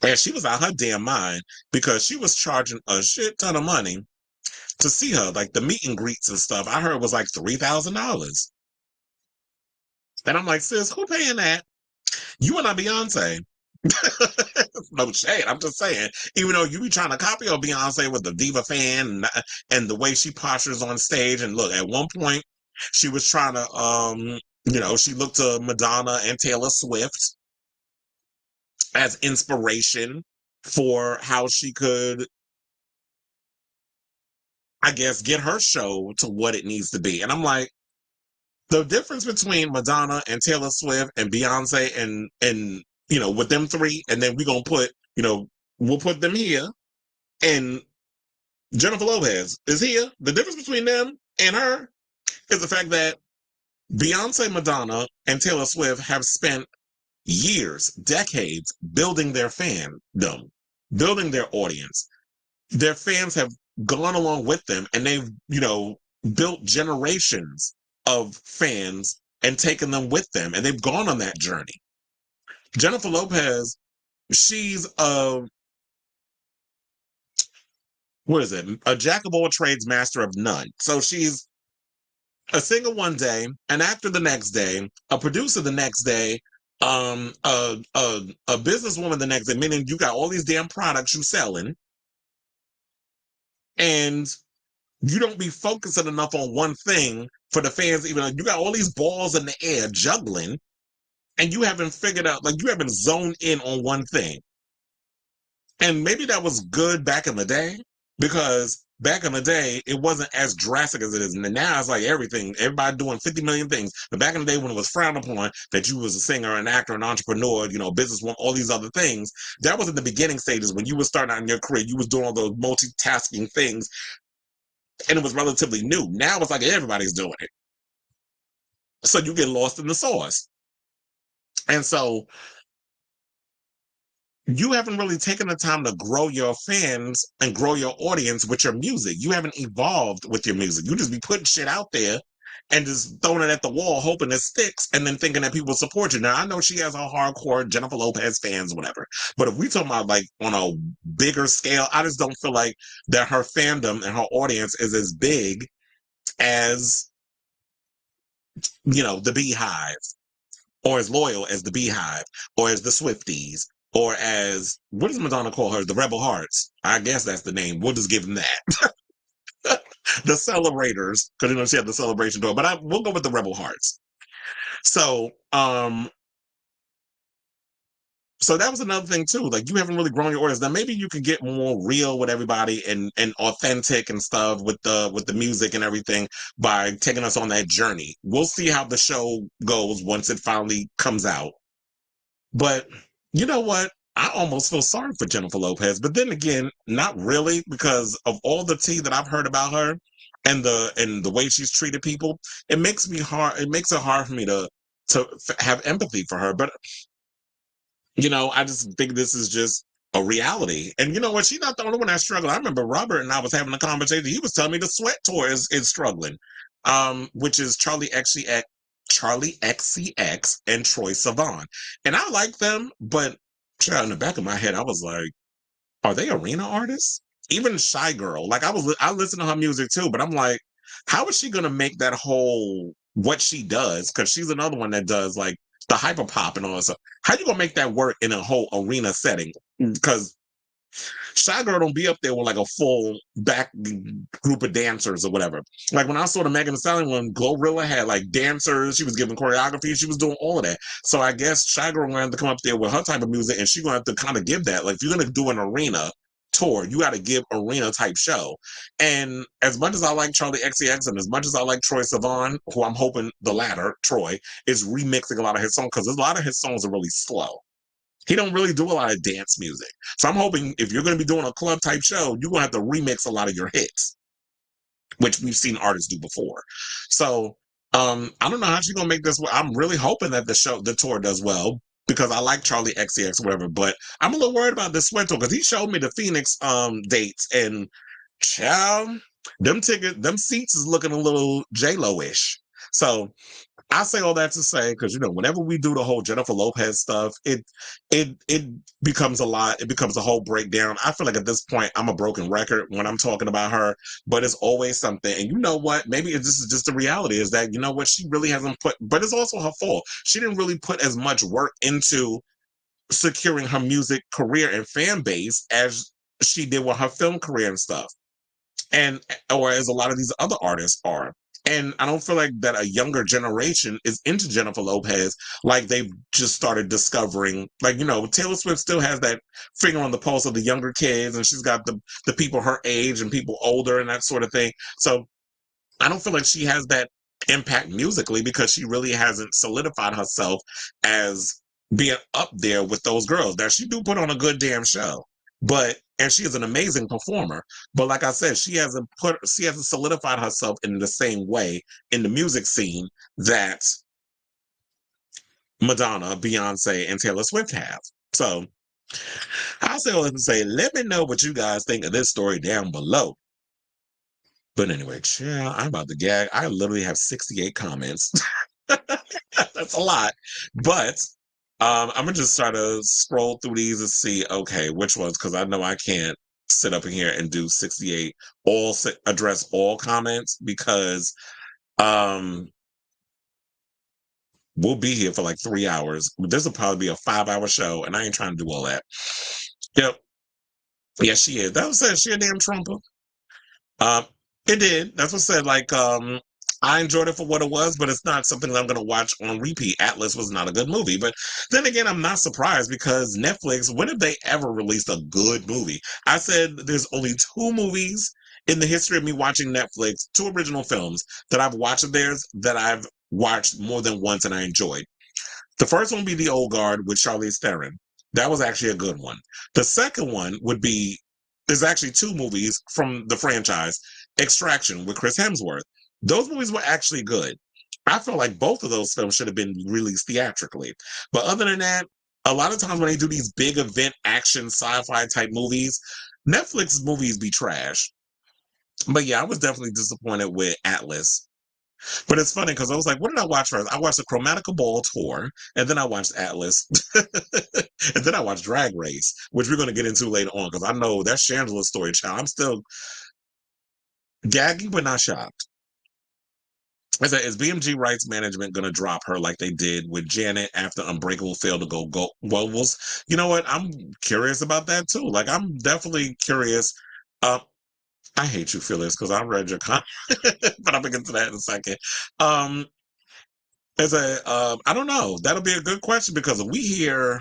And she was out her damn mind because she was charging a shit ton of money to see her, like the meet and greets and stuff. I heard it was like $3,000. And I'm like, sis, who paying that? You are not Beyonce. No shade. I'm just saying, even though you be trying to copy her Beyonce with the diva fan and the way she postures on stage. And look, at one point, she was trying to, she looked to Madonna and Taylor Swift as inspiration for how she could, I guess, get her show to what it needs to be. And I'm like, the difference between Madonna and Taylor Swift and Beyonce and with them three, and then we're gonna put, we'll put them here, and Jennifer Lopez is here. The difference between them and her is the fact that Beyonce, Madonna, and Taylor Swift have spent years, decades building their fandom, building their audience. Their fans have gone along with them, and they've, built generations of fans and taken them with them, and they've gone on that journey. Jennifer Lopez, she's what is it? A jack of all trades, master of none. So she's a singer one day, an actor the next day, a producer the next day, a businesswoman the next day, meaning you got all these damn products you selling, and you don't be focusing enough on one thing for the fans. Even like, you got all these balls in the air juggling, and you haven't figured out, like you haven't zoned in on one thing. And maybe that was good back in the day, because back in the day, it wasn't as drastic as it is. And now it's like everybody doing 50 million things. But back in the day when it was frowned upon that you was a singer, an actor, an entrepreneur, businesswoman, all these other things, that was in the beginning stages when you were starting out in your career. You was doing all those multitasking things, and it was relatively new. Now it's like everybody's doing it. So you get lost in the sauce. And so you haven't really taken the time to grow your fans and grow your audience with your music. You haven't evolved with your music. You just be putting shit out there and just throwing it at the wall, hoping it sticks, and then thinking that people support you. Now, I know she has a hardcore Jennifer Lopez fans, whatever. But if we talking about like on a bigger scale, I just don't feel like that her fandom and her audience is as big as, the Beehive, or as loyal as the Beehive, or as the Swifties, or as, what does Madonna call her? The Rebel Hearts. I guess that's the name. We'll just give them that. The Celebrators, because she had the celebration door, but we'll go with the Rebel Hearts. So, so that was another thing too. Like, you haven't really grown your audience. Now maybe you could get more real with everybody and authentic and stuff with the music and everything by taking us on that journey. We'll see how the show goes once it finally comes out. But you know what? I almost feel sorry for Jennifer Lopez, but then again, not really, because of all the tea that I've heard about her and the way she's treated people. It makes it hard for me to have empathy for her. But I just think this is just a reality. And you know what? She's not the only one that's struggling. I remember Robert and I was having a conversation. He was telling me the Sweat Tour is struggling, which is Charlie XCX and Troye Sivan. And I like them, but in the back of my head, I was like, are they arena artists? Even Shy Girl. Like, I listen to her music too, but I'm like, how is she gonna make that whole what she does? Because she's another one that does like the hyper pop and all that stuff. How you gonna make that work in a whole arena setting? Because Shy Girl don't be up there with like a full back group of dancers or whatever. Like when I saw the Megan Thee Stallion one, Glorilla had like dancers, she was giving choreography, she was doing all of that. So I guess Shy Girl gonna have to come up there with her type of music, and she's gonna have to kind of give that. Like, if you're gonna do an arena tour, you got to give arena type show. And as much as I like Charlie XCX and as much as I like Troye Sivan, who I'm hoping the latter, Troy, is remixing a lot of his songs, because a lot of his songs are really slow. He don't really do a lot of dance music. So I'm hoping if you're going to be doing a club type show, you're going to have to remix a lot of your hits, which we've seen artists do before. So I don't know how she's going to make this. I'm really hoping that the tour does well, because I like Charlie XCX or whatever, but I'm a little worried about this Sweat Tour, because he showed me the Phoenix dates, and child, them seats is looking a little J-Lo-ish. So I say all that to say, because whenever we do the whole Jennifer Lopez stuff, it becomes a lot. It becomes a whole breakdown. I feel like at this point I'm a broken record when I'm talking about her, but it's always something. And you know what? Maybe this is just the reality, is that she really hasn't put, but it's also her fault. She didn't really put as much work into securing her music career and fan base as she did with her film career and stuff, or as a lot of these other artists are. And I don't feel like that a younger generation is into Jennifer Lopez like they've just started discovering. Like, Taylor Swift still has that finger on the pulse of the younger kids, and she's got the people her age and people older and that sort of thing. So I don't feel like she has that impact musically, because she really hasn't solidified herself as being up there with those girls. Now, she do put on a good damn show, and she is an amazing performer. But like I said, she hasn't solidified herself in the same way in the music scene that Madonna, Beyonce, and Taylor Swift have. So I'll say all this to say, let me know what you guys think of this story down below. But anyway, chill, I'm about to gag. I literally have 68 comments. That's a lot. But I'm gonna just try to scroll through these and see, okay, which ones, because I know I can't sit up in here and do 68, address all comments because um we'll be here for like 3 hours. This will probably be a 5-hour show, and I ain't trying to do all that. Yep. Yes, she is. That was said she a damn trumper. Um, it did. That's what I said. Like, I enjoyed it for what it was, but it's not something that I'm going to watch on repeat. Atlas was not a good movie, but then again, I'm not surprised because Netflix. When have they ever released a good movie? I said there's only 2 movies in the history of me watching Netflix, 2 original films that I've watched of theirs that I've watched more than once and I enjoyed. The first one would be The Old Guard with Charlize Theron. That was actually a good one. The second one would be there's actually 2 movies from the franchise, Extraction with Chris Hemsworth. Those movies were actually good. I feel like both of those films should have been released theatrically. But other than that, a lot of times when they do these big event action sci-fi type movies, Netflix movies be trash. But yeah, I was definitely disappointed with Atlas. But it's funny because I was like, what did I watch first? I watched the Chromatica Ball tour, and then I watched Atlas, and then I watched Drag Race, which we're going to get into later on because I know that's Shangela's story, child. I'm still gagging, but not shocked. I said, is BMG Rights Management going to drop her like they did with Janet after Unbreakable failed to go globals? You know what? I'm curious about that too. Like, I'm definitely curious. Uh, I hate you, Phyllis, because I read your comment, but I'll get into that in a second. Um, I don't know. That'll be a good question because if we hear,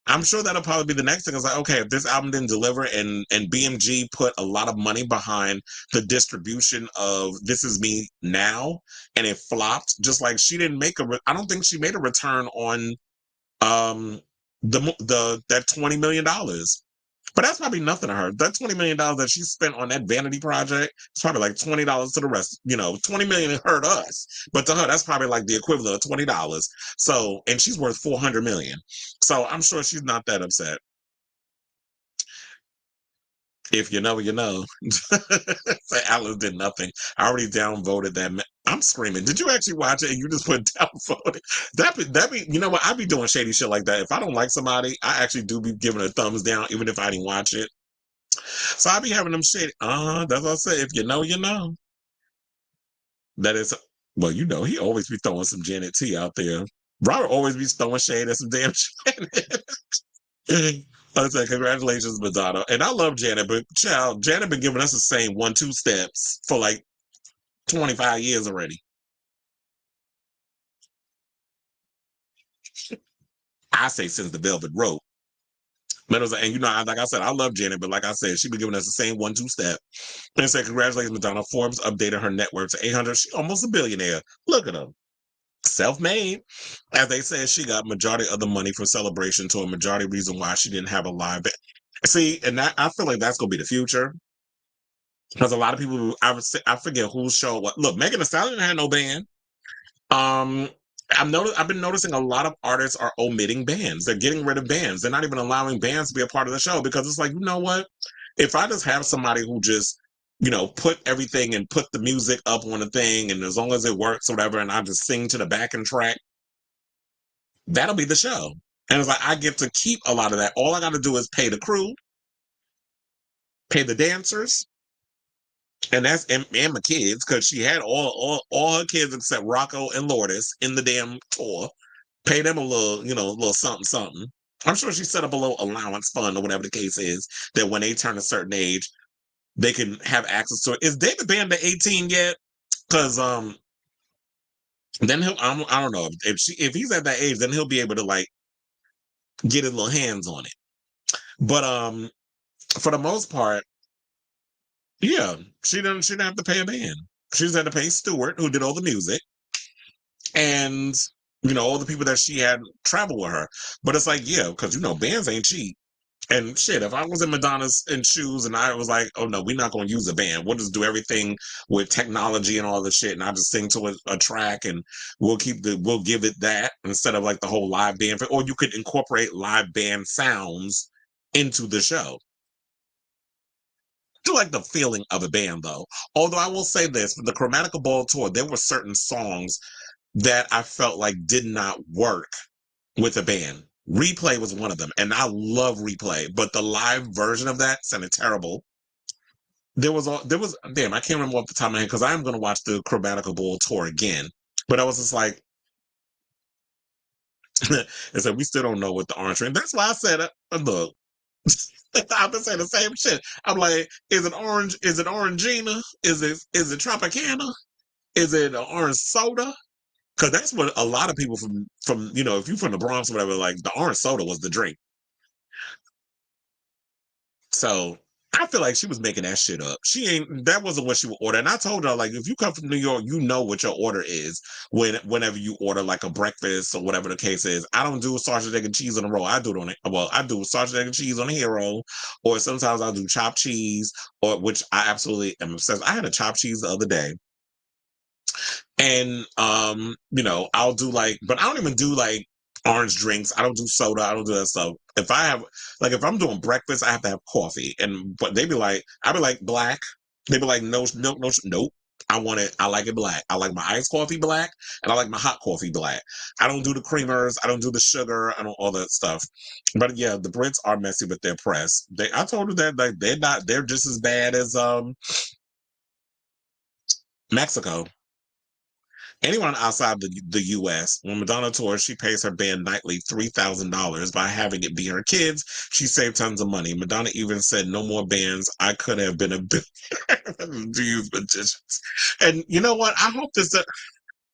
I'm sure that'll probably be the next thing. Is like, okay, if this album didn't deliver and BMG put a lot of money behind the distribution of This Is Me Now and it flopped, just like she didn't make I don't think she made a return on um the that $20 million. But that's probably nothing to her. That $20 million that she spent on that vanity project, it's probably like $20 to the rest. 20 million hurt us, but to her, that's probably like the equivalent of $20. So, and she's worth 400 million. So I'm sure she's not that upset. If you know, you know. Say Alice did nothing. I already downvoted that. I'm screaming. Did you actually watch it and you just put downvoted? That be you know what? I be doing shady shit like that. If I don't like somebody, I actually do be giving a thumbs down, even if I didn't watch it. So I be having them shit. That's what I say. If you know, you know. That is, well, he always be throwing some Janet T out there. Robert always be throwing shade at some damn Janet. I said, congratulations, Madonna. And I love Janet, but child, Janet been giving us the same 1-2 steps for like 25 years already. I say since the Velvet Rope. And like I said, I love Janet, but like I said, she been giving us the same 1-2 step. And said, congratulations, Madonna. Forbes updated her net worth to 800. She almost a billionaire. Look at her. Self-made. As they said, she got majority of the money for Celebration to a majority reason why she didn't have a live band. See, and that I feel like that's gonna be the future. Because a lot of people, I forget whose show. What? Look, Megan Thee Stallion had no band. Um, I've been noticing a lot of artists are omitting bands. They're getting rid of bands. They're not even allowing bands to be a part of the show because it's like, you know what? If I just have somebody who just, put everything and put the music up on the thing, and as long as it works, or whatever, and I just sing to the backing track, that'll be the show. And it's like I get to keep a lot of that. All I got to do is pay the crew, pay the dancers, and my kids, because she had all her kids except Rocco and Lourdes in the damn tour. Pay them a little, a little something, something. I'm sure she set up a little allowance fund or whatever the case is that when they turn a certain age, they can have access to it. Is David Band to 18 yet? Because then I don't know if he's at that age, then he'll be able to like get his little hands on it. But for the most part, yeah, she didn't have to pay a band. She just had to pay Stewart, who did all the music, and all the people that she had travel with her. But it's like, yeah, because bands ain't cheap. And shit, if I was in Madonna's shoes and I was like, oh no, we're not going to use a band. We'll just do everything with technology and all the shit. And I just sing to a track and we'll give it that instead of like the whole live band. Or you could incorporate live band sounds into the show. Do like the feeling of a band though. Although I will say this, for the Chromatica Ball tour, there were certain songs that I felt like did not work with a band. Replay was one of them, and I love Replay, but the live version of that sounded terrible. There was damn, I can't remember off the top of my head because I am going to watch the Chromatica Ball tour again. But I was just like, I said we still don't know what the orange ring. That's why I said, look, I've been saying the same shit. I'm like, is it orange? Is it Orangina? Is it Tropicana? Is it an orange soda? Because that's what a lot of people from if you're from the Bronx or whatever, like the orange soda was the drink. So I feel like she was making that shit up. That wasn't what she would order. And I told her, like, if you come from New York, you know what your order is whenever you order like a breakfast or whatever the case is. I don't do sausage, egg, and cheese on a roll. I do it on it. Well, I do sausage, egg, and cheese on a hero, or sometimes I'll do chopped cheese, or which I absolutely am obsessed. I had a chopped cheese the other day. And I'll do like, but I don't even do like orange drinks. I don't do soda. I don't do that stuff. If I'm doing breakfast, I have to have coffee. But I'd be like black. They'd be like, no, no, no, nope. I want it. I like it black. I like my iced coffee black, and I like my hot coffee black. I don't do the creamers. I don't do the sugar. I don't all that stuff. But yeah, the Brits are messy with their press. I told her that like they're not. They're just as bad as Mexico. Anyone outside the U.S., when Madonna tours, she pays her band nightly $3,000 by having it be her kids. She saved tons of money. Madonna even said, "No more bands. I could have been a billionaire to use magicians." And you know what? I hope this.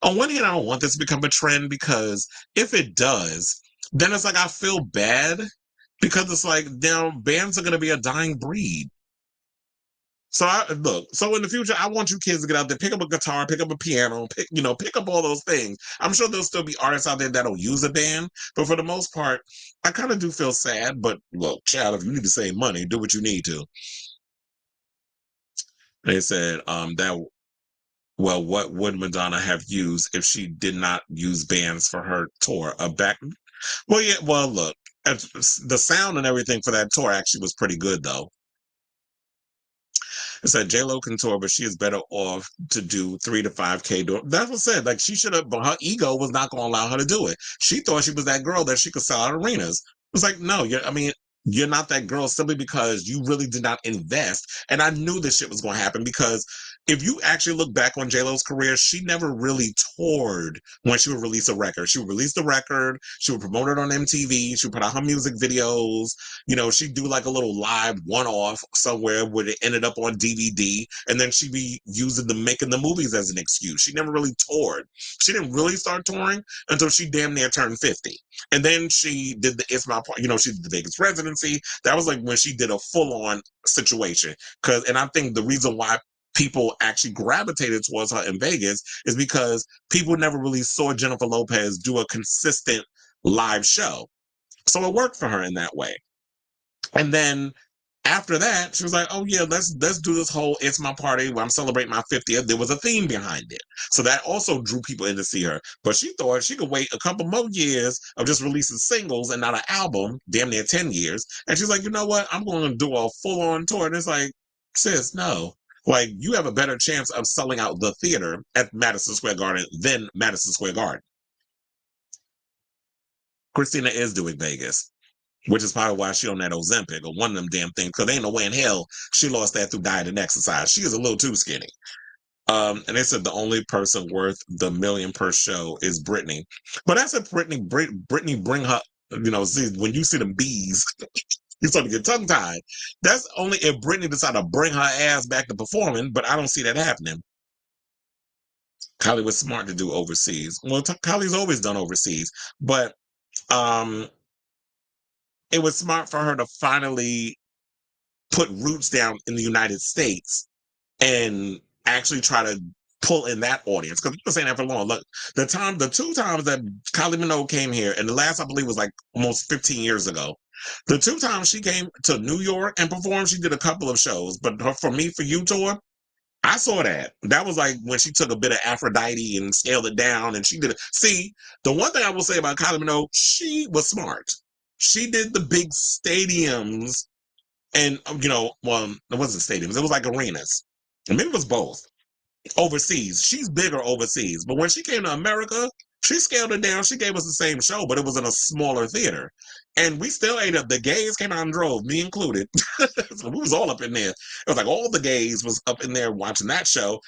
On one hand, I don't want this to become a trend because if it does, then it's like I feel bad because it's like now bands are going to be a dying breed. So in the future, I want you kids to get out there, pick up a guitar, pick up a piano, pick up all those things. I'm sure there'll still be artists out there that'll use a band, but for the most part, I kind of do feel sad. But look, child, if you need to save money, do what you need to. They said well, what would Madonna have used if she did not use bands for her tour? Well, yeah, well, look, the sound and everything for that tour actually was pretty good though. It said J-Lo can tour, but she is better off to do 3 to 5K. That's what said. Like she should have, but her ego was not going to allow her to do it. She thought she was that girl that she could sell out arenas. It was like, no, you're not that girl simply because you really did not invest. And I knew this shit was going to happen because if you actually look back on J-Lo's career, she never really toured when she would release a record. She would release the record, she would promote it on MTV, she would put out her music videos, she'd do like a little live one-off somewhere where it ended up on DVD, and then she'd be using making the movies as an excuse. She never really toured. She didn't really start touring until she damn near turned 50. And then she did It's My Part, she did the Vegas residency. That was like when she did a full-on situation. And I think the reason why people actually gravitated towards her in Vegas is because people never really saw Jennifer Lopez do a consistent live show. So it worked for her in that way. And then after that, she was like, "Oh yeah, let's do this whole It's My Party where I'm celebrating my 50th." There was a theme behind it, so that also drew people in to see her. But she thought she could wait a couple more years of just releasing singles and not an album, damn near 10 years. And she's like, "You know what? I'm going to do a full on tour." And it's like, sis, no. Like you have a better chance of selling out the theater at Madison Square Garden than Madison Square Garden. Christina is doing Vegas, which is probably why she on that Ozempic or one of them damn things, because ain't no way in hell she lost that through diet and exercise. She is a little too skinny. And they said the only person worth the million per show is Britney. But I said Britney bring her, see, when you see the bees, you start to get tongue tied. That's only if Britney decided to bring her ass back to performing, but I don't see that happening. Kylie was smart to do overseas. Well, Kylie's always done overseas, but um, it was smart for her to finally put roots down in the United States and actually try to pull in that audience. Because people saying that for long. Look, the 2 times that Kylie Minogue came here, and the last I believe was like almost 15 years ago. The 2 times she came to New York and performed, she did a couple of shows. But her For Me For You tour, I saw that. That was like when she took a bit of Aphrodite and scaled it down, and she did it. See, the one thing I will say about Kylie Minogue, she was smart. She did the big stadiums, and well, it wasn't stadiums. It was like arenas. I mean, it was both overseas. She's bigger overseas, but when she came to America, she scaled it down. She gave us the same show, but it was in a smaller theater, and we still ate up. The gays came out and drove, me included. So we was all up in there. It was like all the gays was up in there watching that show,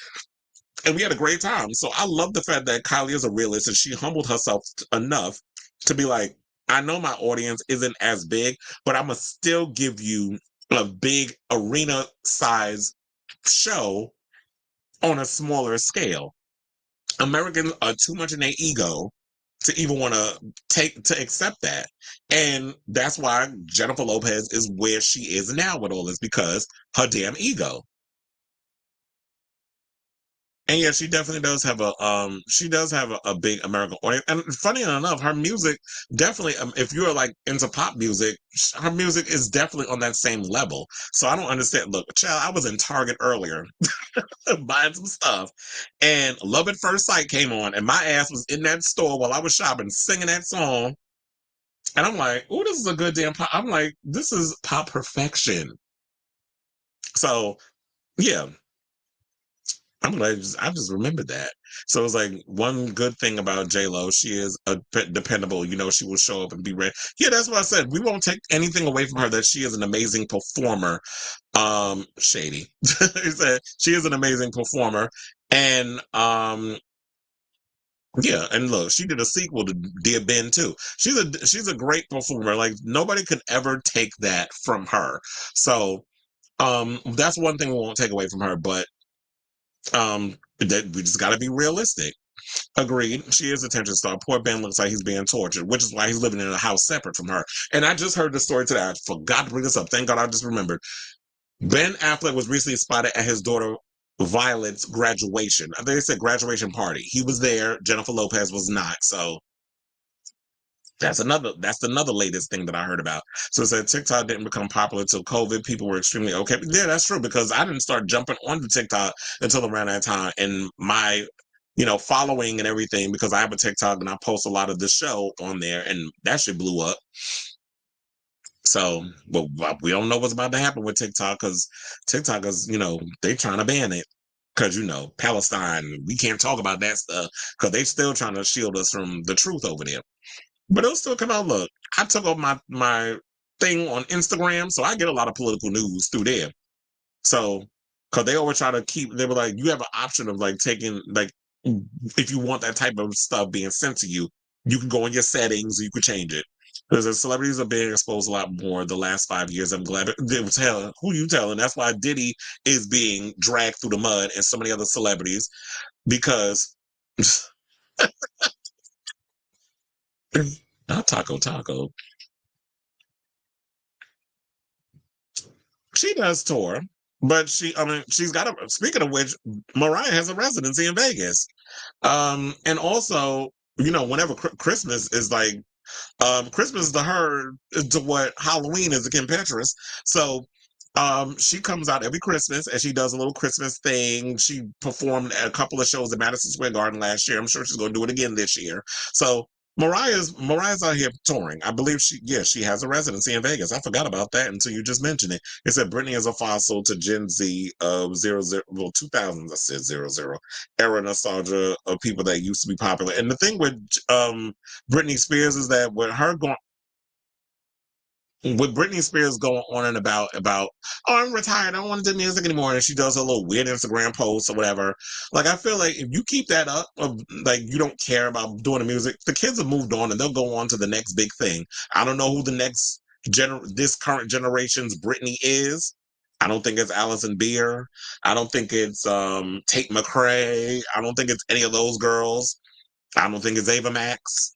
and we had a great time. So I love the fact that Kylie is a realist and she humbled herself enough to be like, I know my audience isn't as big, but I'm gonna still give you a big arena size show on a smaller scale. Americans are too much in their ego to even want to accept that. And that's why Jennifer Lopez is where she is now with all this, because her damn ego. And yeah, she definitely does have a big American audience. And funny enough, her music definitely, if you're like into pop music, her music is definitely on that same level. So I don't understand. Look, child, I was in Target earlier buying some stuff, and Love at First Sight came on, and my ass was in that store while I was shopping, singing that song. And I'm like, oh, this is a good damn pop. I'm like, this is pop perfection. So yeah, I'm glad I just remembered that. So it's like one good thing about J Lo, she is dependable. She will show up and be ready. Yeah, that's what I said. We won't take anything away from her that she is an amazing performer. Shady. He said she is an amazing performer, and yeah, and look, she did a sequel to Dear Ben too. She's a great performer. Like nobody could ever take that from her. So that's one thing we won't take away from her, but that we just got to be realistic. Agreed. She is a attention star. Poor Ben looks like he's being tortured, which is why he's living in a house separate from her. And I just heard the story today. I forgot to bring this up. Thank God I just remembered. Ben Affleck was recently spotted at his daughter Violet's graduation. I think they said graduation party. He was there. Jennifer Lopez was not. So that's another latest thing that I heard about. So it said TikTok didn't become popular until COVID. People were extremely okay. Yeah, that's true, because I didn't start jumping onto TikTok until around that time. And my, following and everything, because I have a TikTok and I post a lot of the show on there, and that shit blew up. So, but we don't know what's about to happen with TikTok, because TikTok is, they trying to ban it. Because, Palestine, we can't talk about that stuff because they still trying to shield us from the truth over there. But it'll still come out. Look, I took off my thing on Instagram, so I get a lot of political news through there. So, because they always try to they were like, you have an option of like taking, like, if you want that type of stuff being sent to you, you can go in your settings, you can change it. Because the celebrities are being exposed a lot more the last 5 years. I'm glad they were telling who you telling. That's why Diddy is being dragged through the mud, and so many other celebrities, because not Taco. She does tour, but she's got a. Speaking of which, Mariah has a residency in Vegas, and also, whenever Christmas is like, Christmas to her is to what Halloween is to Kim Petras. So, she comes out every Christmas and she does a little Christmas thing. She performed at a couple of shows at Madison Square Garden last year. I'm sure she's going to do it again this year. So Mariah's out here touring. I believe she has a residency in Vegas. I forgot about that until you just mentioned it. It said Britney is a fossil to Gen Z of 2000s. I said 00 era nostalgia of people that used to be popular. And the thing with Britney Spears is that with Britney Spears going on and about, oh, I'm retired, I don't want to do music anymore, and she does a little weird Instagram post or whatever. Like, I feel like if you keep that up, of like you don't care about doing the music, the kids have moved on and they'll go on to the next big thing. I don't know who the next this current generation's Britney is. I don't think it's Alison Beer. I don't think it's Tate McRae. I don't think it's any of those girls. I don't think it's Ava Max.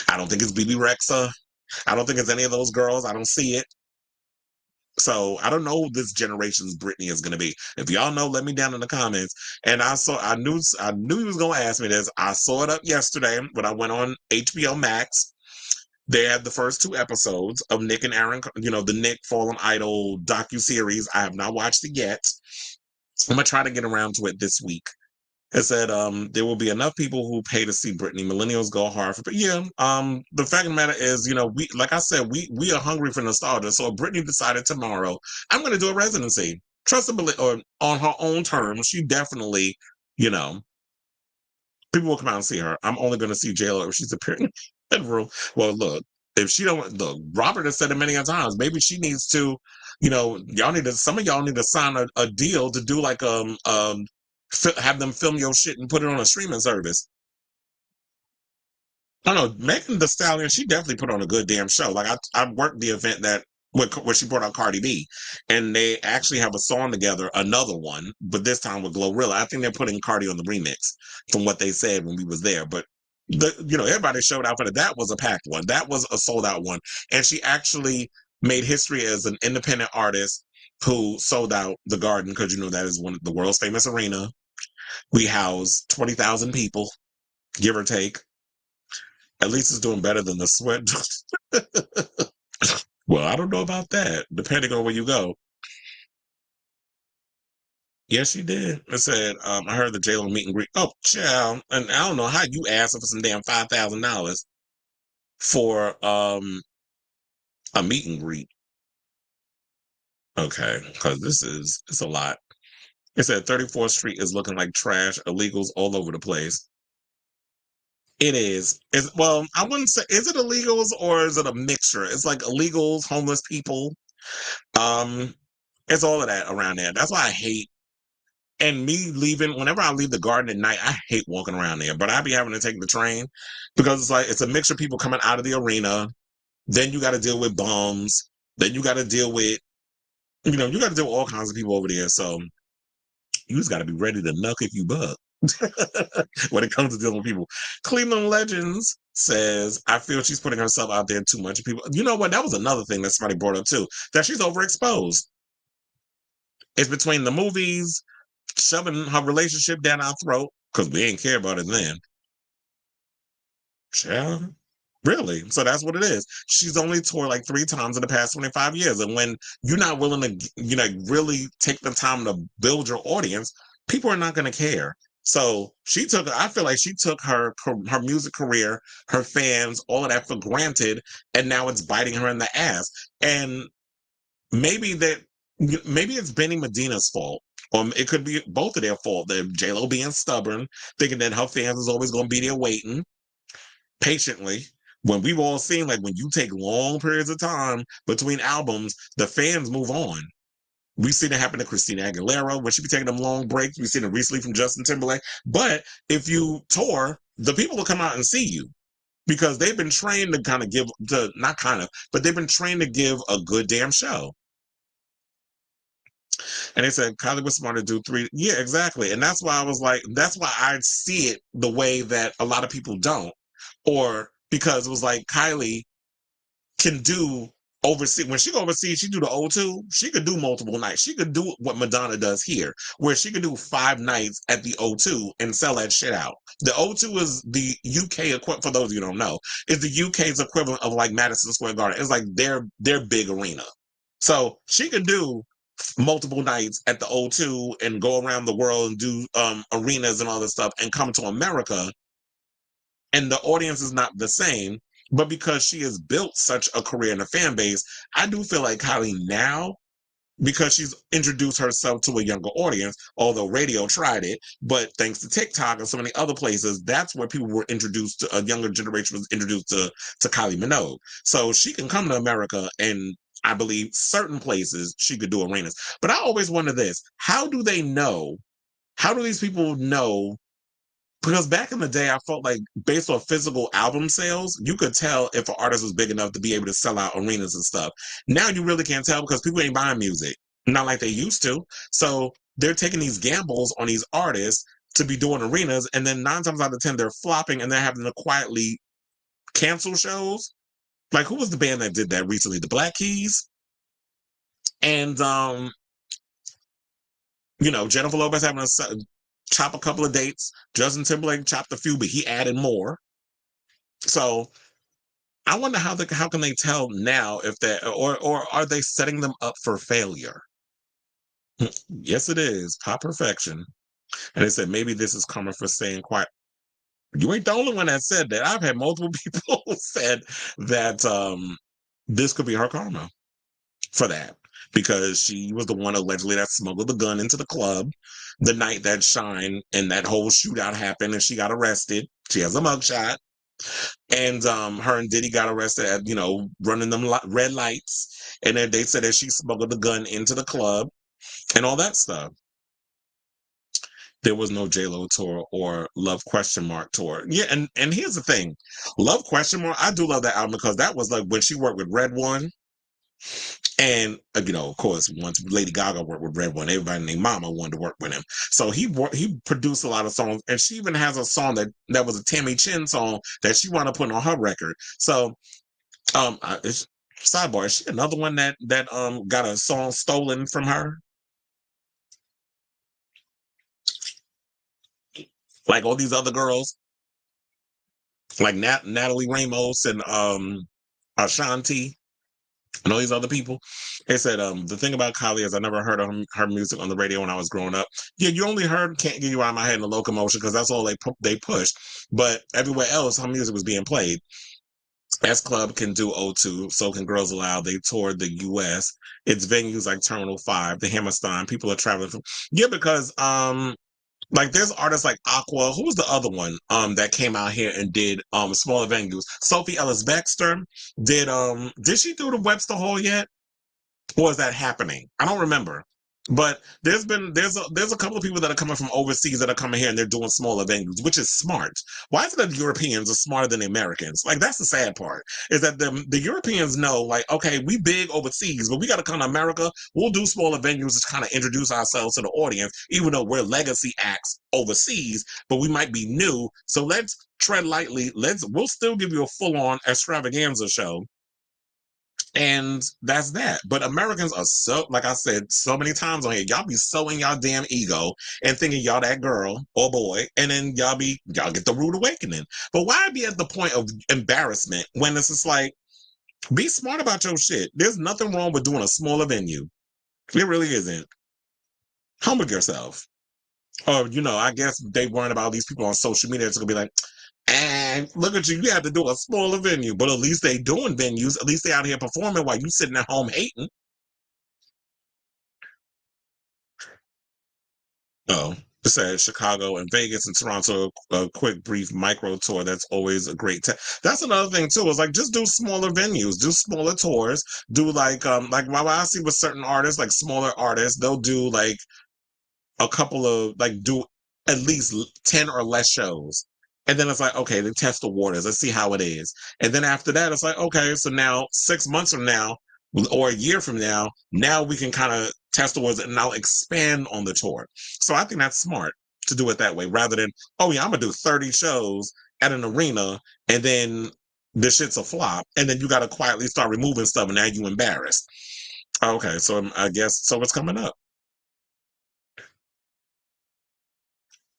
I don't think it's BB Rexa. I don't think it's any of those girls. I don't see it. So I don't know who this generation's Britney is going to be. If y'all know, let me down in the comments. And I knew he was going to ask me this. I saw it up yesterday when I went on HBO Max. They had the first 2 episodes of Nick and Aaron, the Nick Fallen Idol docuseries. I have not watched it yet. I'm gonna try to get around to it this week. It said there will be enough people who pay to see Britney. Millennials go hard for, but yeah. The fact of the matter is, we, like I said, we are hungry for nostalgia. So if Britney decided tomorrow, I'm going to do a residency, trustability, or on her own terms, she definitely, you know, people will come out and see her. I'm only going to see JLo if she's appearing in the room. Well, look, if she don't, look, Robert has said it many a times. Maybe she needs to, some of y'all need to sign a deal to do like have them film your shit and put it on a streaming service. I don't know. Megan Thee Stallion, she definitely put on a good damn show. Like I worked the event where she brought out Cardi B, and they actually have a song together, another one, but this time with Glorilla. I think they're putting Cardi on the remix, from what they said when we was there. But everybody showed out for that. That was a packed one. That was a sold out one, and she actually made history as an independent artist who sold out the Garden, because that is one of the world's famous arena. We house 20,000 people, give or take. At least it's doing better than the Sweat. Well, I don't know about that, depending on where you go. Yes, she did. It said, I heard the JLo meet and greet. Oh, child. And I don't know how you asking for some damn $5,000 for a meet and greet. Okay, because it's a lot. It said 34th Street is looking like trash, illegals all over the place. It is. Well, I wouldn't say, is it illegals or is it a mixture? It's like illegals, homeless people. Um, it's all of that around there. That's why I hate, and me leaving, whenever I leave the Garden at night, I hate walking around there. But I be having to take the train because it's a mixture of people coming out of the arena. Then you got to deal with bums. Then you got to deal with, you got to deal with all kinds of people over there. So you just got to be ready to knuck if you buck. When it comes to dealing with people. Cleveland Legends says, I feel she's putting herself out there too much. People, you know what? That was another thing that somebody brought up too, that she's overexposed. It's between the movies, shoving her relationship down our throat, because we ain't care about it then. Yeah. Really? So that's what it is. She's only toured like 3 times in the past 25 years. And when you're not willing to, really take the time to build your audience, people are not going to care. So I feel like she took her music career, her fans, all of that for granted. And now it's biting her in the ass. And maybe it's Benny Medina's fault. Or it could be both of their fault. J-Lo being stubborn, thinking that her fans is always going to be there waiting patiently, when we've all seen, like, when you take long periods of time between albums, the fans move on. We've seen it happen to Christina Aguilera when she be taking them long breaks. We've seen it recently from Justin Timberlake. But if you tour, the people will come out and see you because they've been trained to but they've been trained to give a good damn show. And they said Kylie was smart to do 3. Yeah, exactly. And that's why that's why I see it the way that a lot of people don't. Or because it was like Kylie can do overseas. When she go overseas, she do the O2. She could do multiple nights. She could do what Madonna does here, where she could do 5 nights at the O2 and sell that shit out. The O2 is the UK equivalent, for those of you who don't know, is the UK's equivalent of like Madison Square Garden. It's like their big arena. So she could do multiple nights at the O2 and go around the world and do arenas and all this stuff and come to America, and the audience is not the same. But because she has built such a career and a fan base, I do feel like Kylie now, because she's introduced herself to a younger audience, although radio tried it, but thanks to TikTok and so many other places, that's where people were introduced to, a younger generation was introduced to Kylie Minogue. So she can come to America, and I believe certain places she could do arenas. But I always wonder this, how do these people know? Because back in the day, I felt like based on physical album sales, you could tell if an artist was big enough to be able to sell out arenas and stuff. Now you really can't tell because people ain't buying music, not like they used to. So they're taking these gambles on these artists to be doing arenas, and then 9 times out of 10 they're flopping, and they're having to quietly cancel shows. Like, who was the band that did that recently? The Black Keys. And Jennifer Lopez having to chop a couple of dates. Justin Timberlake chopped a few, but he added more. So I wonder how can they tell now if they or are they setting them up for failure? Yes, it is pop perfection. And they said maybe this is karma for staying quiet. You ain't the only one that said that. I've had multiple people said that this could be her karma for that because she was the one allegedly that smuggled the gun into the club the night that Shine and that whole shootout happened and she got arrested. She has a mugshot. And her and Diddy got arrested at, running them red lights. And then they said that she smuggled the gun into the club and all that stuff. There was no J-Lo tour or Love question mark tour. Yeah, and here's the thing. Love question mark, I do love that album because that was like when she worked with Red One. And of course, once Lady Gaga worked with Red One, everybody named Mama wanted to work with him. So he produced a lot of songs, and she even has a song that was a Tammy Chin song that she wanted to put on her record. So, sidebar, is she another one that got a song stolen from her? Like all these other girls, like Natalie Ramos and Ashanti. And all these other people, they said the thing about Kylie is I never heard her music on the radio when I was growing up. Yeah, you only heard "Can't Get You Out of My Head" and "The Locomotion" because that's all they pushed. But everywhere else, her music was being played. S Club can do O2, so can Girls Aloud. They toured the U.S. It's venues like Terminal 5, the Hammerstein. People are traveling from because like there's artists like Aqua. Who was the other one that came out here and did smaller venues? Sophie Ellis Bextor did she do the Webster Hall yet? Or is that happening? I don't remember. But there's a couple of people that are coming from overseas that are coming here and they're doing smaller venues, which is smart. Why is it that the Europeans are smarter than the Americans? Like that's the sad part. Is that the Europeans know, like, okay, we big overseas, but we gotta come to America. We'll do smaller venues to kind of introduce ourselves to the audience, even though we're legacy acts overseas, but we might be new. So let's tread lightly. We'll still give you a full-on extravaganza show and that's that. But Americans are so, like I said so many times on here, y'all be so in y'all damn ego and thinking y'all that girl or boy, and then y'all get the rude awakening. But why be at the point of embarrassment when it's just like, be smart about your shit. There's nothing wrong with doing a smaller venue. It really isn't. Humble yourself. Or, I guess they worrying about these people on social media. It's gonna be like, and look at you, you have to do a smaller venue. But at least they doing venues. At least they out here performing while you sitting at home hating. Oh, it says Chicago and Vegas and Toronto, a quick, brief micro tour. That's always a great That's another thing too. Is like just do smaller venues, do smaller tours, do like what I see with certain artists, like smaller artists, they'll do like a couple of like do at least 10 or less shows. And then it's like, okay, they test the waters. Let's see how it is. And then after that, it's like, okay, so now 6 months from now or a year from now we can kind of test the waters and now expand on the tour. So I think that's smart to do it that way rather than, oh yeah, I'm gonna do 30 shows at an arena and then the shit's a flop. And then you gotta quietly start removing stuff and now you embarrassed. Okay, so I guess so it's coming up.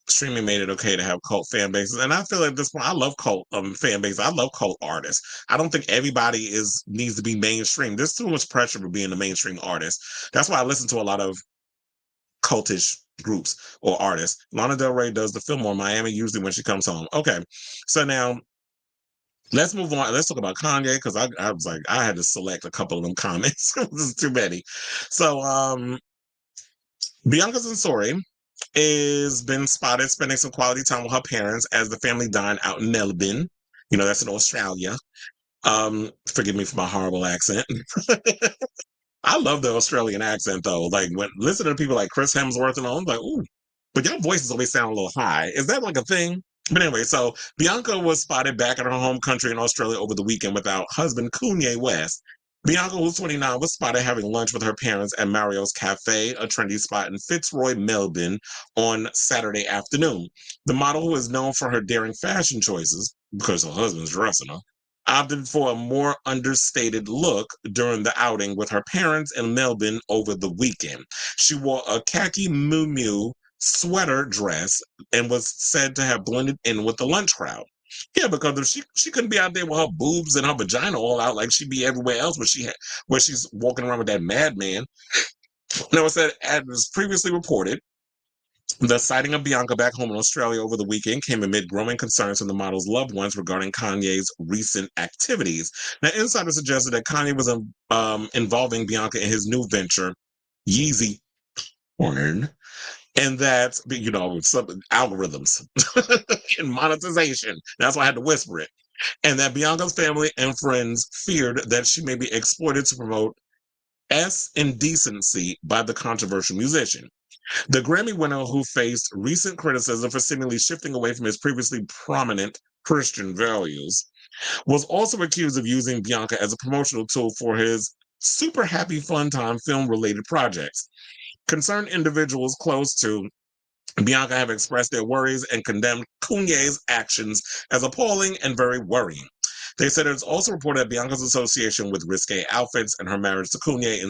Streaming made it okay to have cult fan bases, and I feel at this point I love cult fan bases. I love cult artists. I don't think everybody needs to be mainstream. There's too much pressure for being a mainstream artist. That's why I listen to a lot of cultish groups or artists. Lana Del Rey does the Fillmore Miami usually when she comes home. Okay, so now let's move on. Let's talk about Kanye because I was like I had to select a couple of them comments. This is too many. So Bianca Censori is been spotted spending some quality time with her parents as the family dine out in Melbourne. That's in Australia. Forgive me for my horrible accent. I love the Australian accent though. Like when listen to people like Chris Hemsworth and all, I'm like, ooh, but your voices always sound a little high. Is that like a thing? But anyway, so Bianca was spotted back in her home country in Australia over the weekend with her husband Kanye West. Bianca, who's 29, was spotted having lunch with her parents at Mario's Cafe, a trendy spot in Fitzroy, Melbourne, on Saturday afternoon. The model, who is known for her daring fashion choices, because her husband's dressing her, opted for a more understated look during the outing with her parents in Melbourne over the weekend. She wore a khaki Miu Miu sweater dress and was said to have blended in with the lunch crowd. Yeah, because if she couldn't be out there with her boobs and her vagina all out like she'd be everywhere else where she's walking around with that madman. Now it said, as was previously reported, the sighting of Bianca back home in Australia over the weekend came amid growing concerns from the model's loved ones regarding Kanye's recent activities. Now, insiders suggested that Kanye was involving Bianca in his new venture, Yeezy Porn, and that, some algorithms and monetization. That's why I had to whisper it. And that Bianca's family and friends feared that she may be exploited to promote indecency by the controversial musician. The Grammy winner, who faced recent criticism for seemingly shifting away from his previously prominent Christian values, was also accused of using Bianca as a promotional tool for his Super Happy Fun Time film-related projects. Concerned individuals close to Bianca have expressed their worries and condemned Kanye's actions as appalling and very worrying. They said it's also reported that Bianca's association with risque outfits and her marriage to Kanye in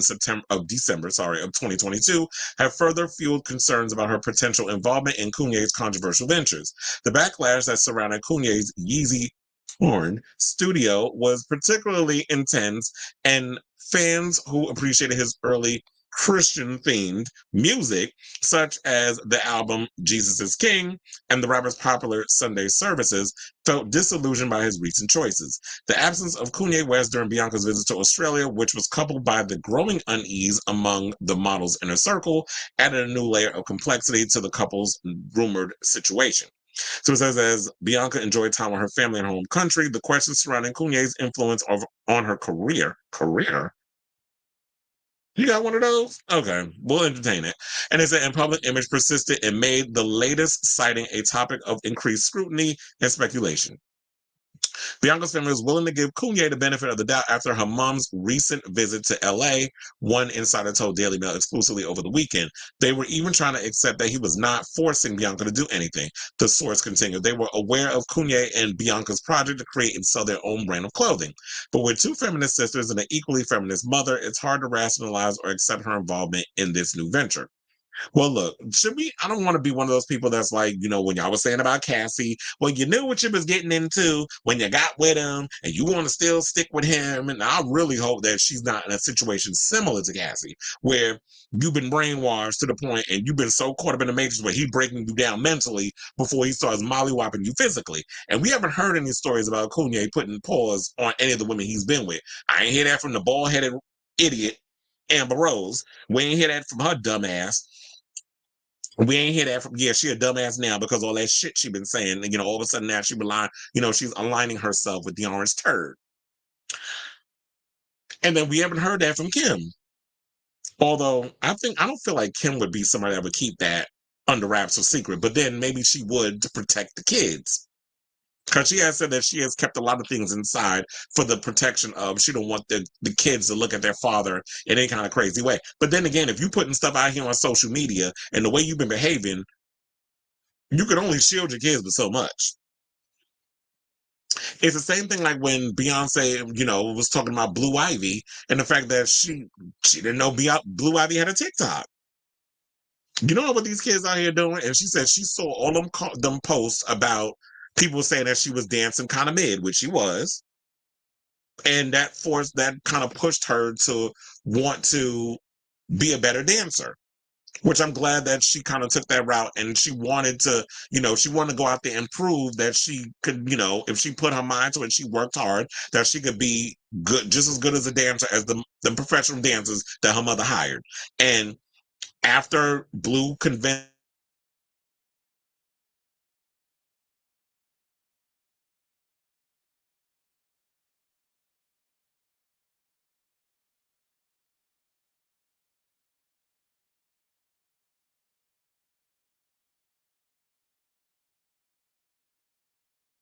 December of 2022 have further fueled concerns about her potential involvement in Kanye's controversial ventures. The backlash that surrounded Kanye's Yeezy Porn studio was particularly intense, and fans who appreciated his early Christian-themed music, such as the album Jesus is King and the rapper's popular Sunday services, felt disillusioned by his recent choices. The absence of Kanye West during Bianca's visit to Australia, which was coupled by the growing unease among the model's inner circle, added a new layer of complexity to the couple's rumored situation. So it says, as Bianca enjoyed time with her family in her home country, the questions surrounding Kanye's influence on her career. You got one of those? Okay, we'll entertain it. And it said, and public image persisted and made the latest sighting a topic of increased scrutiny and speculation. Bianca's family was willing to give Kanye the benefit of the doubt after her mom's recent visit to LA, one insider told Daily Mail exclusively over the weekend. They were even trying to accept that he was not forcing Bianca to do anything. The source continued. They were aware of Kanye and Bianca's project to create and sell their own brand of clothing. But with two feminist sisters and an equally feminist mother, it's hard to rationalize or accept her involvement in this new venture. Well, look, I don't want to be one of those people that's like, when y'all was saying about Cassie, well, you knew what you was getting into when you got with him and you want to still stick with him. And I really hope that she's not in a situation similar to Cassie, where you've been brainwashed to the point and you've been so caught up in the matrix where he's breaking you down mentally before he starts mollywhopping you physically. And we haven't heard any stories about Kanye putting paws on any of the women he's been with. I ain't hear that from the bald-headed idiot Amber Rose. We ain't hear that from her dumb ass. We ain't hear that from, she a dumbass now because all that shit she been saying. And, all of a sudden now she relying, she's aligning herself with the orange turd. And then we haven't heard that from Kim. Although I don't feel like Kim would be somebody that would keep that under wraps or secret, but then maybe she would to protect the kids. Because she has said that she has kept a lot of things inside for the protection of, she don't want the kids to look at their father in any kind of crazy way. But then again, if you're putting stuff out here on social media and the way you've been behaving, you can only shield your kids with so much. It's the same thing like when Beyonce, was talking about Blue Ivy and the fact that she didn't know Blue Ivy had a TikTok. You know what these kids out here doing? And she said she saw all them posts about people saying that she was dancing kind of mid, which she was. And that kind of pushed her to want to be a better dancer, which I'm glad that she kind of took that route. And she wanted to, she wanted to go out there and prove that she could, if she put her mind to it, she worked hard, that she could be good, just as good as a dancer as the professional dancers that her mother hired. And after Blue convinced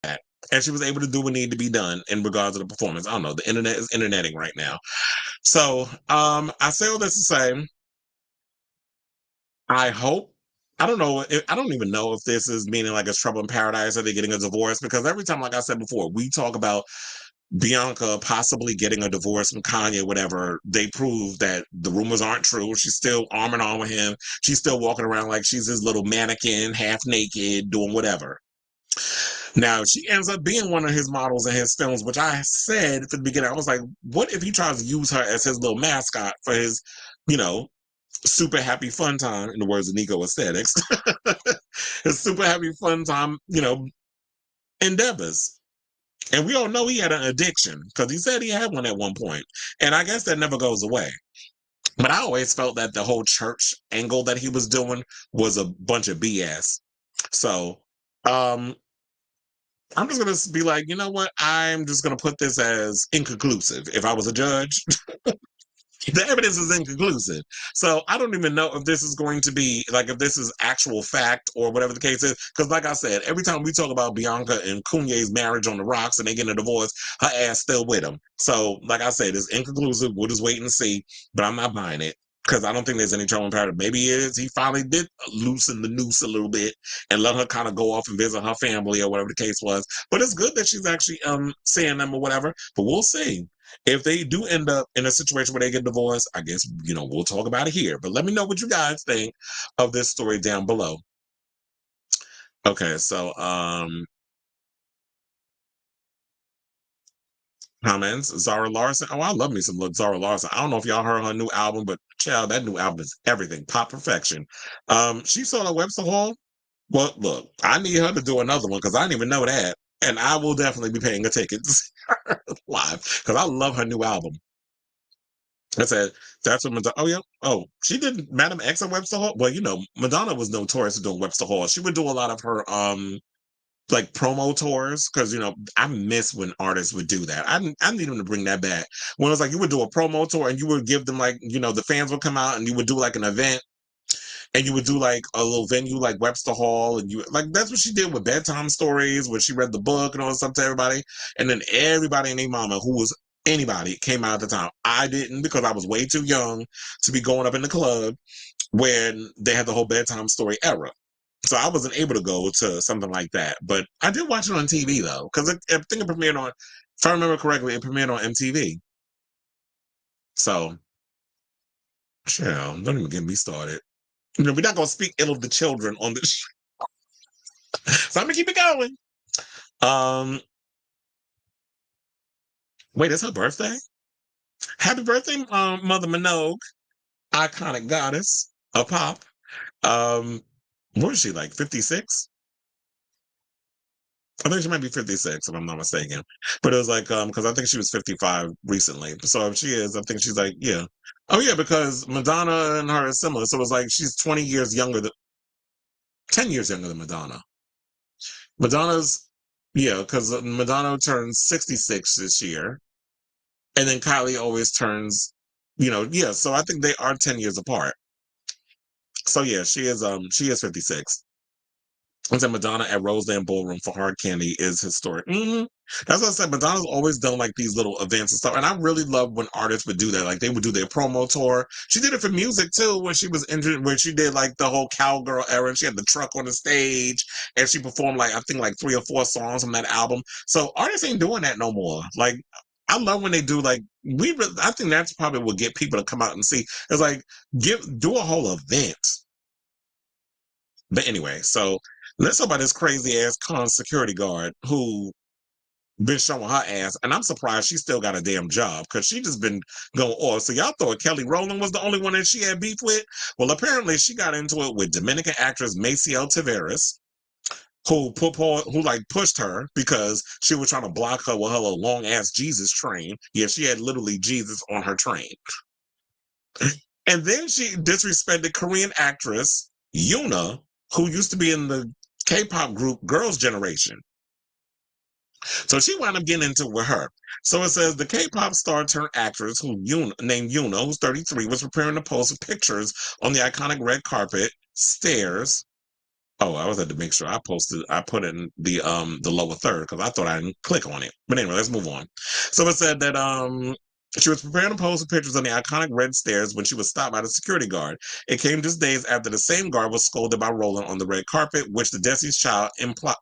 that, and she was able to do what needed to be done in regards to the performance. I don't know. The internet is interneting right now. So I say all this to say, I hope, I don't know, I don't even know if this is meaning like it's trouble in paradise or they're getting a divorce, because every time, like I said before, we talk about Bianca possibly getting a divorce from Kanye, whatever, they prove that the rumors aren't true. She's still arm in arm with him. She's still walking around like she's his little mannequin, half naked, doing whatever. Now she ends up being one of his models in his films, which I said at the beginning. I was like, what if he tries to use her as his little mascot for his, you know, super happy fun time, in the words of Nico Aesthetics, his super happy fun time, endeavors. And we all know he had an addiction because he said he had one at one point. And I guess that never goes away. But I always felt that the whole church angle that he was doing was a bunch of BS. So um I'm just gonna be like, you know what? I'm just gonna put this as inconclusive. If I was a judge, the evidence is inconclusive. So I don't even know if this is going to be like if this is actual fact or whatever the case is. Because like I said, every time we talk about Bianca and Kanye's marriage on the rocks and they get a divorce, her ass still with him. So like I said, it's inconclusive. We'll just wait and see. But I'm not buying it. Because I don't think there's any trouble in paradise. Maybe it is. He finally did loosen the noose a little bit and let her kind of go off and visit her family or whatever the case was. But it's good that she's actually seeing them or whatever. But we'll see. If they do end up in a situation where they get divorced, I guess, we'll talk about it here. But let me know what you guys think of this story down below. Okay, so comments. Zara Larson. Oh, I love me some Zara Larson. I don't know if y'all heard her new album, but child, that new album is everything. Pop perfection. She sold a Webster Hall. Well, look, I need her to do another one because I didn't even know that. And I will definitely be paying a ticket live because I love her new album. I said, that's what Madonna. Oh, yeah. Oh, she did Madam X at Webster Hall. Well, Madonna was notorious for doing Webster Hall. She would do a lot of her like promo tours because I miss when artists would do that. I need them to bring that back. When it was like you would do a promo tour and you would give them like the fans would come out and you would do like an event and you would do like a little venue like Webster Hall, and you like that's what she did with bedtime stories when she read the book and all this stuff to everybody, and then everybody and their mama who was anybody came out at the time. I didn't because I was way too young to be going up in the club when they had the whole bedtime story era. So I wasn't able to go to something like that, but I did watch it on TV though, because I think it premiered on, if I remember correctly, it premiered on MTV. So, child, don't even get me started. We're not gonna speak ill of the children on this. So I'm gonna keep it going. Um, wait, it's her birthday. Happy birthday, Mother Minogue, iconic goddess of pop. Um, what is she like? 56? I think she might be 56 if I'm not mistaken. But it was like because I think she was 55 recently. So if she is, I think she's like, yeah. Oh yeah, because Madonna and her are similar. So it's like she's 20 years younger than 10 years younger than Madonna. Madonna's yeah, because Madonna turns 66 this year. And then Kylie always turns, yeah. So I think they are 10 years apart. So yeah, she is 56. I said Madonna at Roseland Ballroom for Hard Candy is historic. That's what I said. Madonna's always done like these little events and stuff, and I really love when artists would do that. Like they would do their promo tour. She did it for music too, when she was injured, when she did like the whole cowgirl era. And she had the truck on the stage, and she performed like I think like 3 or 4 songs from that album. So artists ain't doing that no more. Like I love when they do like I think that's probably what get people to come out and see. It's like do a whole event. But anyway, so let's talk about this crazy ass con security guard who been showing her ass, and I'm surprised she still got a damn job because she just been going off. So y'all thought Kelly Rowland was the only one that she had beef with? Well, apparently she got into it with Dominican actress Maciel Tavares, who like pushed her because she was trying to block her with her little long ass Jesus train. Yeah, she had literally Jesus on her train. And then she disrespected Korean actress Yuna, who used to be in the K-pop group Girls' Generation. So she wound up getting into it with her. So it says the K-pop star turned actress named Yuna, who's 33, was preparing to post pictures on the iconic red carpet stairs. Oh, I was had to make sure I put it in the lower third because I thought I didn't click on it. But anyway, let's move on. So it said that she was preparing to post pictures on the iconic red stairs when she was stopped by the security guard. It came just days after the same guard was scolded by Rowland on the red carpet, which the Destiny's Child implied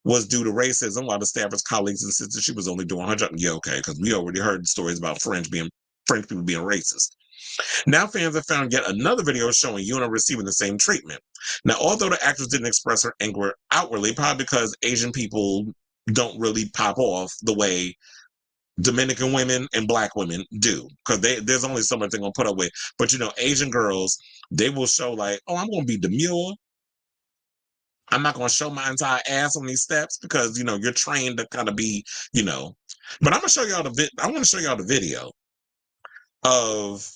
was due to racism, while the staffers' colleagues insisted she was only doing her job. Yeah, okay, because we already heard stories about French people being racist. Now fans have found yet another video showing Yuna receiving the same treatment. Now, although the actress didn't express her anger outwardly, probably because Asian people don't really pop off the way Dominican women and black women do, because there's only so much they're gonna put up with. But Asian girls, they will show like, oh, I'm gonna be demure. I'm not gonna show my entire ass on these steps because you're trained to kind of be, But I'm gonna show y'all I want to show y'all the video of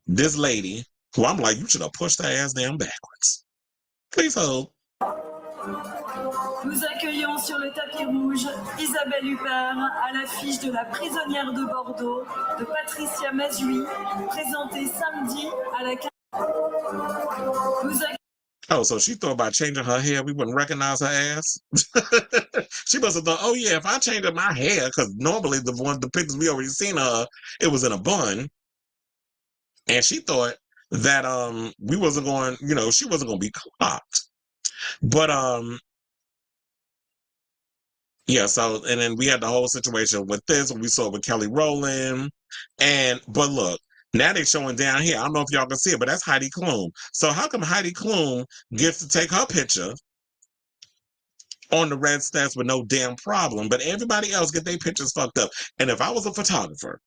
this lady who I'm like, you should have pushed her ass down backwards. Please hold. Nous accueillons sur le tapis rouge Isabelle Huppert à l'affiche de La prisonnière de Bordeaux de Patricia Mazui, présentée samedi à la... Oh, so she thought by changing her hair, we wouldn't recognize her ass? She must have thought, oh yeah, if I changed my hair, because normally the pictures we already seen her, it was in a bun. And she thought that we wasn't going, she wasn't going to be clocked. But yeah, so and then we had the whole situation with this, we saw with Kelly Rowland. But look, now they're showing down here. I don't know if y'all can see it, but that's Heidi Klum. So how come Heidi Klum gets to take her picture on the red steps with no damn problem, but everybody else get their pictures fucked up? And if I was a photographer,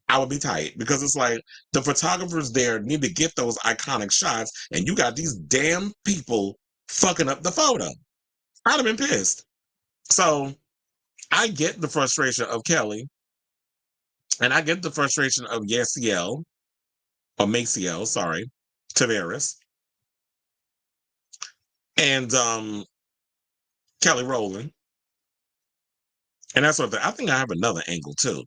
I would be tight, because it's like the photographers there need to get those iconic shots, and you got these damn people fucking up the photo. I'd have been pissed. So I get the frustration of Kelly, and I get the frustration of Maciel, sorry, Tavares, and Kelly Rowland. And that's what I think I have another angle too,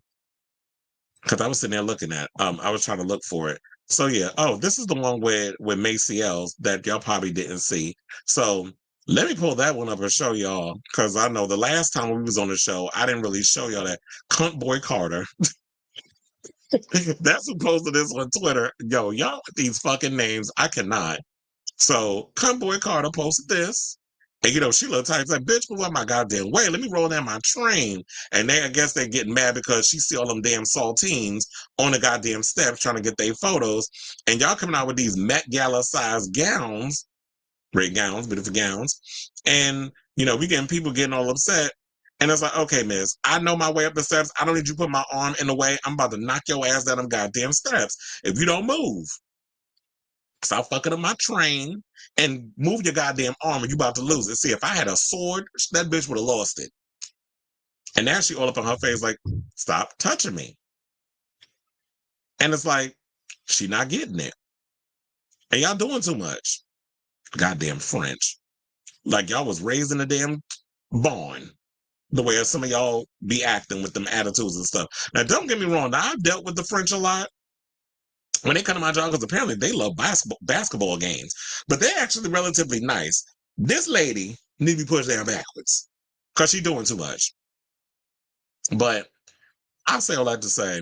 because I was sitting there looking at, I was trying to look for it. So yeah, this is the one with Maciel that y'all probably didn't see. So let me pull that one up and show y'all, because I know the last time we was on the show, I didn't really show y'all that cunt boy Carter. That's who posted this on Twitter. Yo, y'all with these fucking names, I cannot. So cunt boy Carter posted this. And Sheila types like, bitch, move out my goddamn way. Let me roll down my train. And I guess they're getting mad because she see all them damn saltines on the goddamn steps trying to get their photos. And y'all coming out with these Met Gala size gowns, great gowns, beautiful gowns. And, we getting people getting all upset. And it's like, okay, miss, I know my way up the steps. I don't need you to put my arm in the way. I'm about to knock your ass down them goddamn steps if you don't move. Stop fucking up my train and move your goddamn arm, and you about to lose it. See, if I had a sword, that bitch would have lost it. And now she all up on her face like, stop touching me. And it's like, she not getting it. And y'all doing too much. Goddamn French. Like y'all was raised in a damn barn, the way some of y'all be acting with them attitudes and stuff. Now, don't get me wrong. Now, I've dealt with the French a lot when they come to my job, because apparently they love basketball games, but they're actually relatively nice. This lady need to be pushed down backwards because she's doing too much. But I say all that to say,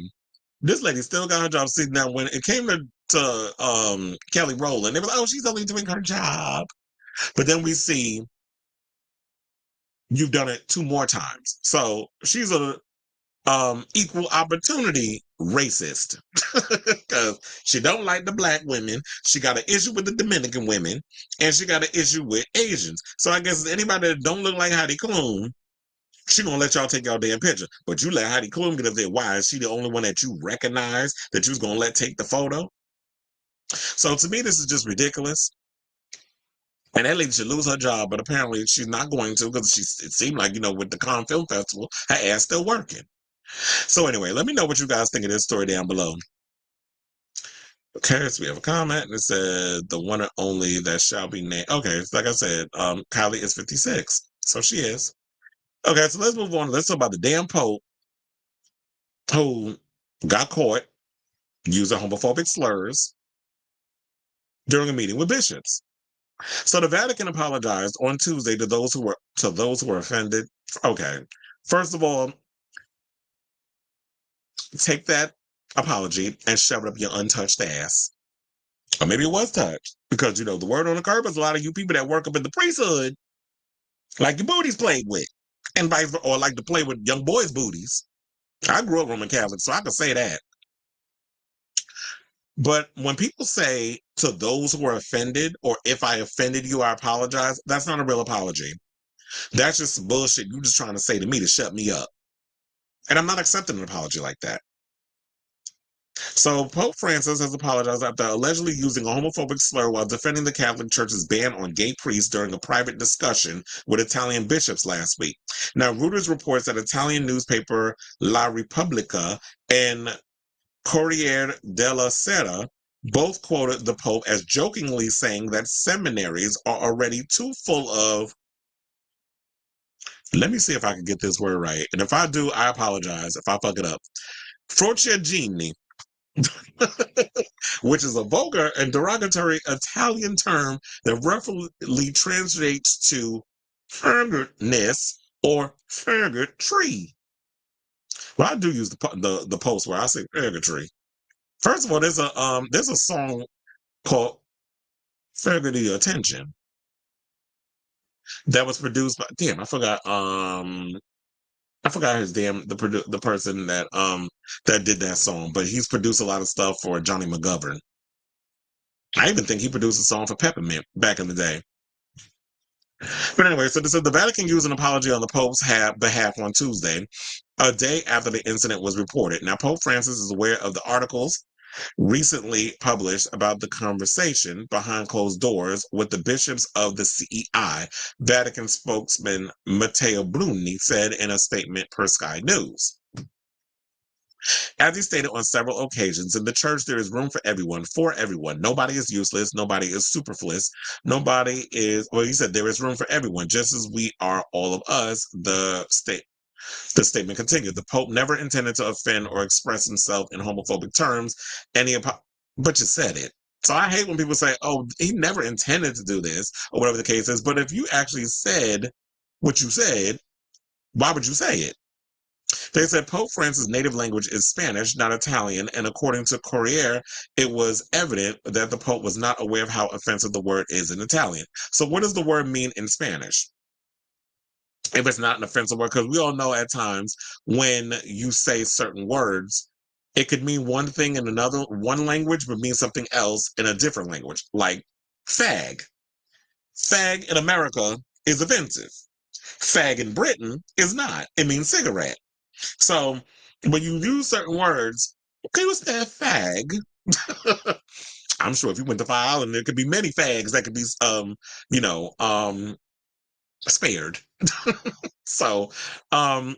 this lady still got her job sitting down. When it came to Kelly Rowland, they were like, oh, she's only doing her job. But then we see you've done it 2 more times. So she's a equal opportunity racist, because she don't like the black women. She got an issue with the Dominican women, and she got an issue with Asians. So I guess anybody that don't look like Heidi Klum, she gonna let y'all take y'all damn picture. But you let Heidi Klum get up there. Why? Is she the only one that you recognize that you was gonna let take the photo? So to me, this is just ridiculous. And that lady should lose her job, but apparently she's not going to, because it seemed like, with the Cannes Film Festival, her ass still working. So anyway, let me know what you guys think of this story down below. Okay, so we have a comment, and it said, the one and only that shall be named. Okay, like I said, Kylie is 56, so she is. Okay, so let's move on. Let's talk about the damn Pope who got caught using homophobic slurs during a meeting with bishops. So the Vatican apologized on Tuesday to those who were offended. Okay, first of all, take that apology and shove it up your untouched ass. Or maybe it was touched, because the word on the curb is a lot of you people that work up in the priesthood like your booties played with, and vice versa, or like to play with young boys' booties. I grew up Roman Catholic, so I can say that. But when people say to those who are offended, or if I offended you, I apologize, that's not a real apology. That's just bullshit you just trying to say to me to shut me up. And I'm not accepting an apology like that. So Pope Francis has apologized after allegedly using a homophobic slur while defending the Catholic Church's ban on gay priests during a private discussion with Italian bishops last week. Now, Reuters reports that Italian newspaper La Repubblica and Corriere della Sera both quoted the Pope as jokingly saying that seminaries are already too full of, let me see if I can get this word right. And if I do, I apologize if I fuck it up. Frociagini, which is a vulgar and derogatory Italian term that roughly translates to fagotness or faggotry. Well, I do use the post where I say faggotry. First of all, there's a song called "Faggoty Attention" that was produced by, damn, I forgot his the person that did that song, but he's produced a lot of stuff for Johnny McGovern. I even think he produced a song for Peppermint back in the day. But anyway, so this is the Vatican used an apology on the Pope's behalf on Tuesday, a day after the incident was reported. Now, Pope Francis is aware of the articles recently published about the conversation behind closed doors with the bishops of the CEI, Vatican spokesman Matteo Bruni said in a statement per Sky News. As he stated on several occasions, in the church there is room for everyone, Nobody is useless, nobody is superfluous, nobody is, well, he said there is room for everyone, just as we are all of us, the statement continued. The Pope never intended to offend or express himself in homophobic terms, but you said it. So I hate when people say, oh, he never intended to do this, or whatever the case is. But if you actually said what you said, why would you say it? They said Pope Francis' native language is Spanish, not Italian, and according to Corriere, it was evident that the Pope was not aware of how offensive the word is in Italian. So what does the word mean in Spanish? If it's not an offensive word, because we all know at times when you say certain words, it could mean one thing in one language, but mean something else in a different language, like fag. Fag in America is offensive. Fag in Britain is not. It means cigarette. So when you use certain words, okay, what's that fag? I'm sure if you went to Fire Island, there could be many fags that could be, spared. So, that's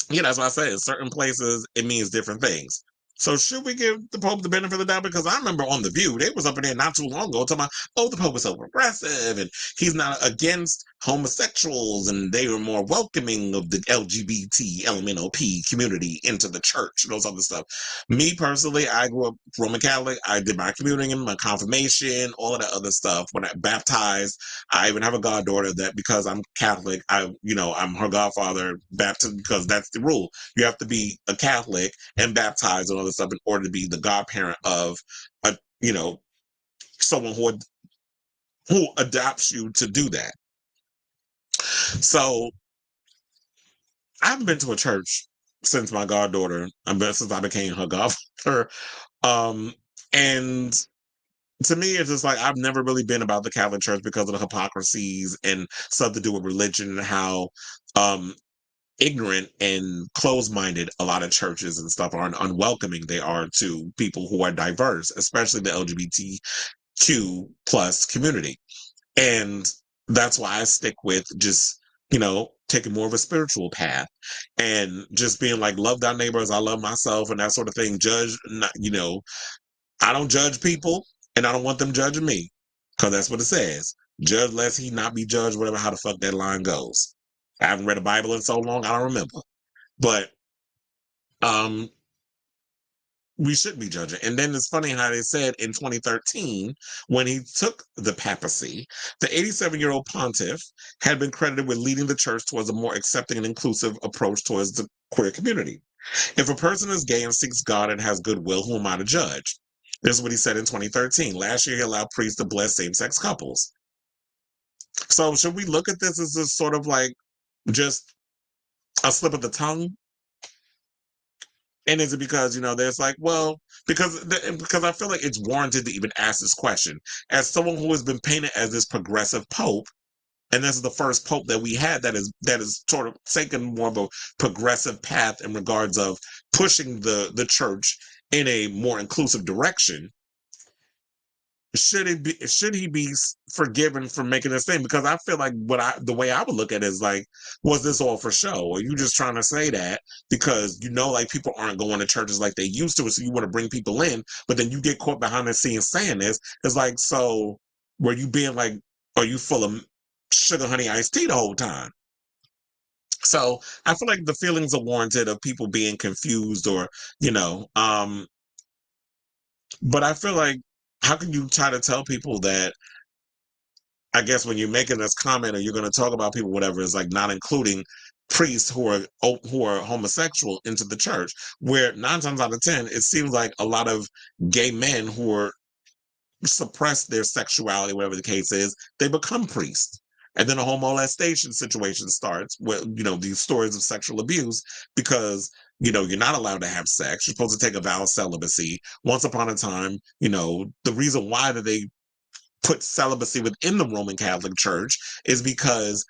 why I say in certain places it means different things. So should we give the Pope the benefit of the doubt? Because I remember on The View, they was up in there not too long ago talking about, oh, the Pope is so progressive and he's not against homosexuals and they were more welcoming of the LGBT, LMNOP community into the church and those other stuff. Me personally, I grew up Roman Catholic. I did my communion, my confirmation, all of that other stuff. When I baptized, I even have a goddaughter that because I'm Catholic, I'm her godfather baptized because that's the rule. You have to be a Catholic and baptized and all this stuff in order to be the godparent of someone who adopts you to do that. So I haven't been to a church since my goddaughter, since I became her godfather. And to me, it's just like I've never really been about the Catholic Church because of the hypocrisies and stuff to do with religion and how ignorant and closed-minded a lot of churches and stuff are, and unwelcoming they are to people who are diverse, especially the LGBTQ plus community. And that's why I stick with just taking more of a spiritual path and just being like, love thy neighbor as I love myself and that sort of thing. Judge not, I don't judge people and I don't want them judging me because that's what it says. Judge lest he not be judged, whatever, how the fuck that line goes. I haven't read the Bible in so long, I don't remember. But we should be judging. And then it's funny how they said in 2013, when he took the papacy, the 87-year-old pontiff had been credited with leading the church towards a more accepting and inclusive approach towards the queer community. If a person is gay and seeks God and has goodwill, who am I to judge? This is what he said in 2013. Last year, he allowed priests to bless same-sex couples. So should we look at this as a sort of like just a slip of the tongue? And is it because, there's like, well, because I feel like it's warranted to even ask this question. As someone who has been painted as this progressive pope, and this is the first pope that we had that is sort of taken more of a progressive path in regards of pushing the church in a more inclusive direction. Should he be forgiven for making this thing? Because I feel like the way I would look at it is like, was this all for show? Are you just trying to say that because like people aren't going to churches like they used to, so you want to bring people in, but then you get caught behind the scenes saying this? It's like, so were you being like, are you full of sugar honey iced tea the whole time? So I feel like the feelings are warranted of people being confused or, you know, um, but I feel like, how can you try to tell people that, I guess when you're making this comment or you're going to talk about people, whatever, is like not including priests who are homosexual into the church, where 9 times out of 10, it seems like a lot of gay men who are suppress their sexuality, whatever the case is, they become priests. And then a whole molestation situation starts with, these stories of sexual abuse because, you're not allowed to have sex. You're supposed to take a vow of celibacy. Once upon a time, the reason why that they put celibacy within the Roman Catholic Church is because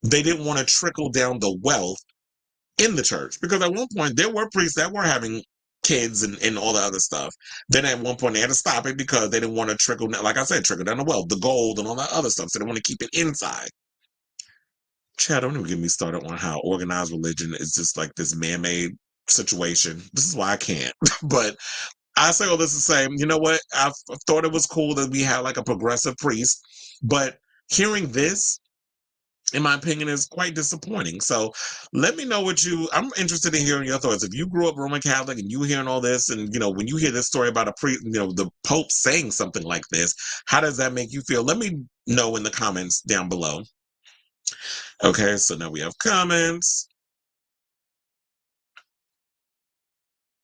they didn't want to trickle down the wealth in the church. Because at one point, there were priests that were having kids and all the other stuff. Then at one point, they had to stop it because they didn't want to trickle, like I said, trickle down the wealth, the gold, and all that other stuff. So they want to keep it inside. Chad, don't even get me started on how organized religion is just like this man-made situation. This is why I can't. But I say all this to say, you know what? I thought it was cool that we had like a progressive priest, but hearing this, in my opinion, is quite disappointing. So let me know I'm interested in hearing your thoughts. If you grew up Roman Catholic and you hearing all this, and when you hear this story about the Pope saying something like this, how does that make you feel? Let me know in the comments down below. Okay, so now we have comments.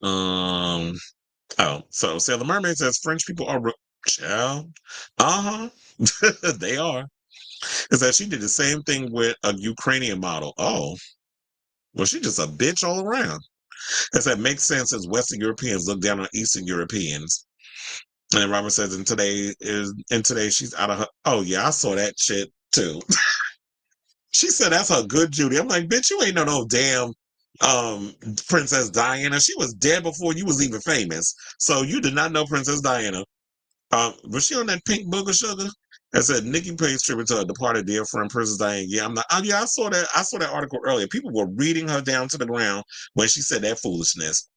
So Sailor Mermaid says French people are child. Uh-huh. They are. Is that she did the same thing with a Ukrainian model. Oh, well, she just a bitch all around. As that makes sense as Western Europeans look down on Eastern Europeans. And then Robert says, and today she's out of her. Oh yeah, I saw that shit too. She said that's her good Judy. I'm like, bitch, you ain't no damn Princess Diana. She was dead before you was even famous. So you did not know Princess Diana. Was she on that pink booger sugar? I said Nikki pays tribute to her departed dear friend Princess Diana. Yeah, I'm not. Yeah, I saw that. I saw that article earlier. People were reading her down to the ground when she said that foolishness.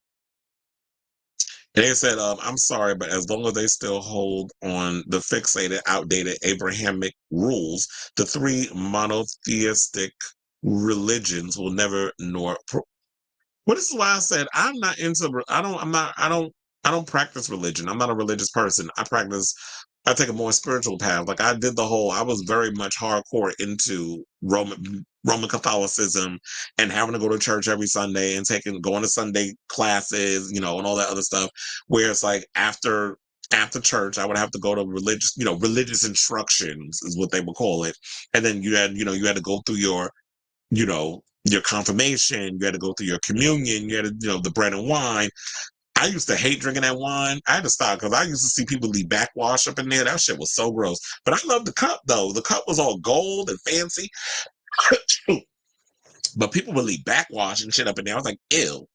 And they said, "I'm sorry, but as long as they still hold on the fixated, outdated Abrahamic rules, the three monotheistic religions will never nor." Well, this is why I said I'm not into. I don't. I'm not. I don't. I don't practice religion. I'm not a religious person. I take a more spiritual path. Like I did I was very much hardcore into Roman Catholicism and having to go to church every Sunday and going to Sunday classes, and all that other stuff. Where it's like after church, I would have to go to religious instructions is what they would call it. And then you had to go through your confirmation, you had to go through your communion, you had to, the bread and wine. I used to hate drinking that wine. I had to stop because I used to see people leave backwash up in there. That shit was so gross. But I loved the cup though. The cup was all gold and fancy. But people would leave backwash and shit up in there. I was like, ew.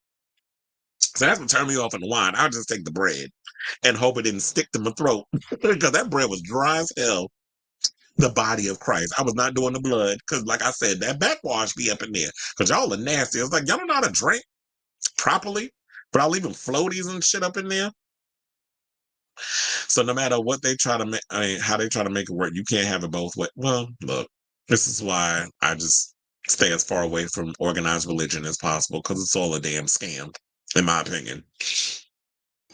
So that's what turned me off on the wine. I would just take the bread and hope it didn't stick to my throat because that bread was dry as hell. The body of Christ. I was not doing the blood because, like I said, that backwash be up in there because y'all are nasty. It's like y'all don't know how to drink properly, but I'll leaving floaties and shit up in there. So no matter what they try to make, how they try to make it work, you can't have it both ways. Well, look, this is why I just stay as far away from organized religion as possible because it's all a damn scam, in my opinion.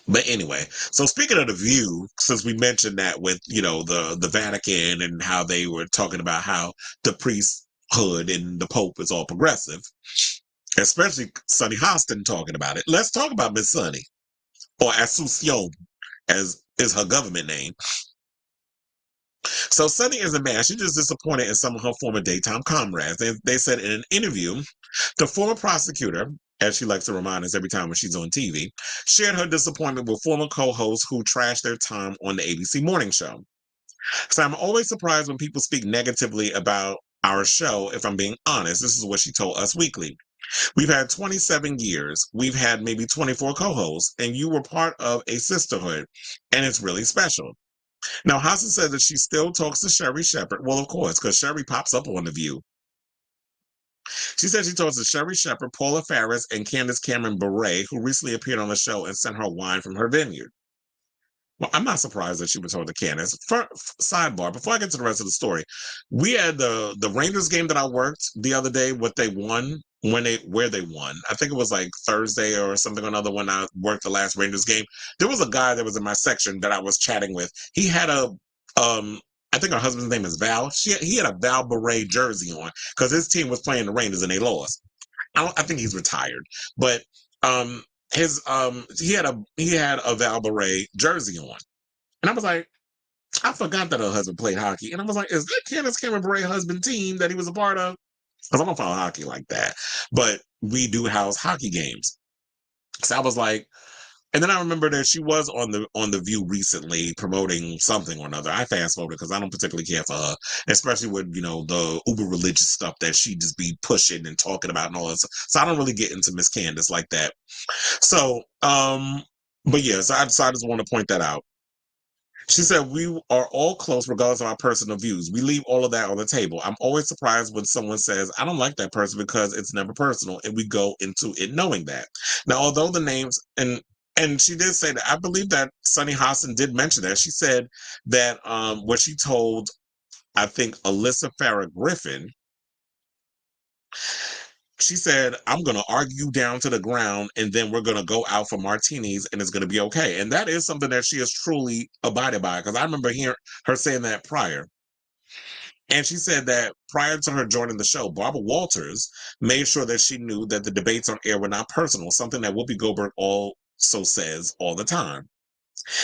But anyway, so speaking of the View, since we mentioned that with the Vatican and how they were talking about how the priesthood and the Pope is all progressive, especially Sunny Hostin talking about it. Let's talk about Miss Sunny, or Asuncion, as is her government name. So Sunny isn't mad. She's just disappointed in some of her former daytime comrades. They said in an interview, the former prosecutor as she likes to remind us every time when she's on TV, shared her disappointment with former co-hosts who trashed their time on the ABC morning show. So I'm always surprised when people speak negatively about our show, if I'm being honest. This is what she told Us Weekly. We've had 27 years. We've had maybe 24 co-hosts, and you were part of a sisterhood, and it's really special. Now, Hostin said that she still talks to Sherry Shepherd. Well, of course, because Sherry pops up on The View. She said she talks to Sherry Shepherd, Paula Faris, and Candace Cameron Bure, who recently appeared on the show and sent her wine from her vineyard. Well, I'm not surprised that she was told to Candace. Sidebar, before I get to the rest of the story, we had the Rangers game that I worked the other day, what they won, where they won. I think it was like Thursday or something or another when I worked the last Rangers game. There was a guy that was in my section that I was chatting with. He had I think her husband's name is Val. He had a Val Beret jersey on because his team was playing the Rangers and they lost. I think he's retired, but um he had a Val Beret jersey on, and I was like, I forgot that her husband played hockey, and I was like, is that Candace Cameron Bure husband team that he was a part of? Because I don't follow hockey like that, but we do house hockey games. So I was like, and then I remember that she was on the View recently promoting something or another. I fast forwarded because I don't particularly care for her, especially with the uber religious stuff that she just be pushing and talking about and all that. So I don't really get into Miss Candace like that. So, but yeah, so I just want to point that out. She said, we are all close regardless of our personal views. We leave all of that on the table. I'm always surprised when someone says, I don't like that person because it's never personal. And we go into it knowing that. Now, although the names, and she did say that, I believe that Sunny Hostin did mention that. She said that what she told, I think, Alyssa Farrah Griffin, she said, I'm going to argue you down to the ground and then we're going to go out for martinis and it's going to be okay. And that is something that she has truly abided by because I remember hearing her saying that prior. And she said that prior to her joining the show, Barbara Walters made sure that she knew that the debates on air were not personal, something that Whoopi Goldberg also says all the time.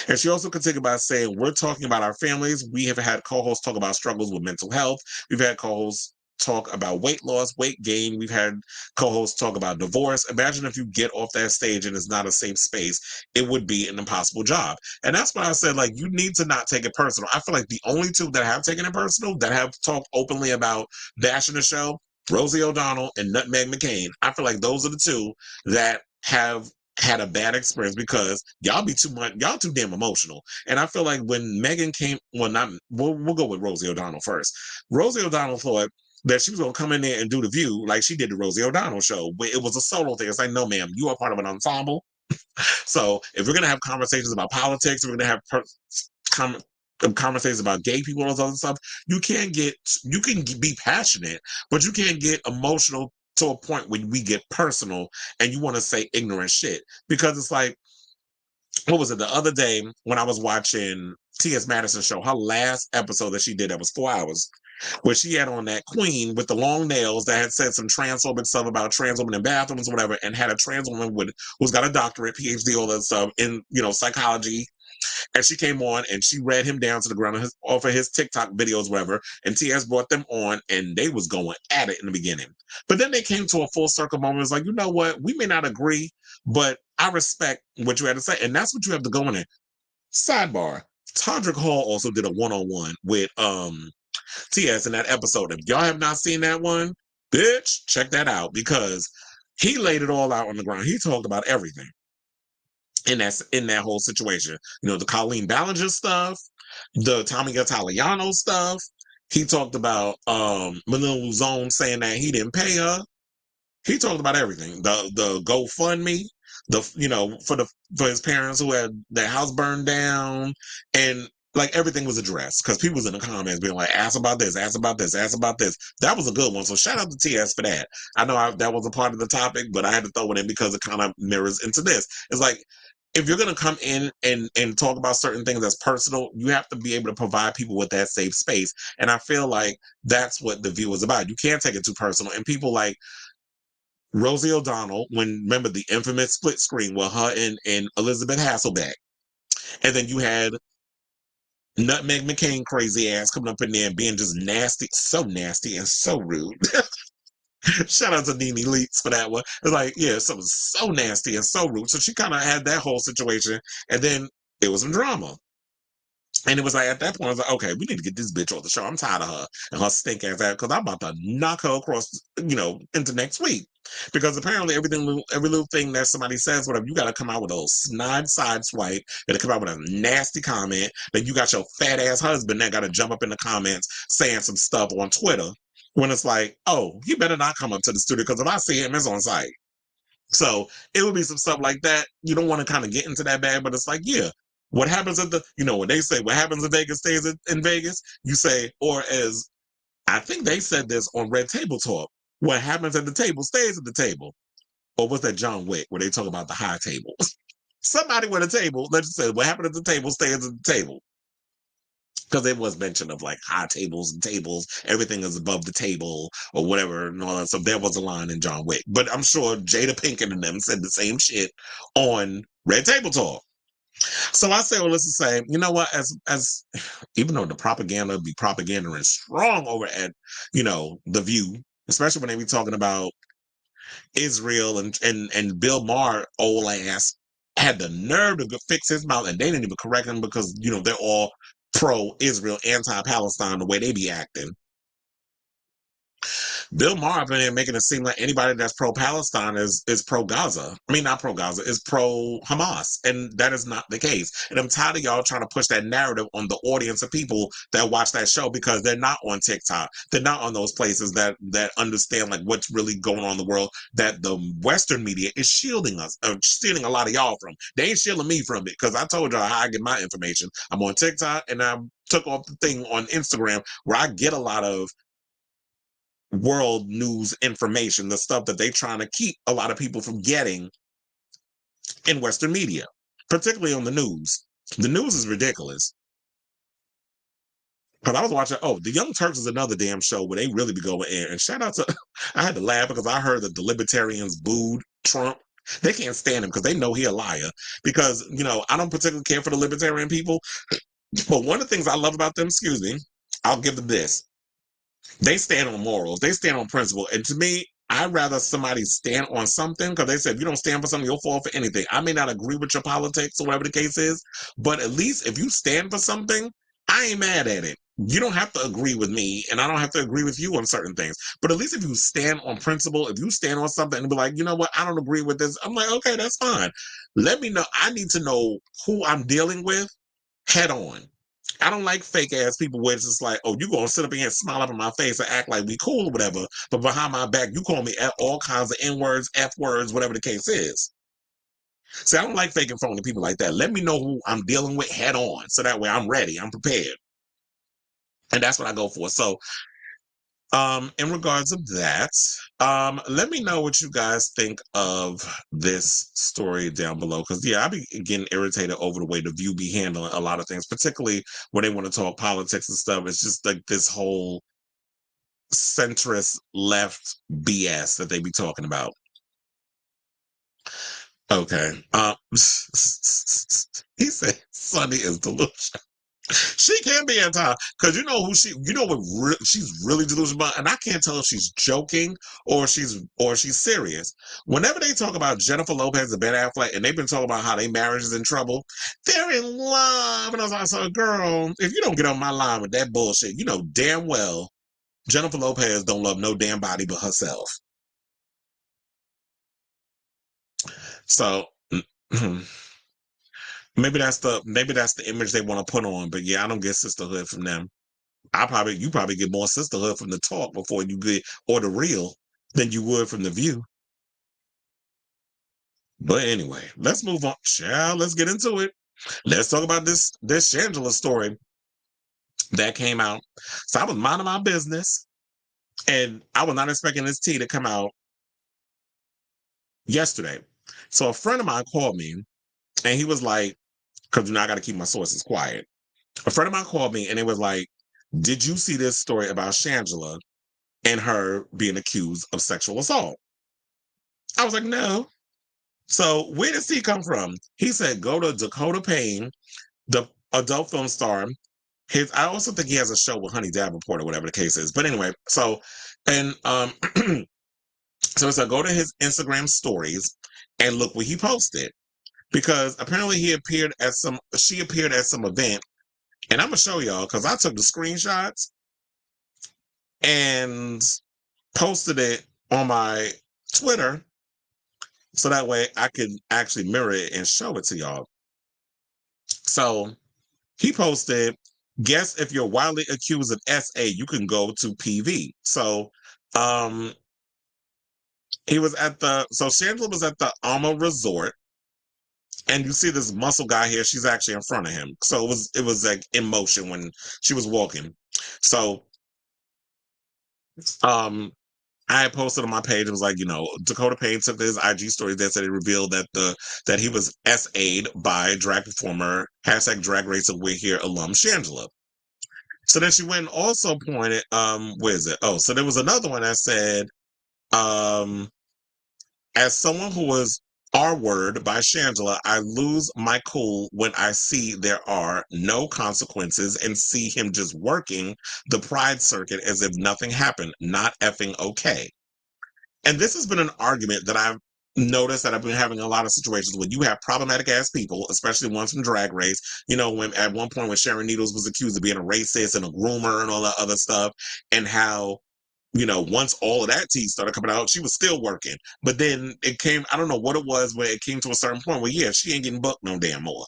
And she also continued by saying, we're talking about our families. We have had co-hosts talk about struggles with mental health. We've had co-hosts talk about weight loss, weight gain. We've had co-hosts talk about divorce. Imagine if you get off that stage and it's not a safe space, it would be an impossible job. And that's why I said, like, you need to not take it personal. I feel like the only two that have taken it personal, that have talked openly about bashing the show, Rosie O'Donnell and Nutmeg McCain. I feel like those are the two that have had a bad experience because y'all too damn emotional. And I feel like when Megan came, we'll go with Rosie O'Donnell first. Rosie O'Donnell thought that she was going to come in there and do the View like she did the Rosie O'Donnell show, but it was a solo thing. It's like, no, ma'am, you are part of an ensemble. So if we're going to have conversations about politics, we're going to have conversations about gay people and all this other stuff, you can be passionate, but you can't get emotional to a point when we get personal and you want to say ignorant shit. Because it's like, what was it, the other day when I was watching T.S. Madison's show, her last episode that she did that was 4 hours, where she had on that queen with the long nails that had said some transphobic stuff about trans women in bathrooms or whatever, and had a trans woman who's got a doctorate, PhD, all that stuff in psychology. And she came on and she read him down to the ground off of his TikTok videos, whatever. And TS brought them on and they was going at it in the beginning. But then they came to a full circle moment. It's like, you know what? We may not agree, but I respect what you had to say. And that's what you have to go in there. Sidebar. Todrick Hall also did a one-on-one with TS in that episode. If y'all have not seen that one, bitch, check that out because he laid it all out on the ground. He talked about everything in that whole situation. The Colleen Ballinger stuff, the Tommy Italiano stuff. He talked about Manila Luzon saying that he didn't pay her. He talked about everything. The GoFundMe, for his parents who had their house burned down, and like everything was addressed because people was in the comments being like, ask about this, ask about this, ask about this. That was a good one. So shout out to TS for that. I know that was a part of the topic, but I had to throw it in because it kind of mirrors into this. It's like, if you're going to come in and talk about certain things that's personal, you have to be able to provide people with that safe space. And I feel like that's what The View is about. You can't take it too personal. And people like Rosie O'Donnell, remember the infamous split screen with her and Elizabeth Hasselbeck. And then you had Nutmeg McCain crazy ass coming up in there and being just nasty, so nasty and so rude. Shout out to Nene Leaks for that one. It's like, yeah, something so nasty and so rude. So she kind of had that whole situation, and then it was some drama. And it was like at that point, I was like, okay, we need to get this bitch on the show. I'm tired of her and her stink ass out because I'm about to knock her across, into next week. Because apparently every little thing that somebody says, whatever, you got to come out with a little snide side swipe. Got to come out with a nasty comment. Then you got your fat ass husband that got to jump up in the comments saying some stuff on Twitter. When it's like, oh, you better not come up to the studio because if I see him, it's on site. So it would be some stuff like that. You don't want to kind of get into that bad, but it's like, yeah, what happens at when they say what happens in Vegas stays in Vegas, you say, or as I think they said this on Red Table Talk, what happens at the table stays at the table. Or was that John Wick where they talk about the high table? Somebody with a table, let's just say what happened at the table stays at the table. Because there was mention of like high tables and tables, everything is above the table or whatever and all that. So there was a line in John Wick. But I'm sure Jada Pinkett and them said the same shit on Red Table Talk. So I say, well, let's just say, you know what, as even though the propaganda be propaganda and strong over at, The View, especially when they be talking about Israel and Bill Maher, old ass, had the nerve to fix his mouth and they didn't even correct him because, they're all pro-Israel, anti-Palestine the way they be acting. Bill Maher been there making it seem like anybody that's pro-Palestine is pro-Gaza. I mean, not pro-Gaza, is pro-Hamas. And that is not the case. And I'm tired of y'all trying to push that narrative on the audience of people that watch that show because they're not on TikTok. They're not on those places that understand like what's really going on in the world that the Western media is shielding us, shielding a lot of y'all from. They ain't shielding me from it because I told y'all how I get my information. I'm on TikTok and I took off the thing on Instagram where I get a lot of world news information, the stuff that they're trying to keep a lot of people from getting in Western media, particularly on the news. The news is ridiculous. Because I was watching, The Young Turks is another damn show where they really be going in. And shout out to, I had to laugh because I heard that the libertarians booed Trump. They can't stand him because they know he a liar. Because, I don't particularly care for the libertarian people. But one of the things I love about them, I'll give them this. They stand on morals. They stand on principle. And to me, I'd rather somebody stand on something because they said if you don't stand for something, you'll fall for anything. I may not agree with your politics or whatever the case is, but at least if you stand for something, I ain't mad at it. You don't have to agree with me, and I don't have to agree with you on certain things. But at least if you stand on principle, if you stand on something and be like, you know what, I don't agree with this, I'm like, okay, that's fine. Let me know. I need to know who I'm dealing with head on. I don't like fake ass people where it's just like, oh, you gonna sit up here and smile up in my face and act like we cool or whatever, but behind my back, you call me all kinds of N words, F words, whatever the case is. See, I don't like fake and phony people like that. Let me know who I'm dealing with head on, so that way I'm ready, I'm prepared, and that's what I go for. So, in regards of that, let me know what you guys think of this story down below. Because yeah, I be getting irritated over the way the View be handling a lot of things, particularly when they want to talk politics and stuff. It's just like this whole centrist left BS that they be talking about. Okay. He said Sunny is delusional. She can be anti because what she's really delusional about, and I can't tell if she's joking or she's serious. Whenever they talk about Jennifer Lopez and Ben Affleck, and they've been talking about how their marriage is in trouble, they're in love. And I was like, so girl, if you don't get on my line with that bullshit, you know damn well Jennifer Lopez don't love no damn body but herself. So maybe that's the image they want to put on. But yeah, I don't get sisterhood from them. You probably get more sisterhood from the talk before you get or the real than you would from the View. But anyway, let's move on. Child, let's get into it. Let's talk about this Shangela story that came out. So I was minding my business, and I was not expecting this tea to come out yesterday. So a friend of mine called me, and he was like, because I got to keep my sources quiet. A friend of mine called me, and it was like, did you see this story about Shangela and her being accused of sexual assault? I was like, no. So where does he come from? He said, go to Dakota Payne, the adult film star. I also think he has a show with Honey Davenport or whatever the case is. But anyway, so, and So it's like, go to his Instagram stories and look what he posted. Because apparently she appeared at some event. And I'm going to show y'all because I took the screenshots and posted it on my Twitter. So that way I could actually mirror it and show it to y'all. So he posted, guess if you're widely accused of SA, you can go to PV. So he was at Shangela was at the Alma Resort. And you see this muscle guy here, she's actually in front of him. So it was like in motion when she was walking. So I had posted on my page, it was like, Dakota Payne took his IG story that said it revealed that he was SA'd by drag performer, #Drag Race of We're Here alum Shangela. So then she went and also pointed, where is it? Oh, so there was another one that said, as someone who was R-word by Shangela, I lose my cool when I see there are no consequences and see him just working the pride circuit as if nothing happened. Not effing okay. And this has been an argument that I've noticed that I've been having a lot of situations when you have problematic ass people, especially ones from Drag Race, when at one point when Sharon Needles was accused of being a racist and a groomer and all that other stuff, and how once all of that tea started coming out, she was still working. But then it came, I don't know what it was, where it came to a certain point where, yeah, she ain't getting booked no damn more.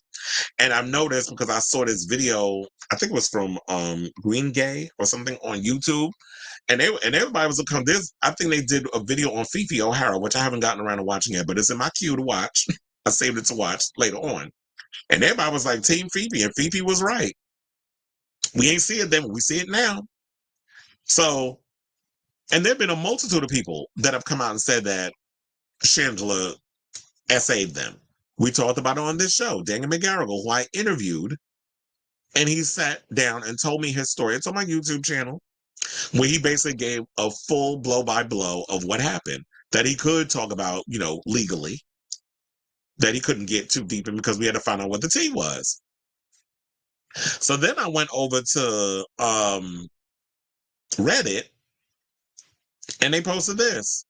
And I've noticed because I saw this video, I think it was from Green Gay or something on YouTube. And everybody was looking this. I think they did a video on Fifi O'Hara, which I haven't gotten around to watching yet, but it's in my queue to watch. I saved it to watch later on. And everybody was like, Team Fifi, and Fifi was right. We ain't see it then, we see it now. So, and there have been a multitude of people that have come out and said that Shangela SA'd them. We talked about it on this show, Daniel McGarrigle, who I interviewed, and he sat down and told me his story. It's on my YouTube channel, where he basically gave a full blow-by-blow of what happened, that he could talk about, legally, that he couldn't get too deep in because we had to find out what the tea was. So then I went over to Reddit, and they posted this.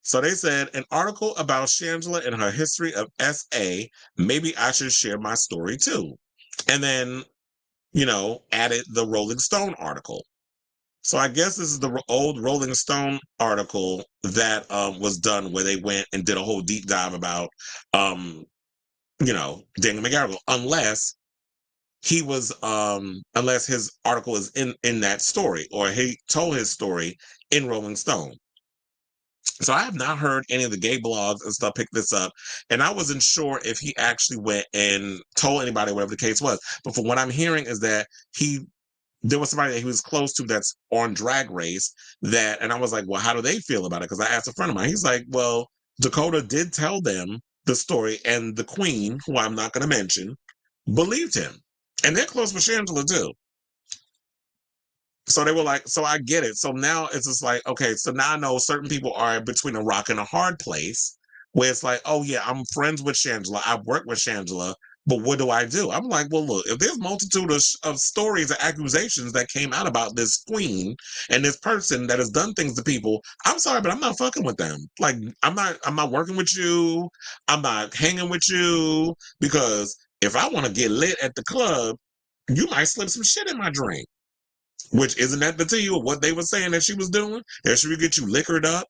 So they said, an article about Shangela and her history of SA, maybe I should share my story too. And then, added the Rolling Stone article. So I guess this is the old Rolling Stone article that was done where they went and did a whole deep dive about, Daniel McGarrigle, unless his article is in that story, or he told his story in Rolling Stone. So I have not heard any of the gay blogs and stuff pick this up. And I wasn't sure if he actually went and told anybody, whatever the case was. But from what I'm hearing is that there was somebody that he was close to that's on Drag Race and I was like, well, how do they feel about it? Because I asked a friend of mine. He's like, well, Dakota did tell them the story, and the queen, who I'm not going to mention, believed him. And they're close with Shangela too. So they were like, so I get it. So now it's just like, okay, so now I know certain people are between a rock and a hard place where it's like, oh yeah, I'm friends with Shangela. I've worked with Shangela, but what do I do? I'm like, well, look, if there's multitude of stories and accusations that came out about this queen and this person that has done things to people, I'm sorry, but I'm not fucking with them. Like, I'm not working with you. I'm not hanging with you, because if I want to get lit at the club, you might slip some shit in my drink. Which, isn't that the tea of what they were saying that she was doing? That she would get you liquored up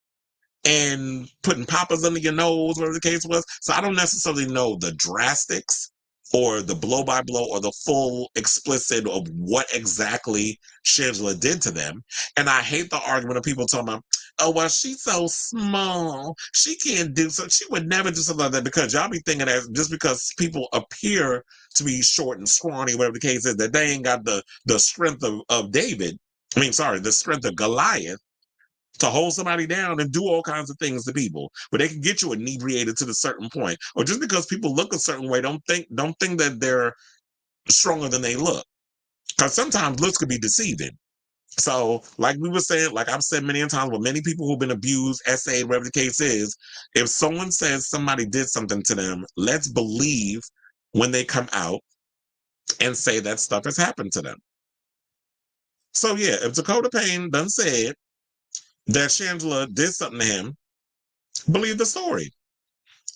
and putting poppers under your nose, whatever the case was. So I don't necessarily know the drastics or the blow-by-blow or the full explicit of what exactly Shangela did to them. And I hate the argument of people talking about, oh, well, she's so small. She can't do so. She would never do something like that, because y'all be thinking that just because people appear to be short and scrawny, whatever the case is, that they ain't got the strength of David. The strength of Goliath to hold somebody down and do all kinds of things to people, but they can get you inebriated to a certain point. Or just because people look a certain way, don't think that they're stronger than they look, because sometimes looks could be deceiving. So, like we were saying, like I've said many times, with many people who've been abused, SA'd, whatever the case is, if someone says somebody did something to them, let's believe when they come out and say that stuff has happened to them. So yeah, if Dakota Payne done said that Shangela did something to him, believe the story.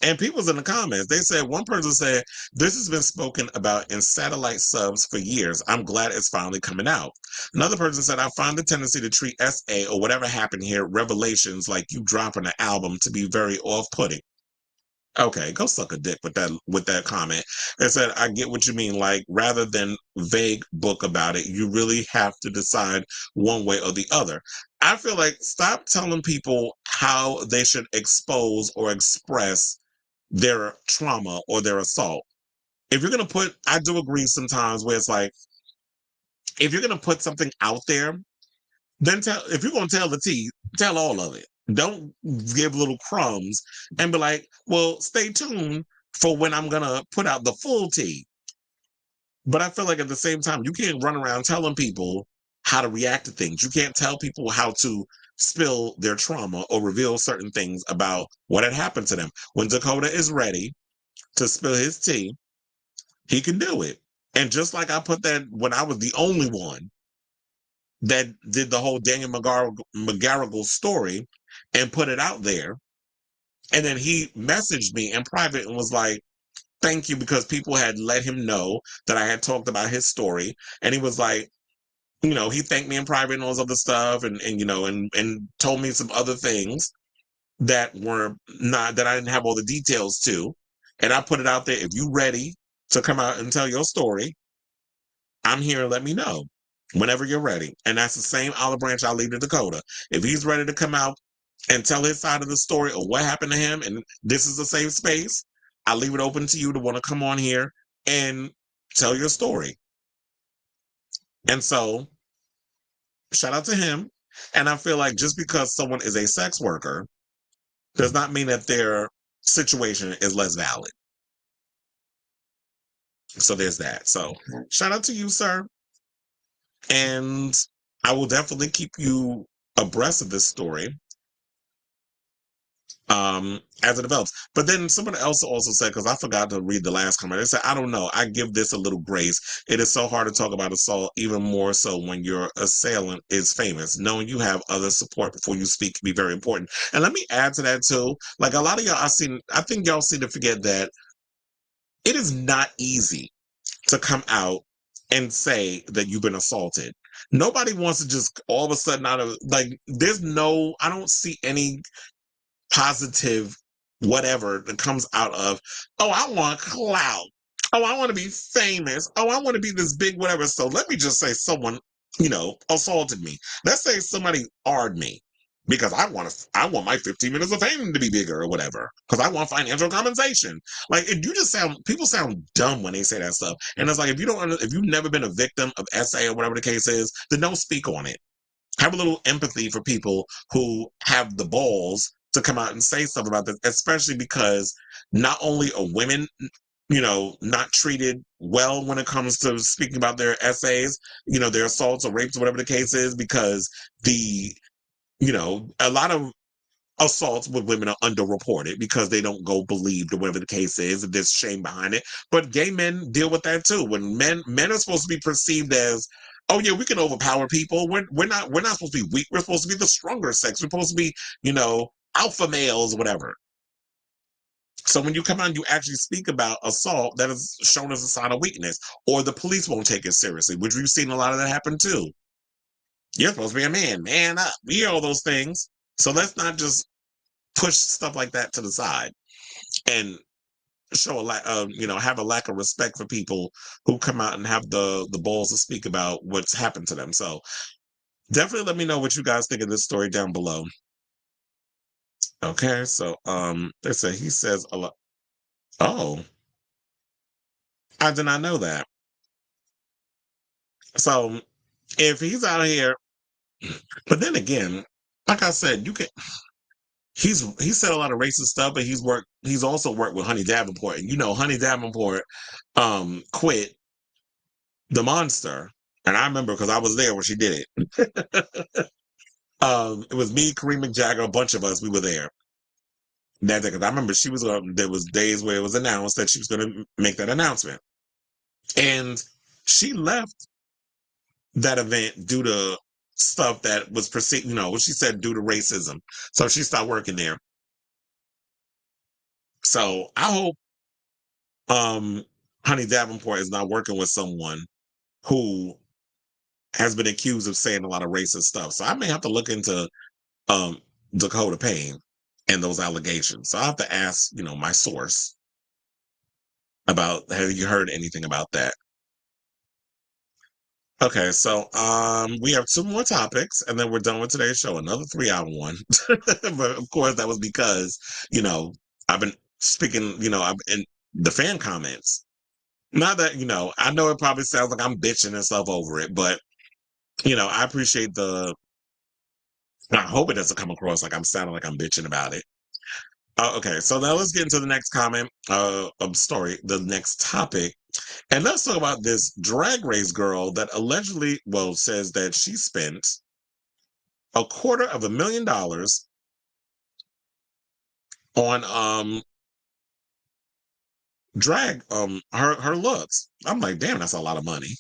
And people's in the comments, they said, one person said, this has been spoken about in satellite subs for years. I'm glad it's finally coming out. Another person said, I find the tendency to treat SA or whatever happened here, revelations like you dropping an album, to be very off-putting. Okay, go suck a dick with that comment. They said, I get what you mean. Like, rather than vague book about it, you really have to decide one way or the other. I feel like stop telling people how they should expose or express their trauma or their assault. If you're going to put, I do agree sometimes where it's like, if you're going to put something out there, then if you're going to tell the tea, tell all of it. Don't give little crumbs and be like, well, stay tuned for when I'm going to put out the full tea. But I feel like at the same time, you can't run around telling people how to react to things. You can't tell people how to spill their trauma or reveal certain things about what had happened to them. When Dakota is ready to spill his tea, he can do it. And just like I put that when I was the only one that did the whole Daniel McGarrigle story and put it out there, and then he messaged me in private and was like, thank you, because people had let him know that I had talked about his story. And he was like, you know, he thanked me in private and all this other stuff, and you know, and told me some other things that were not, that I didn't have all the details to. And I put it out there. If you ready to come out and tell your story, I'm here. Let me know whenever you're ready. And that's the same olive branch I'll leave to Dakota. If he's ready to come out and tell his side of the story or what happened to him, and this is a safe space, I leave it open to you to want to come on here and tell your story. And so, shout out to him. And I feel like just because someone is a sex worker does not mean that their situation is less valid. So there's that. So shout out to you, sir. And I will definitely keep you abreast of this story as it develops. But then someone else also said, because I forgot to read the last comment, they said, I don't know, I give this a little grace. It is so hard to talk about assault, even more so when your assailant is famous. Knowing you have other support before you speak can be very important. And let me add to that too, like a lot of y'all, I think y'all seem to forget that it is not easy to come out and say that you've been assaulted. Nobody wants to just all of a sudden out of, like, I don't see any positive whatever that comes out of, oh, I want clout. Oh, I want to be famous. Oh, I want to be this big whatever. So let me just say someone, assaulted me. Let's say somebody R'd me because I want my 15 minutes of fame to be bigger or whatever, because I want financial compensation. Like, people sound dumb when they say that stuff. And it's like, if you've never been a victim of SA or whatever the case is, then don't speak on it. Have a little empathy for people who have the balls to come out and say something about this, especially because not only are women, not treated well when it comes to speaking about their essays, their assaults or rapes or whatever the case is, because a lot of assaults with women are underreported because they don't go believed or whatever the case is, and there's shame behind it. But gay men deal with that too. When men are supposed to be perceived as, oh yeah, we can overpower people. We're not supposed to be weak. We're supposed to be the stronger sex. We're supposed to be, alpha males, whatever. So when you come out and you actually speak about assault, that is shown as a sign of weakness, or the police won't take it seriously, which we've seen a lot of that happen too. You're supposed to be a man up. We hear all those things. So let's not just push stuff like that to the side and show have a lack of respect for people who come out and have the balls to speak about what's happened to them. So definitely let me know what you guys think of this story down below. Okay, so they say he says a lot. Oh, I did not know that. So if he's out here, but then again, like I said, you can. He said a lot of racist stuff, but he's also worked with Honey Davenport, and Honey Davenport quit The Monster, and I remember because I was there when she did it. It was me, Kareem McJagger, a bunch of us. We were there that day because I remember she was. There was days where it was announced that she was going to make that announcement, and she left that event due to stuff that was perceived, she said due to racism. So she stopped working there. So I hope Honey Davenport is not working with someone who has been accused of saying a lot of racist stuff. So I may have to look into um Dakota Payne and those allegations. So I have to ask, my source about, have you heard anything about that? Okay, so we have 2 more topics and then we're done with today's show. Another 3-hour one. But of course that was because, I've been speaking, I've in the fan comments. Not that, I know it probably sounds like I'm bitching and stuff over it, but I appreciate I hope it doesn't come across like I'm sounding like I'm bitching about it. Okay, so now let's get into the next comment, story, the next topic. And let's talk about this drag race girl that allegedly, says that she spent $250,000 on drag her looks. I'm like, damn, that's a lot of money.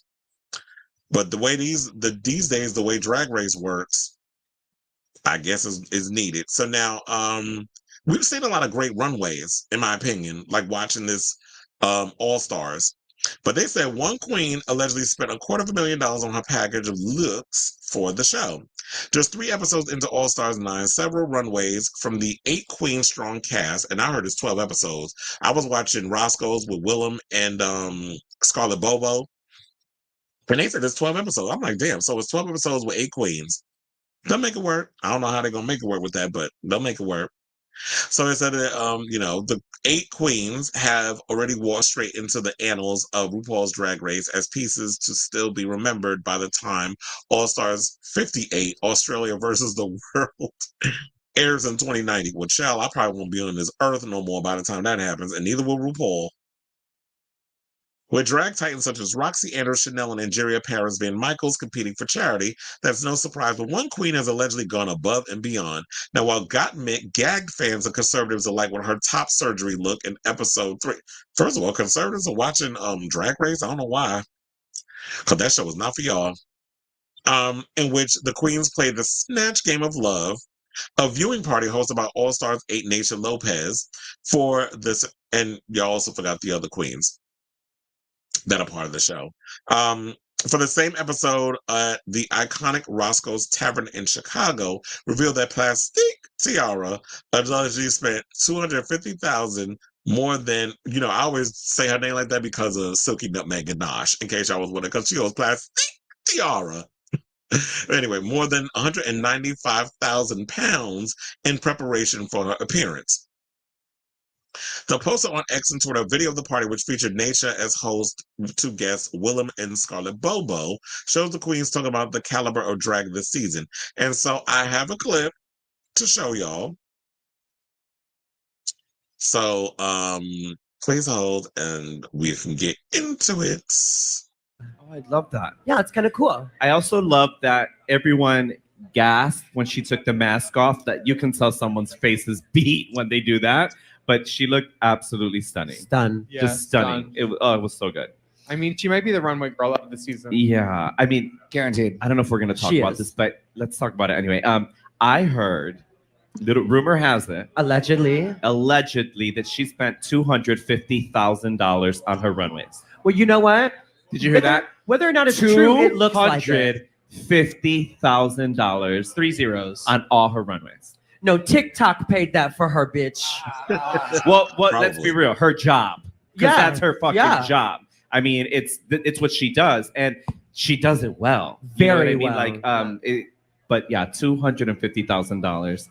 But the way these days, the way drag race works, I guess is needed. So now we've seen a lot of great runways, in my opinion, like watching this All Stars. But they said one queen allegedly spent $250,000 on her package of looks for the show. Just 3 episodes into All Stars 9, several runways from the 8-queen strong cast, and I heard it's 12 episodes. I was watching Roscoe's with Willem and Scarlett Bobo, and they said it's 12 episodes. I'm like, damn, so it's 12 episodes with 8 queens. They'll make it work. I don't know how they're gonna make it work with that, but they'll make it work. So they said that the 8 queens have already walked straight into the annals of RuPaul's Drag Race as pieces to still be remembered by the time All Stars 58, Australia versus the World, airs in 2090. Well, child, I probably won't be on this earth no more by the time that happens, and neither will RuPaul. With drag titans such as Roxy Andrews, Chanel, and Angeria Paris Van Michaels competing for charity, that's no surprise, but one queen has allegedly gone above and beyond. Now, while Gottmik gagged fans and conservatives alike with her top surgery look in episode 3. First of all, conservatives are watching Drag Race. I don't know why, because that show was not for y'all. In which the queens played the Snatch Game of Love, a viewing party hosted by All Stars 8 Nation Lopez for this, and y'all also forgot the other queens that are part of the show. For the same episode, the iconic Roscoe's Tavern in Chicago revealed that Plastique Tiara allegedly spent $250,000 more than, I always say her name like that because of Silky Nutmeg Ganache, in case y'all was wondering, because she goes Plastique Tiara. Anyway, more than 195,000 pounds in preparation for her appearance. The poster on X and Twitter, a video of the party, which featured Nature as host to guests Willem and Scarlett Bobo, shows the queens talking about the caliber of drag this season. And so I have a clip to show y'all. So please hold and we can get into it. Oh, I love that. Yeah, it's kind of cool. I also love that everyone gasped when she took the mask off, that you can tell someone's face is beat when they do that. But she looked absolutely stunning. Yeah, just stunning. It was so good. I mean, she might be the runway girl of the season. Yeah, I mean, guaranteed. I don't know if we're going to talk She about is. this, but let's talk about it anyway. I heard, the rumor has it, Allegedly, that she spent $250,000 on her runways. well, you know what? Did you hear that? Whether or not it's true, it looks like it. $250,000, 3 zeros, on all her runways. No, TikTok paid that for her, bitch. Well, let's be real. Her job, because Yeah, that's her fucking yeah. job. I mean, it's what she does, and she does it well. Very you know what I mean? well. But yeah, $250,000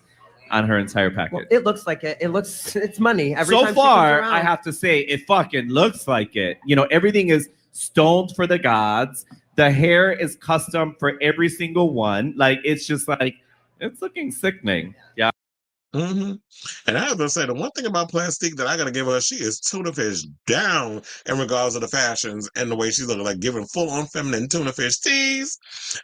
on her entire package. Well, it looks like it. It's money. Every So time far, she comes around. I have to say, it fucking looks like it. Everything is stoned for the gods. The hair is custom for every single one. Like, it's just like, it's looking sickening. Yeah. Mm-hmm. And I have to say, the one thing about Plastique that I gotta give her, she is tuna fish down in regards to the fashions and the way she's looking, like giving full-on feminine tuna fish tees.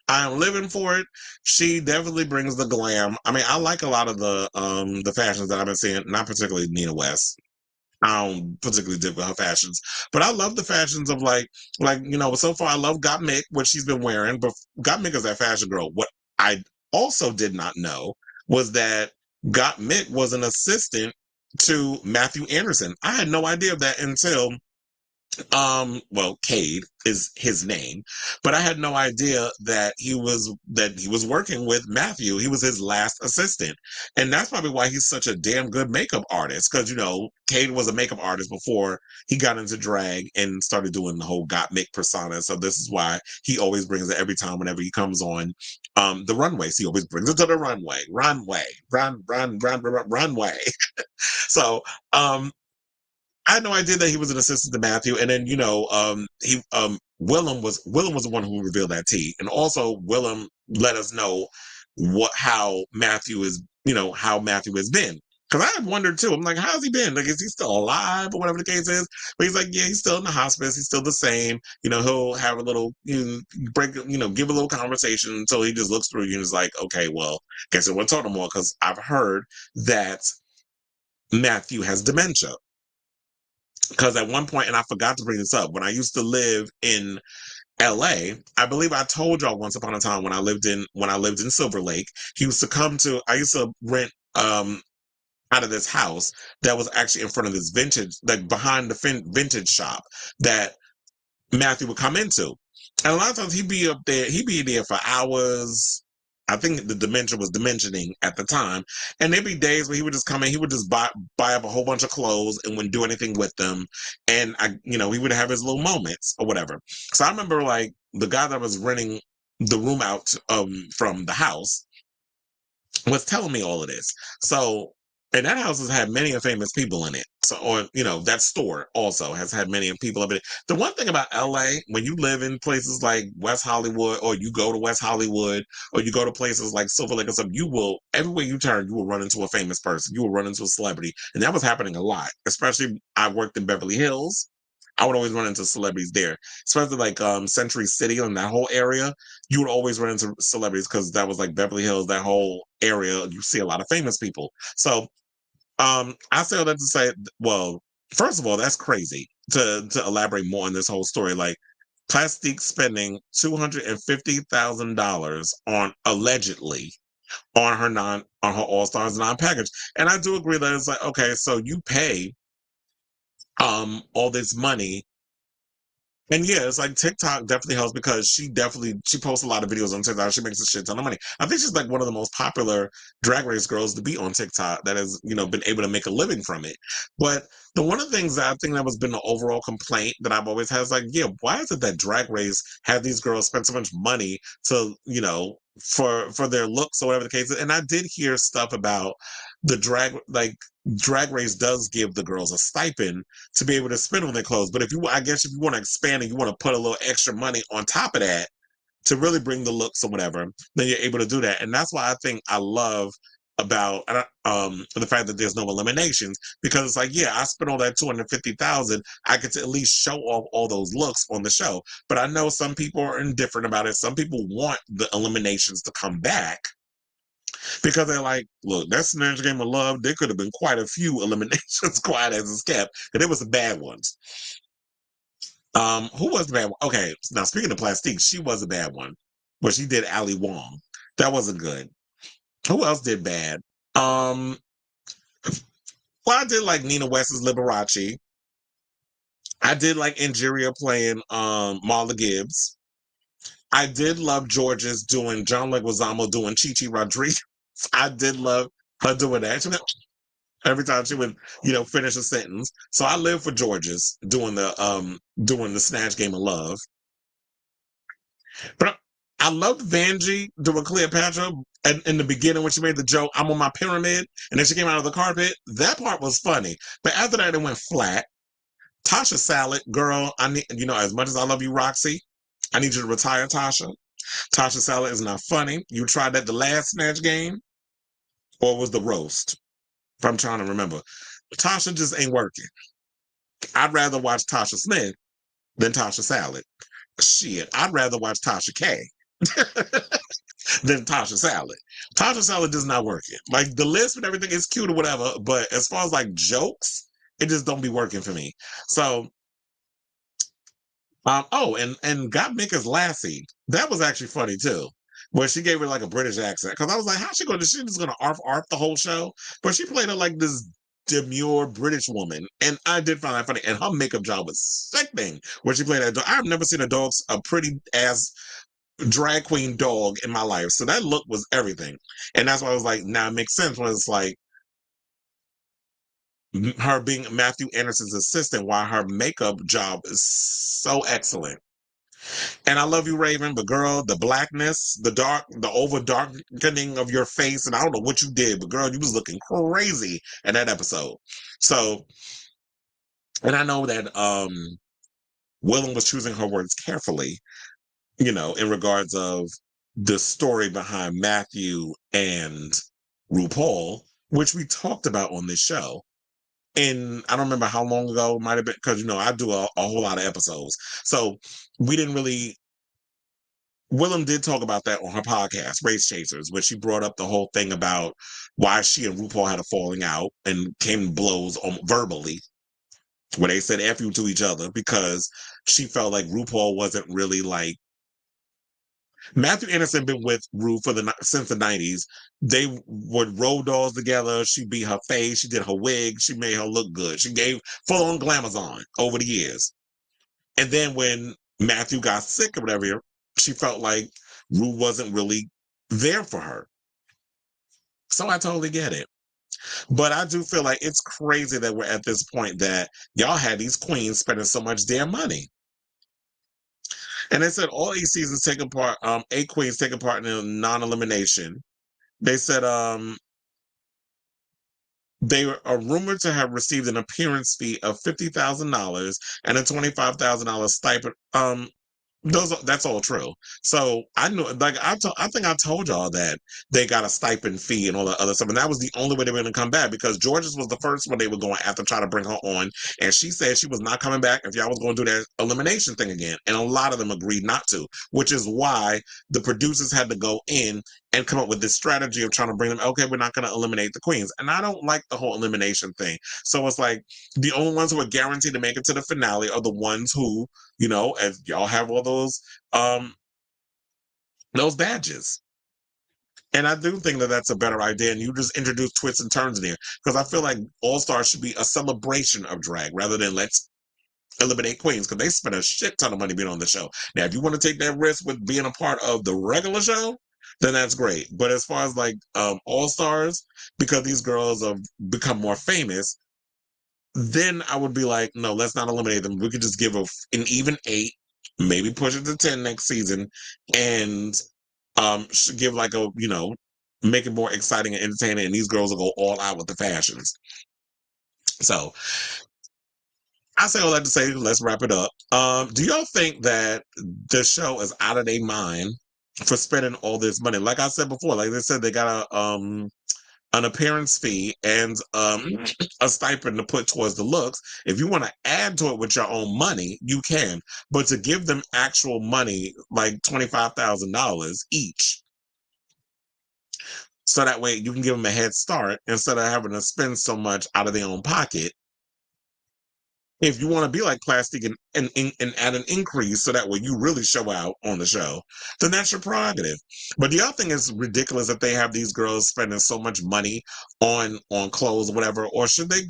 I'm living for it. She definitely brings the glam. I mean, I like a lot of the fashions that I've been seeing, not particularly Nina West. I don't particularly dig with her fashions, but I love the fashions of like so far I love Gottmik, what she's been wearing, but Gottmik is that fashion girl. I also did not know was that Got Mick was an assistant to Matthew Anderson. I had no idea of that until well, Cade is his name, but I had no idea that he was working with Matthew. He was his last assistant, and that's probably why he's such a damn good makeup artist, because Cade was a makeup artist before he got into drag and started doing the whole Got Mick persona. So this is why he always brings it every time whenever he comes on the runways. He always brings it to the runway. Runway. So I had no idea that he was an assistant to Matthew, and then Willem was the one who revealed that tea, and also Willem let us know how Matthew has been. Because I had wondered too. I'm like, how's he been? Like, is he still alive or whatever the case is? But he's like, yeah, he's still in the hospice. He's still the same. He'll have a little break, give a little conversation until he just looks through you and is like, okay, well, guess I won't talk no more because I've heard that Matthew has dementia. Because at one point, and I forgot to bring this up, when I used to live in LA, I believe I told y'all once upon a time when I lived in Silver Lake, I used to rent out of this house that was actually in front of this vintage, like behind the vintage shop that Matthew would come into. And a lot of times he'd be there for hours. I think the dementia was dimensioning at the time. And there'd be days where he would just come in, he would just buy up a whole bunch of clothes and wouldn't do anything with them. And he would have his little moments or whatever. So I remember like the guy that was renting the room out from the house was telling me all of this. So, and that house has had many famous people in it. So, that store also has had many people in it. The one thing about LA, when you live in places like West Hollywood, or you go to West Hollywood, or you go to places like Silver Lake or something, everywhere you turn, you will run into a famous person. You will run into a celebrity. And that was happening a lot, especially I worked in Beverly Hills. I would always run into celebrities there, especially like Century City and that whole area. You would always run into celebrities because that was like Beverly Hills, that whole area. You see a lot of famous people. So I say all that to say, well, first of all, that's crazy to elaborate more on this whole story. Like Plastique spending $250,000 on allegedly on her All Stars 9 package. And I do agree that it's like, okay, so you pay all this money. And yeah, it's like TikTok definitely helps because she posts a lot of videos on TikTok. She makes a shit ton of money. I think she's like one of the most popular drag race girls to be on TikTok that has, been able to make a living from it. But one of the things that I think that has been the overall complaint that I've always had is like, yeah, why is it that drag race have these girls spend so much money to, for their looks or whatever the case is? And I did hear stuff about the drag race does give the girls a stipend to be able to spend on their clothes. But if you want to expand and you want to put a little extra money on top of that to really bring the looks or whatever, then you're able to do that. And that's why I think I love about the fact that there's no eliminations, because it's like, yeah, I spent all that $250,000. I get to at least show off all those looks on the show. But I know some people are indifferent about it. Some people want the eliminations to come back, because they're like, look, that Snatch Game of Love, there could have been quite a few eliminations, quiet as it's kept, and it was the bad ones. Who was the bad one? Okay, now speaking of Plastique, she was a bad one, but she did Ali Wong. That wasn't good. Who else did bad? Well, I did like Nina West's Liberace. I did like Ingeria playing Marla Gibbs. I did love George's doing John Leguizamo doing Chichi Rodriguez. I did love her doing that. Every time she would, finish a sentence. So I live for George's doing the Snatch Game of Love. But I loved Vanjie doing Cleopatra in the beginning when she made the joke, I'm on my pyramid, and then she came out of the carpet. That part was funny. But after that, it went flat. Tasha Salad, girl, I need, as much as I love you, Roxy, I need you to retire, Tasha. Tasha Salad is not funny. You tried that the last Snatch Game, or was the roast? If I'm trying to remember. Tasha just ain't working. I'd rather watch Tasha Smith than Tasha Salad. Shit, I'd rather watch Tasha K than Tasha Salad. Tasha Salad is not working. Like, the list and everything is cute or whatever, but as far as like jokes, it just don't be working for me. So, and Got Mick as Lassie. That was actually funny too. where she gave her like a British accent. Because I was like, how's she going to? She's just going to arf the whole show, but she played her like this demure British woman, and I did find that funny. And her makeup job was sickening where she played that dog. I've never seen a pretty ass drag queen dog in my life, so that look was everything. And that's why I was like, now it makes sense when it's like her being Matthew Anderson's assistant, why her makeup job is so excellent. And I love you, Raven, but girl, the blackness, the over darkening of your face, and I don't know what you did, but girl, you was looking crazy in that episode. So, and I know that Willem was choosing her words carefully, you know, in regards of the story behind Matthew and RuPaul, which we talked about on this show. And I don't remember how long ago it might have been, because, you know, I do a whole lot of episodes. So we didn't really, Willem did talk about that on her podcast, Race Chasers, when she brought up the whole thing about why she and RuPaul had a falling out and came to blows verbally, where they said F you to each other because she felt like RuPaul wasn't really like, Matthew Anderson been with Ru since the 90s. They would roll dolls together. She beat her face. She did her wig. She made her look good. She gave full-on glamazon over the years. And then when Matthew got sick or whatever, she felt like Ru wasn't really there for her. So I totally get it. But I do feel like it's crazy that we're at this point that y'all had these queens spending so much damn money. And they said all 8 seasons taking part, 8 queens taking part in a non-elimination. They said they are rumored to have received an appearance fee of $50,000 and a $25,000 stipend. That's all true. So I knew, like I think I told y'all that they got a stipend fee and all that other stuff, and that was the only way they were going to come back because George's was the first one they were going after try to bring her on, and she said she was not coming back if y'all was going to do that elimination thing again, and a lot of them agreed not to, which is why the producers had to go in and come up with this strategy of trying to bring them. Okay, we're not going to eliminate the queens, and I don't like the whole elimination thing. So it's like the only ones who are guaranteed to make it to the finale are the ones who, you know, as y'all have all those badges. And I do think that that's a better idea. And you just introduce twists and turns in there because I feel like All Stars should be a celebration of drag rather than let's eliminate queens because they spend a shit ton of money being on the show. Now, if you want to take that risk with being a part of the regular show, then that's great. But as far as like All Stars, because these girls have become more famous, then I would be like, no, let's not eliminate them. We could just give an even 8, maybe push it to 10 next season, and give like a, you know, make it more exciting and entertaining. And these girls will go all out with the fashions. So I say all that to say, let's wrap it up. Do y'all think that the show is out of their mind for spending all this money? Like I said before, like they said, they got an appearance fee and a stipend to put towards the looks. If you want to add to it with your own money, you can. But to give them actual money, like $25,000 each, so that way you can give them a head start instead of having to spend so much out of their own pocket. If you want to be like Plastic and add an increase so that way you really show out on the show, then that's your prerogative. But the other thing is ridiculous that they have these girls spending so much money on clothes or whatever, or should we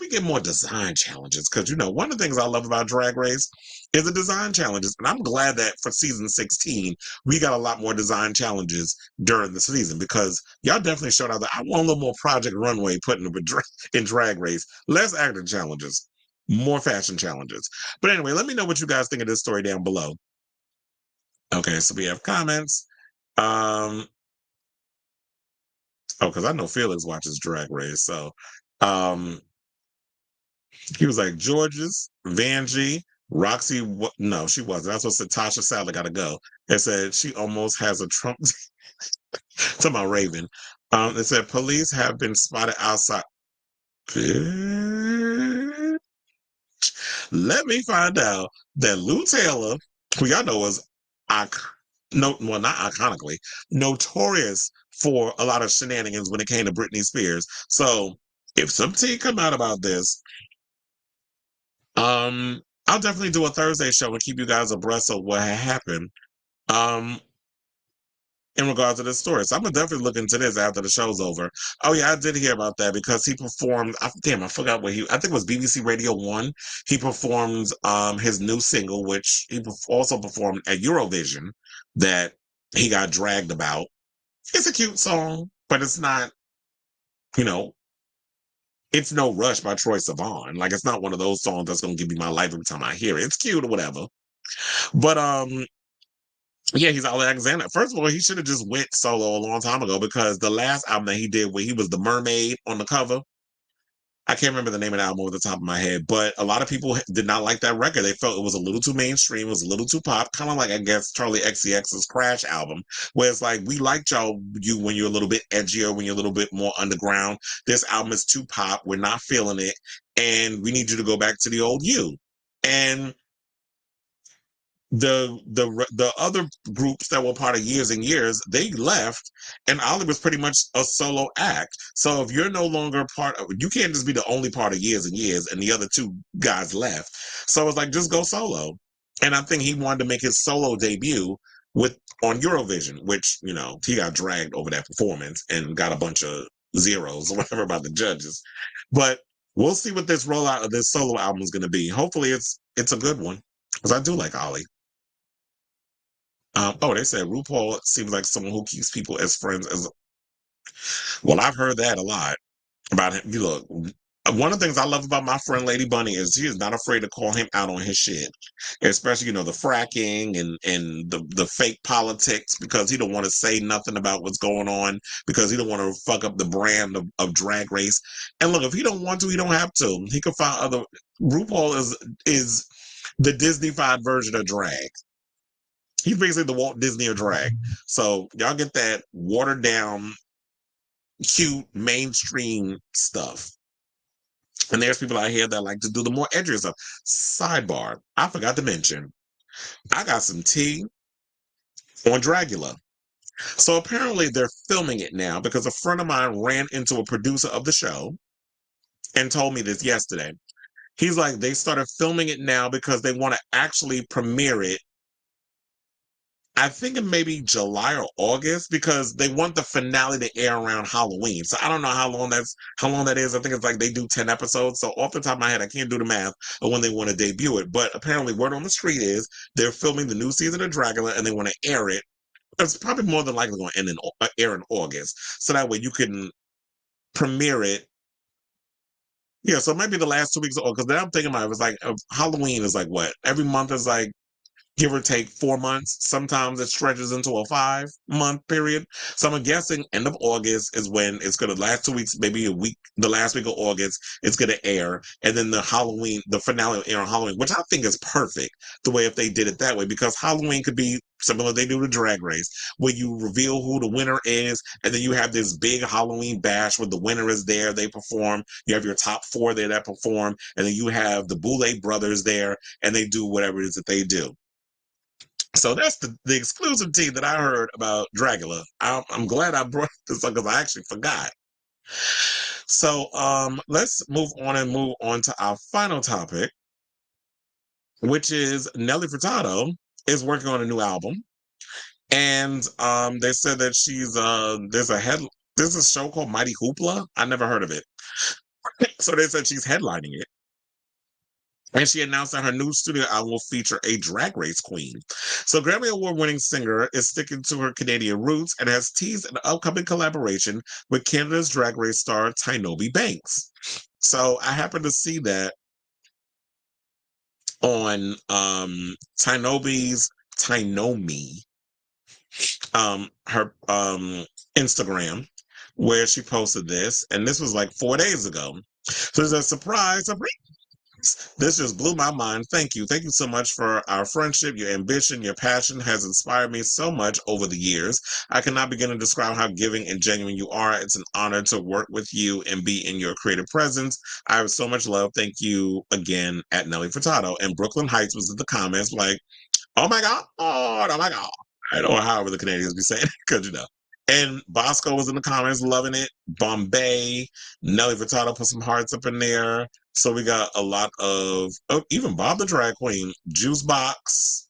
get more design challenges? Because, you know, one of the things I love about Drag Race is the design challenges. And I'm glad that for season 16, we got a lot more design challenges during the season because y'all definitely showed out that I want a little more Project Runway put in Drag Race. Less acting challenges. More fashion challenges. But anyway, let me know what you guys think of this story down below. Okay, so we have comments. Because I know Felix watches Drag Race. So he was like, George's, Vanjie, Roxy, no, she wasn't. That's what said Tasha Sadler got to go. It said she almost has a Trump. Talking about Raven. It said police have been spotted outside. Let me find out that Lou Taylor, who y'all know was not iconically, notorious for a lot of shenanigans when it came to Britney Spears. So if some tea come out about this, I'll definitely do a Thursday show and keep you guys abreast of what happened. in regards to this story. So I'm gonna definitely look into this after the show's over. Oh yeah, I did hear about that because he performed. I forgot what I think it was BBC Radio 1. He performed his new single, which he also performed at Eurovision, that he got dragged about. It's a cute song, but it's not, you know, it's No Rush by Troye Sivan. Like, it's not one of those songs that's gonna give me my life every time I hear it. It's cute or whatever. But yeah, he's Alexander. First of all, he should have just went solo a long time ago, because the last album that he did where he was the mermaid on the cover, I can't remember the name of the album off the top of my head, but a lot of people did not like that record. They felt it was a little too mainstream, it was a little too pop, kind of like, I guess, Charlie XCX's Crash album, where it's like, we liked you when you're a little bit edgier, when you're a little bit more underground. This album is too pop. We're not feeling it, and we need you to go back to the old you. And the other groups that were part of Years and Years, they left, and Ollie was pretty much a solo act. So if you're no longer part of, you can't just be the only part of Years and Years and the other two guys left. So it's like, just go solo. And I think he wanted to make his solo debut on Eurovision, which, you know, he got dragged over that performance and got a bunch of zeros or whatever by the judges. But we'll see what this rollout of this solo album is going to be. Hopefully it's a good one, because I do like Ollie. They said RuPaul seems like someone who keeps people as friends. Well, I've heard that a lot about him. You look, one of the things I love about my friend Lady Bunny is she is not afraid to call him out on his shit, especially, you know, the fracking and the fake politics, because he don't want to say nothing about what's going on, because he don't want to fuck up the brand of Drag Race. And look, if he don't want to, he don't have to. He can find other. RuPaul is the Disney-fied version of drag. He's basically the Walt Disney of drag. So y'all get that watered down, cute, mainstream stuff. And there's people out here that like to do the more edgier stuff. Sidebar, I forgot to mention, I got some tea on Dragula. So apparently they're filming it now, because a friend of mine ran into a producer of the show and told me this yesterday. He's like, they started filming it now because they want to actually premiere it, I think it may be July or August, because they want the finale to air around Halloween. So I don't know how long that is. I think it's like they do 10 episodes. So off the top of my head, I can't do the math of when they want to debut it. But apparently word on the street is they're filming the new season of Dracula and they want to air it. It's probably more than likely going to air in August. So that way you can premiere it. Yeah, so it might be the last 2 weeks of August. Because then I'm thinking about it, it's like Halloween is like what? Every month is like, give or take 4 months. Sometimes it stretches into a 5-month period. So I'm guessing end of August is when it's going to last 2 weeks, maybe a week, the last week of August, it's going to air. And then the finale will air on Halloween, which I think is perfect the way if they did it that way, because Halloween could be similar they do to Drag Race, where you reveal who the winner is, and then you have this big Halloween bash where the winner is there, they perform, you have your top 4 there that perform, and then you have the Boulay brothers there, and they do whatever it is that they do. So that's the exclusive tea that I heard about Dragula. I'm glad I brought this up because I actually forgot. So let's move on to our final topic, which is Nelly Furtado is working on a new album. And they said that she's there's a show called Mighty Hoopla. I never heard of it. So they said she's headlining it. And she announced that her new studio album will feature a drag race queen. So Grammy Award-winning singer is sticking to her Canadian roots and has teased an upcoming collaboration with Canada's Drag Race star Tynomi Banks. So I happened to see that on Tynomi, her Instagram, where she posted this, and this was like 4 days ago. So there's a surprise. This just blew my mind. Thank you. Thank you so much for our friendship. Your ambition, your passion has inspired me so much over the years. I cannot begin to describe how giving and genuine you are. It's an honor to work with you and be in your creative presence. I have so much love. Thank you again, at Nelly Furtado. And Brooklyn Heights was in the comments like, oh my God, oh my God. I don't know however the Canadians be saying it, because you know. And Bosco was in the comments loving it. Bombay, Nelly Furtado put some hearts up in there. So we got a lot of, even Bob the Drag Queen, Juice Box.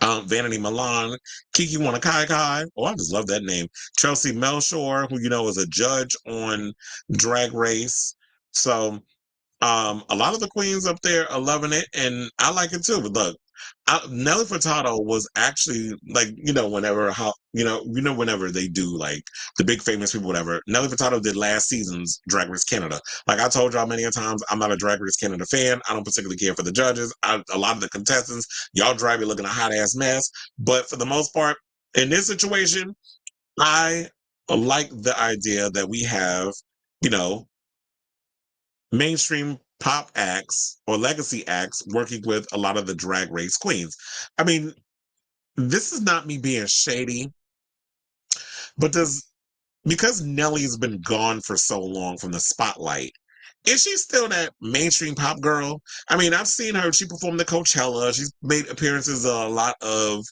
Vanity Milan, Kiki Wanakaikai. Oh, I just love that name. Chelsea Melshore, who is a judge on Drag Race. So a lot of the queens up there are loving it, and I like it too. But look, Nelly Furtado was actually like, whenever they do like the big famous people, whatever. Nelly Furtado did last season's Drag Race Canada. Like I told y'all many a times, I'm not a Drag Race Canada fan. I don't particularly care for the judges. A lot of the contestants, y'all drive me looking a hot ass mess. But for the most part, in this situation, I like the idea that we have, you know, mainstream pop acts or legacy acts working with a lot of the Drag Race queens. I mean, this is not me being shady, but because Nelly's been gone for so long from the spotlight, is she still that mainstream pop girl? I mean, I've seen her. She performed at Coachella. She's made appearances at a lot of,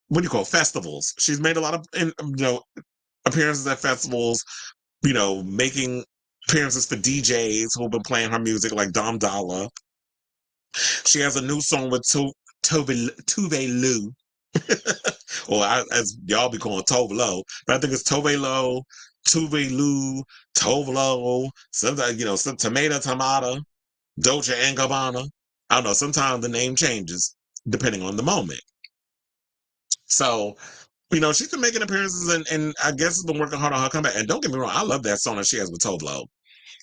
what do you call festivals? She's made a lot of, appearances at festivals. Making appearances for DJs who've been playing her music, like Dom Dalla. She has a new song with Tove Lo, or as y'all be calling Tove Lo, but I think it's Tove Lo, Tove Lo, Tove Lo. Sometimes some Tomato, Dolce and Gabbana. I don't know. Sometimes the name changes depending on the moment. So she's been making appearances, and I guess has been working hard on her comeback. And don't get me wrong, I love that song that she has with Tove Lo.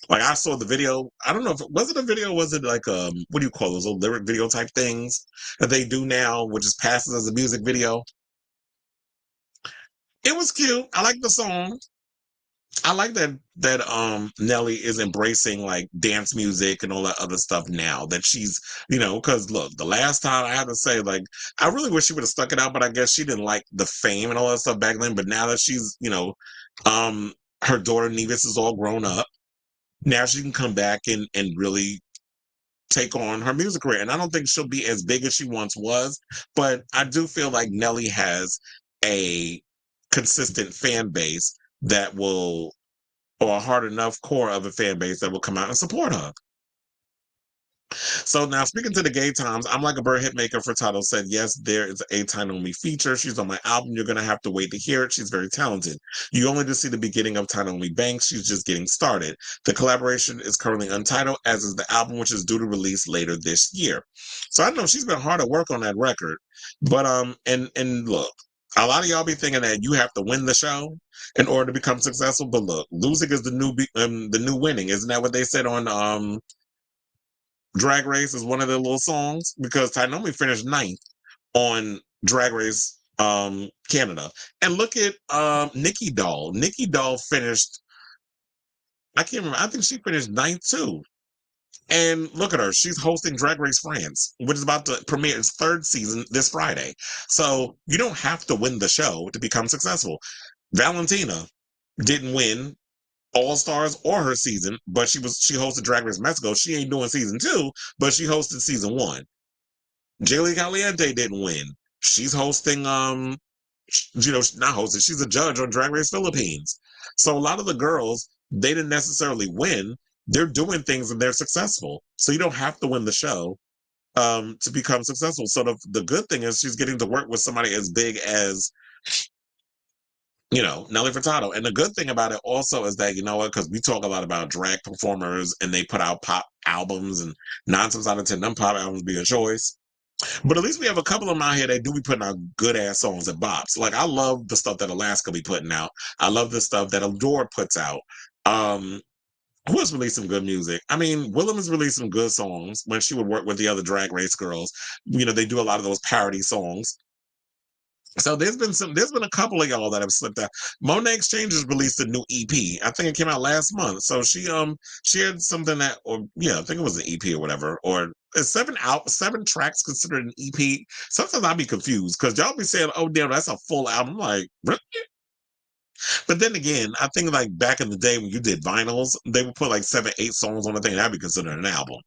Like I saw the video. I don't know if was it a video, was it like what do you call those little lyric video type things that they do now, which is passes as a music video. It was cute. I like the song. I like that Nelly is embracing like dance music and all that other stuff now that she's, because look, the last time I had to say, like, I really wish she would have stuck it out, but I guess she didn't like the fame and all that stuff back then. But now that she's, her daughter Nevis is all grown up, now she can come back and really take on her music career. And I don't think she'll be as big as she once was, but I do feel like Nelly has a consistent fan base that will, or a hard enough core of a fan base that will come out and support her. So now, speaking to the gay times, I'm like a bird hitmaker. Furtado said, yes, there is a Time On Me feature. She's on my album. You're going to have to wait to hear it. She's very talented. You only just see the beginning of Time On Me Banks. She's just getting started. The collaboration is currently untitled, as is the album, which is due to release later this year. So I know she's been hard at work on that record. But, and look, a lot of y'all be thinking that you have to win the show in order to become successful. But look, losing is the new winning. Isn't that what they said on, Drag Race is one of their little songs? Because Tainomi finished 9th on Drag Race Canada. And look at Nikki Doll. Nikki Doll finished, I can't remember, I think she finished 9th too. And look at her. She's hosting Drag Race France, which is about to premiere its 3rd season this Friday. So you don't have to win the show to become successful. Valentina didn't win All-Stars or her season, but she hosted Drag Race Mexico. She ain't doing season 2, but she hosted season 1. Jaylee Caliente didn't win. She's hosting, not hosting, she's a judge on Drag Race Philippines. So a lot of the girls, they didn't necessarily win. They're doing things and they're successful. So you don't have to win the show to become successful. So the good thing is she's getting to work with somebody as big as Nelly Furtado. And the good thing about it also is that, because we talk a lot about drag performers and they put out pop albums, and 9 times out of 10, them pop albums be a choice. But at least we have a couple of them out here that do be putting out good ass songs and bops. Like I love the stuff that Alaska be putting out. I love the stuff that Adore puts out. Who has released some good music? I mean, Willem has released some good songs when she would work with the other Drag Race girls. They do a lot of those parody songs. So there's been a couple of y'all that have slipped out. Monet Exchange has released a new EP. I think it came out last month. So she had something that, I think it was an EP or whatever. Or is 7 tracks considered an EP? Sometimes I'll be confused because y'all be saying, "Oh damn, that's a full album." I'm like, really? But then again, I think like back in the day when you did vinyls, they would put like 7, 8 songs on the thing. That'd be considered an album.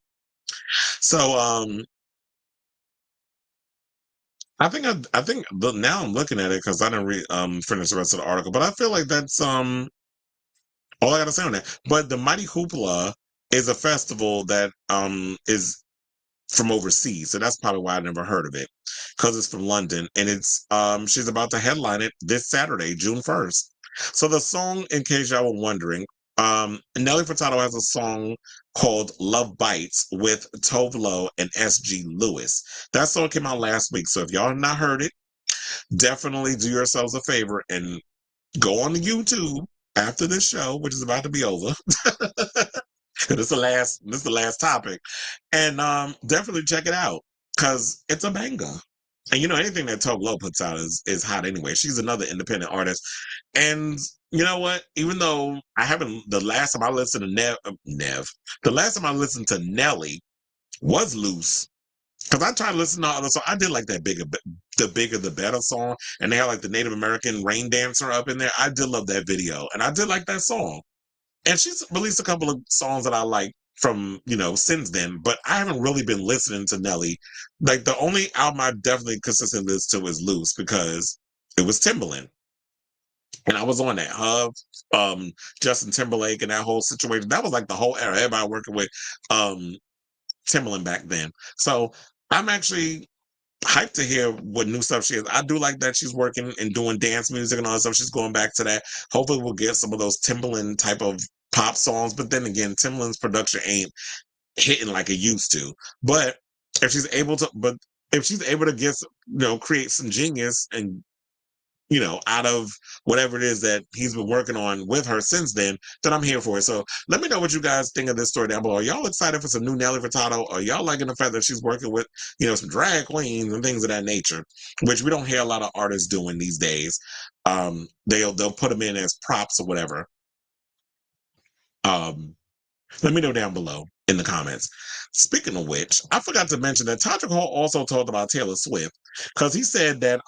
So I think now I'm looking at it because I didn't finish the rest of the article, but I feel like that's all I gotta say on that. But the Mighty Hoopla is a festival that is from overseas. So that's probably why I never heard of it, because it's from London. And it's she's about to headline it this Saturday, June 1st. So the song, in case y'all were wondering, Nelly Furtado has a song called Love Bites with Tove Lo and SG Lewis. That song came out last week. So if y'all have not heard it, definitely do yourselves a favor and go on to YouTube after this show, which is about to be over. This is the last topic. And definitely check it out, because it's a banger. And you know, anything that Tove Lo puts out is hot anyway. She's another independent artist. And you know what? Even though I haven't, the last time I listened to the last time I listened to Nelly was Loose. Because I tried to listen to other songs. I did like that the bigger the better song. And they had like the Native American rain dancer up in there. I did love that video. And I did like that song. And she's released a couple of songs that I like from, you know, since then, but I haven't really been listening to Nelly. Like, the only album I definitely consistently listen to is Loose, because it was Timbaland. And I was on that Justin Timberlake and that whole situation. That was like the whole era. Everybody working with Timbaland back then. So I'm actually hyped to hear what new stuff she is. I do like that she's working and doing dance music and all that stuff. She's going back to that. Hopefully we'll get some of those Timbaland type of pop songs. But then again, Timbaland's production ain't hitting like it used to. But if she's able to get, you know, create some genius and, you know, out of whatever it is that he's been working on with her since then I'm here for it. So let me know what you guys think of this story down below. Are y'all excited for some new Nelly Furtado? Are y'all liking the fact that she's working with, you know, some drag queens and things of that nature, which we don't hear a lot of artists doing these days? They'll put them in as props or whatever. Let me know down below in the comments. Speaking of which, I forgot to mention that Todrick Hall also talked about Taylor Swift, because he said that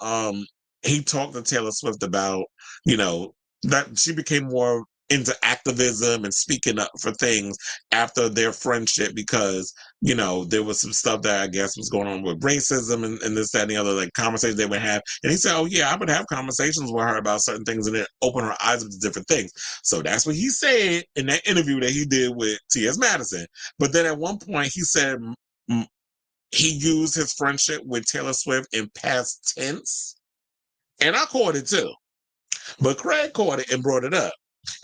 he talked to Taylor Swift about, you know, that she became more into activism and speaking up for things after their friendship, because, you know, there was some stuff that I guess was going on with racism and this, that, and the other, like conversations they would have. And he said, oh yeah, I would have conversations with her about certain things and it opened her eyes up to different things. So that's what he said in that interview that he did with T.S. Madison. But then at one point he said he used his friendship with Taylor Swift in past tense. And I caught it too. But Craig caught it and brought it up.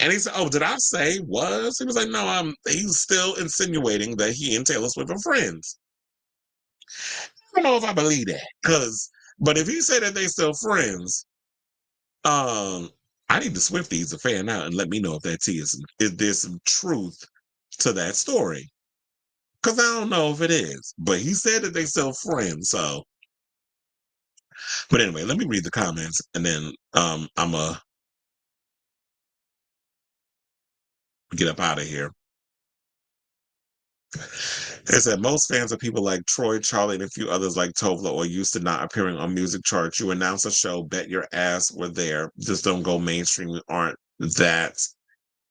And he said, oh, did I say was? He was like, no, he's still insinuating that he and Taylor Swift are friends. I don't know if I believe that. But if he said that they still friends, I need the Swifties to fan out and let me know if that tea is there's some truth to that story. Because I don't know if it is. But he said that they still friends, so. But anyway, let me read the comments, and then I'm get up out of here. It said most fans of people like Troy, Charlie, and a few others like Tove Lo are used to not appearing on music charts. You announce a show, bet your ass we're there. Just don't go mainstream. We aren't that.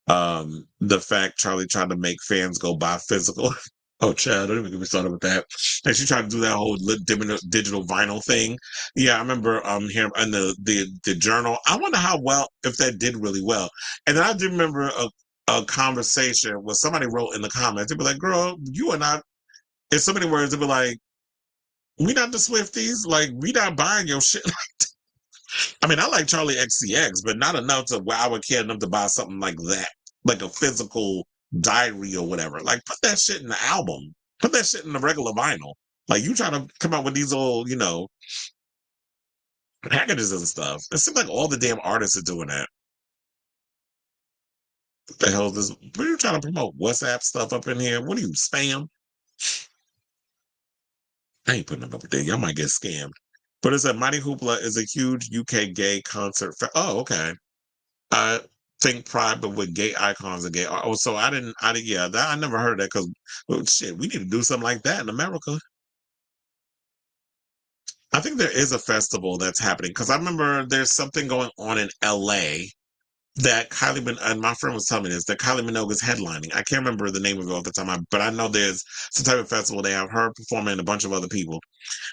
The fact Charlie tried to make fans go buy physical. Oh, Chad, don't even get me started with that. And she tried to do that whole digital vinyl thing. Yeah, I remember hearing in the journal. I wonder if that did really well. And then I do remember a conversation where somebody wrote in the comments. They'd be like, girl, you are not, in so many words, they'd be like, we not the Swifties. Like, we not buying your shit. I mean, I like Charlie XCX, but not enough to where I would care enough to buy something like that, like a physical diary or whatever. Like, put that shit in the album. Put that shit in the regular vinyl. Like, you try to come out with these old, you know, packages and stuff. It seems like all the damn artists are doing that. What the hell is this? What are you trying to promote? WhatsApp stuff up in here? What are you, spam? I ain't putting them up there. Y'all might get scammed. But it said Mighty Hoopla is a huge UK gay concert. Oh, okay. I think Pride, but with gay icons and gay. Oh, so I never heard that, because, well, shit, we need to do something like that in America. I think there is a festival that's happening, because I remember there's something going on in LA that Kylie and my friend was telling me this, that Kylie Minogue is headlining. I can't remember the name of it off the time, but I know there's some type of festival. They have her performing and a bunch of other people.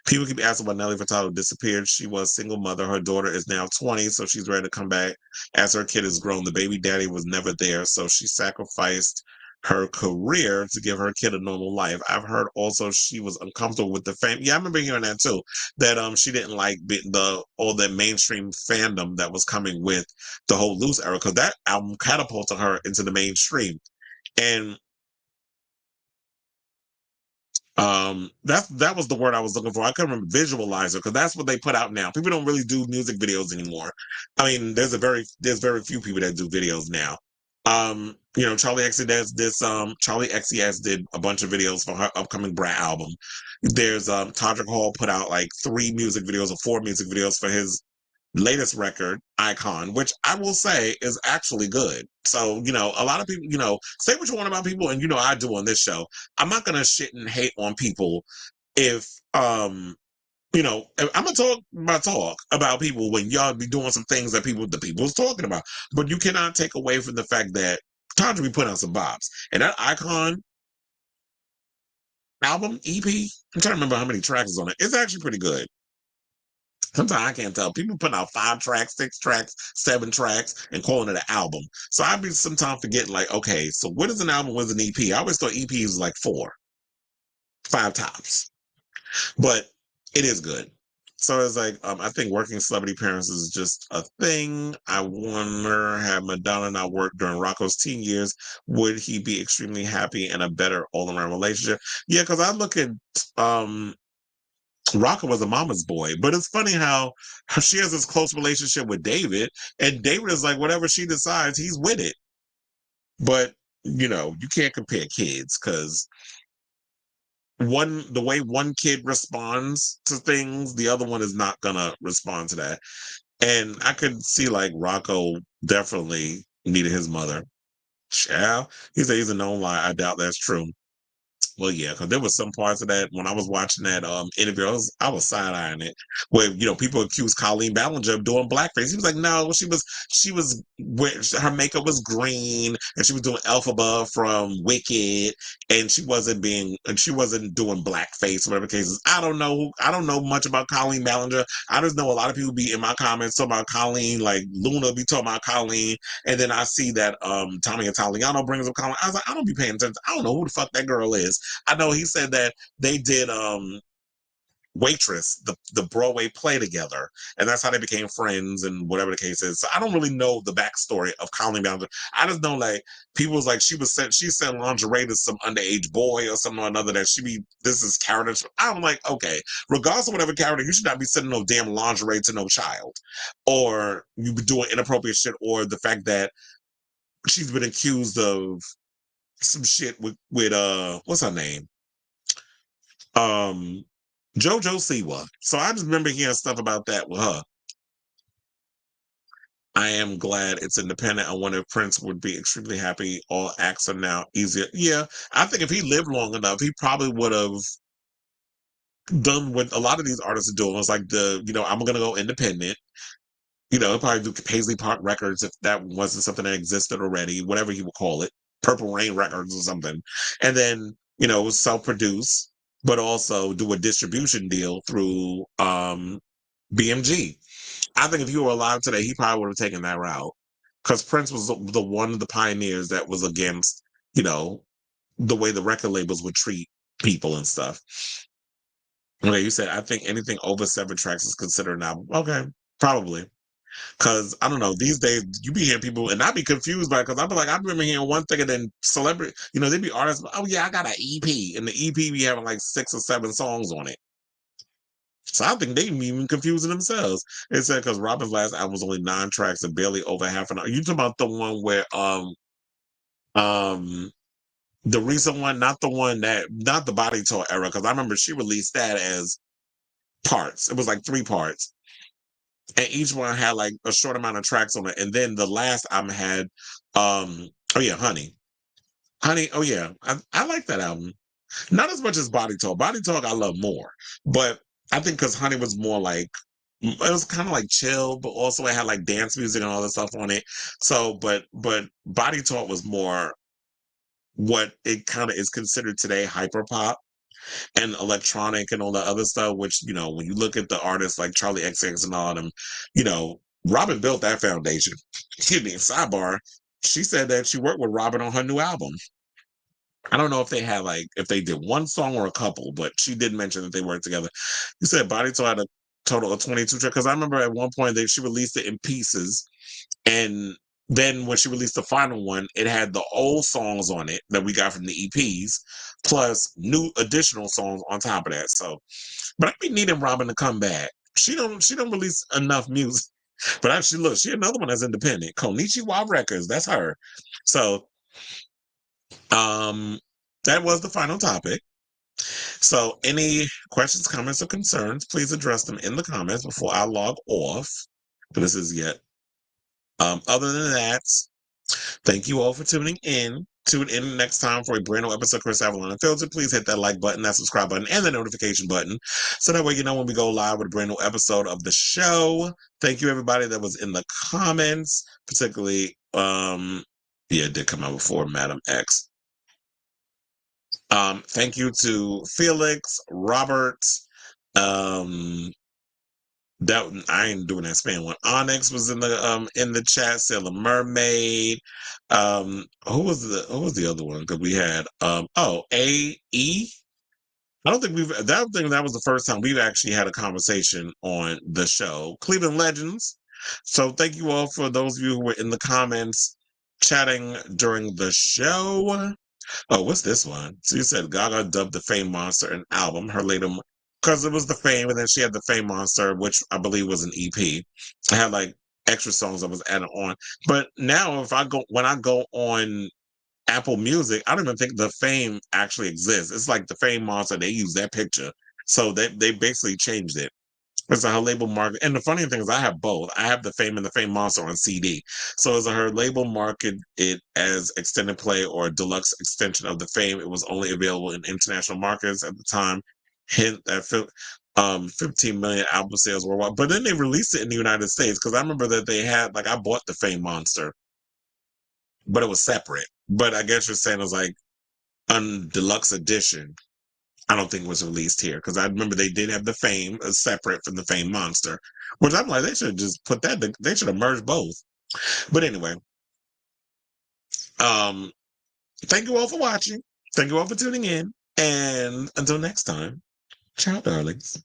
People keep asking why Nelly Furtado disappeared. She was a single mother. Her daughter is now 20, so she's ready to come back as her kid has grown. The baby daddy was never there, so she sacrificed her career to give her kid a normal life. I've heard also she was uncomfortable with the fame. Yeah, I remember hearing that too. That she didn't like all the mainstream fandom that was coming with the whole Loose era, because that album catapulted her into the mainstream. And that was the word I was looking for. I couldn't remember, visualizer, because that's what they put out now. People don't really do music videos anymore. I mean, there's very few people that do videos now. Charlie XCX did a bunch of videos for her upcoming Brat album. There's Todrick Hall put out like 3 music videos or 4 music videos for his latest record, Icon, which I will say is actually good. So, a lot of people, say what you want about people, and I do on this show. I'm not gonna shit and hate on people if I'm gonna talk about people when y'all be doing some things that the people's talking about. But you cannot take away from the fact that Todrick be putting out some bops. And that Icon album, EP, I'm trying to remember how many tracks is on it. It's actually pretty good. Sometimes I can't tell. People putting out 5 tracks, 6 tracks, 7 tracks, and calling it an album. So I'd be sometimes forgetting, like, okay, so what is an album? What is an EP? I always thought EPs was like 4, 5 tops. But it is good. So it's like, I think working celebrity parents is just a thing. I wonder, had Madonna not worked during Rocco's teen years, would he be extremely happy and a better all-around relationship? Yeah, because I look at Rocco was a mama's boy, but it's funny how she has this close relationship with David, and David is like, whatever she decides, he's with it. But you can't compare kids, because the way one kid responds to things, the other one is not gonna respond to that. And I could see like Rocco definitely needed his mother. Child, he said he's a known lie. I doubt that's true. Well, yeah, because there was some parts of that when I was watching that interview, I was side-eyeing it, where people accused Colleen Ballinger of doing blackface. He was like, no, her makeup was green, and she was doing Elphaba from Wicked, and she wasn't doing blackface, whatever the case is. I don't know much about Colleen Ballinger. I just know a lot of people be in my comments talking about Colleen, like Luna be talking about Colleen, and then I see that Tommy Italiano brings up Colleen. I was like, I don't be paying attention. I don't know who the fuck that girl is. I know he said that they did Waitress, the Broadway play together, and that's how they became friends and whatever the case is. So I don't really know the backstory of Colleen Ballinger. I just know like people was like she sent lingerie to some underage boy or something or another that this is character. I'm like, okay, regardless of whatever character, you should not be sending no damn lingerie to no child, or you be doing inappropriate shit, or the fact that she's been accused of some shit with what's her name? JoJo Siwa. So I just remember hearing stuff about that with her. I am glad it's independent. I wonder if Prince would be extremely happy. All acts are now easier. Yeah, I think if he lived long enough, he probably would have done what a lot of these artists are doing. It was like I'm gonna go independent. He'll probably do Paisley Park Records if that wasn't something that existed already, whatever he would call it, Purple Rain Records or something. And then, self-produce, but also do a distribution deal through BMG. I think if he were alive today, he probably would have taken that route. Because Prince was the one of the pioneers that was against, the way the record labels would treat people and stuff. Okay, you said, I think anything over 7 tracks is considered an album. Okay, probably. Because I don't know, these days you be hearing people, and I be confused by it, because I be like, I remember hearing one thing, and then celebrity, they be artists, oh yeah, I got an EP, and the EP be having like 6 or 7 songs on it. So I think they be even confusing themselves. It said because Robin's last album was only 9 tracks and barely over half an hour. You talking about the one where the recent one, not the Body Tour era, because I remember she released that as parts. It was like 3 parts. And each one had like a short amount of tracks on it. And then the last album had Honey. Oh yeah. I like that album. Not as much as Body Talk. Body Talk I love more. But I think because Honey was more like, it was kind of like chill, but also it had like dance music and all that stuff on it. So but Body Talk was more what it kind of is considered today, hyper pop and electronic and all that other stuff, which, when you look at the artists like Charlie XX and all of them, Robin built that foundation. Excuse me, sidebar, she said that she worked with Robin on her new album. I don't know if they had if they did one song or a couple, but she did mention that they worked together. You said Body Talk had a total of 22 tracks because I remember at one point she released it in pieces, and then when she released the final one, it had the old songs on it that we got from the EPs, plus new additional songs on top of that. So, but I be needing Robin to come back. She don't release enough music. But actually, look, she another one that's independent. Konichiwa Records, that's her. So, that was the final topic. So, any questions, comments, or concerns, please address them in the comments before I log off. This is yet. Other than that, thank you all for tuning in. Tune in next time for a brand new episode of Chris Avalon Unfiltered. Please hit that like button, that subscribe button, and the notification button. So that way you know when we go live with a brand new episode of the show. Thank you everybody that was in the comments, particularly it did come out before Madam X. Thank you to Felix, Robert, that I ain't doing that spam one. Onyx was in the chat. Sailor Mermaid. Who was the other one that we had? AE. I don't think that was the first time we've actually had a conversation on the show. Cleveland Legends. So thank you all for those of you who were in the comments chatting during the show. Oh, what's this one? So you said Gaga dubbed the Fame Monster an album. Her later, because it was the Fame, and then she had the Fame Monster, which I believe was an EP. I had extra songs that was added on. But now, when I go on Apple Music, I don't even think the Fame actually exists. It's like the Fame Monster. They use that picture, so they basically changed it. It's her label market. And the funny thing is I have both. I have the Fame and the Fame Monster on CD. So as her label marketed it as extended play or deluxe extension of the Fame, it was only available in international markets at the time. Hint that 15 million album sales worldwide. But then they released it in the United States because I remember that they had, I bought the Fame Monster, but it was separate. But I guess you're saying it was deluxe edition. I don't think it was released here because I remember they did have the Fame separate from the Fame Monster, which I'm like, they should have just put that. They should have merged both. But anyway, thank you all for watching. Thank you all for tuning in, and until next time, ciao, darlings.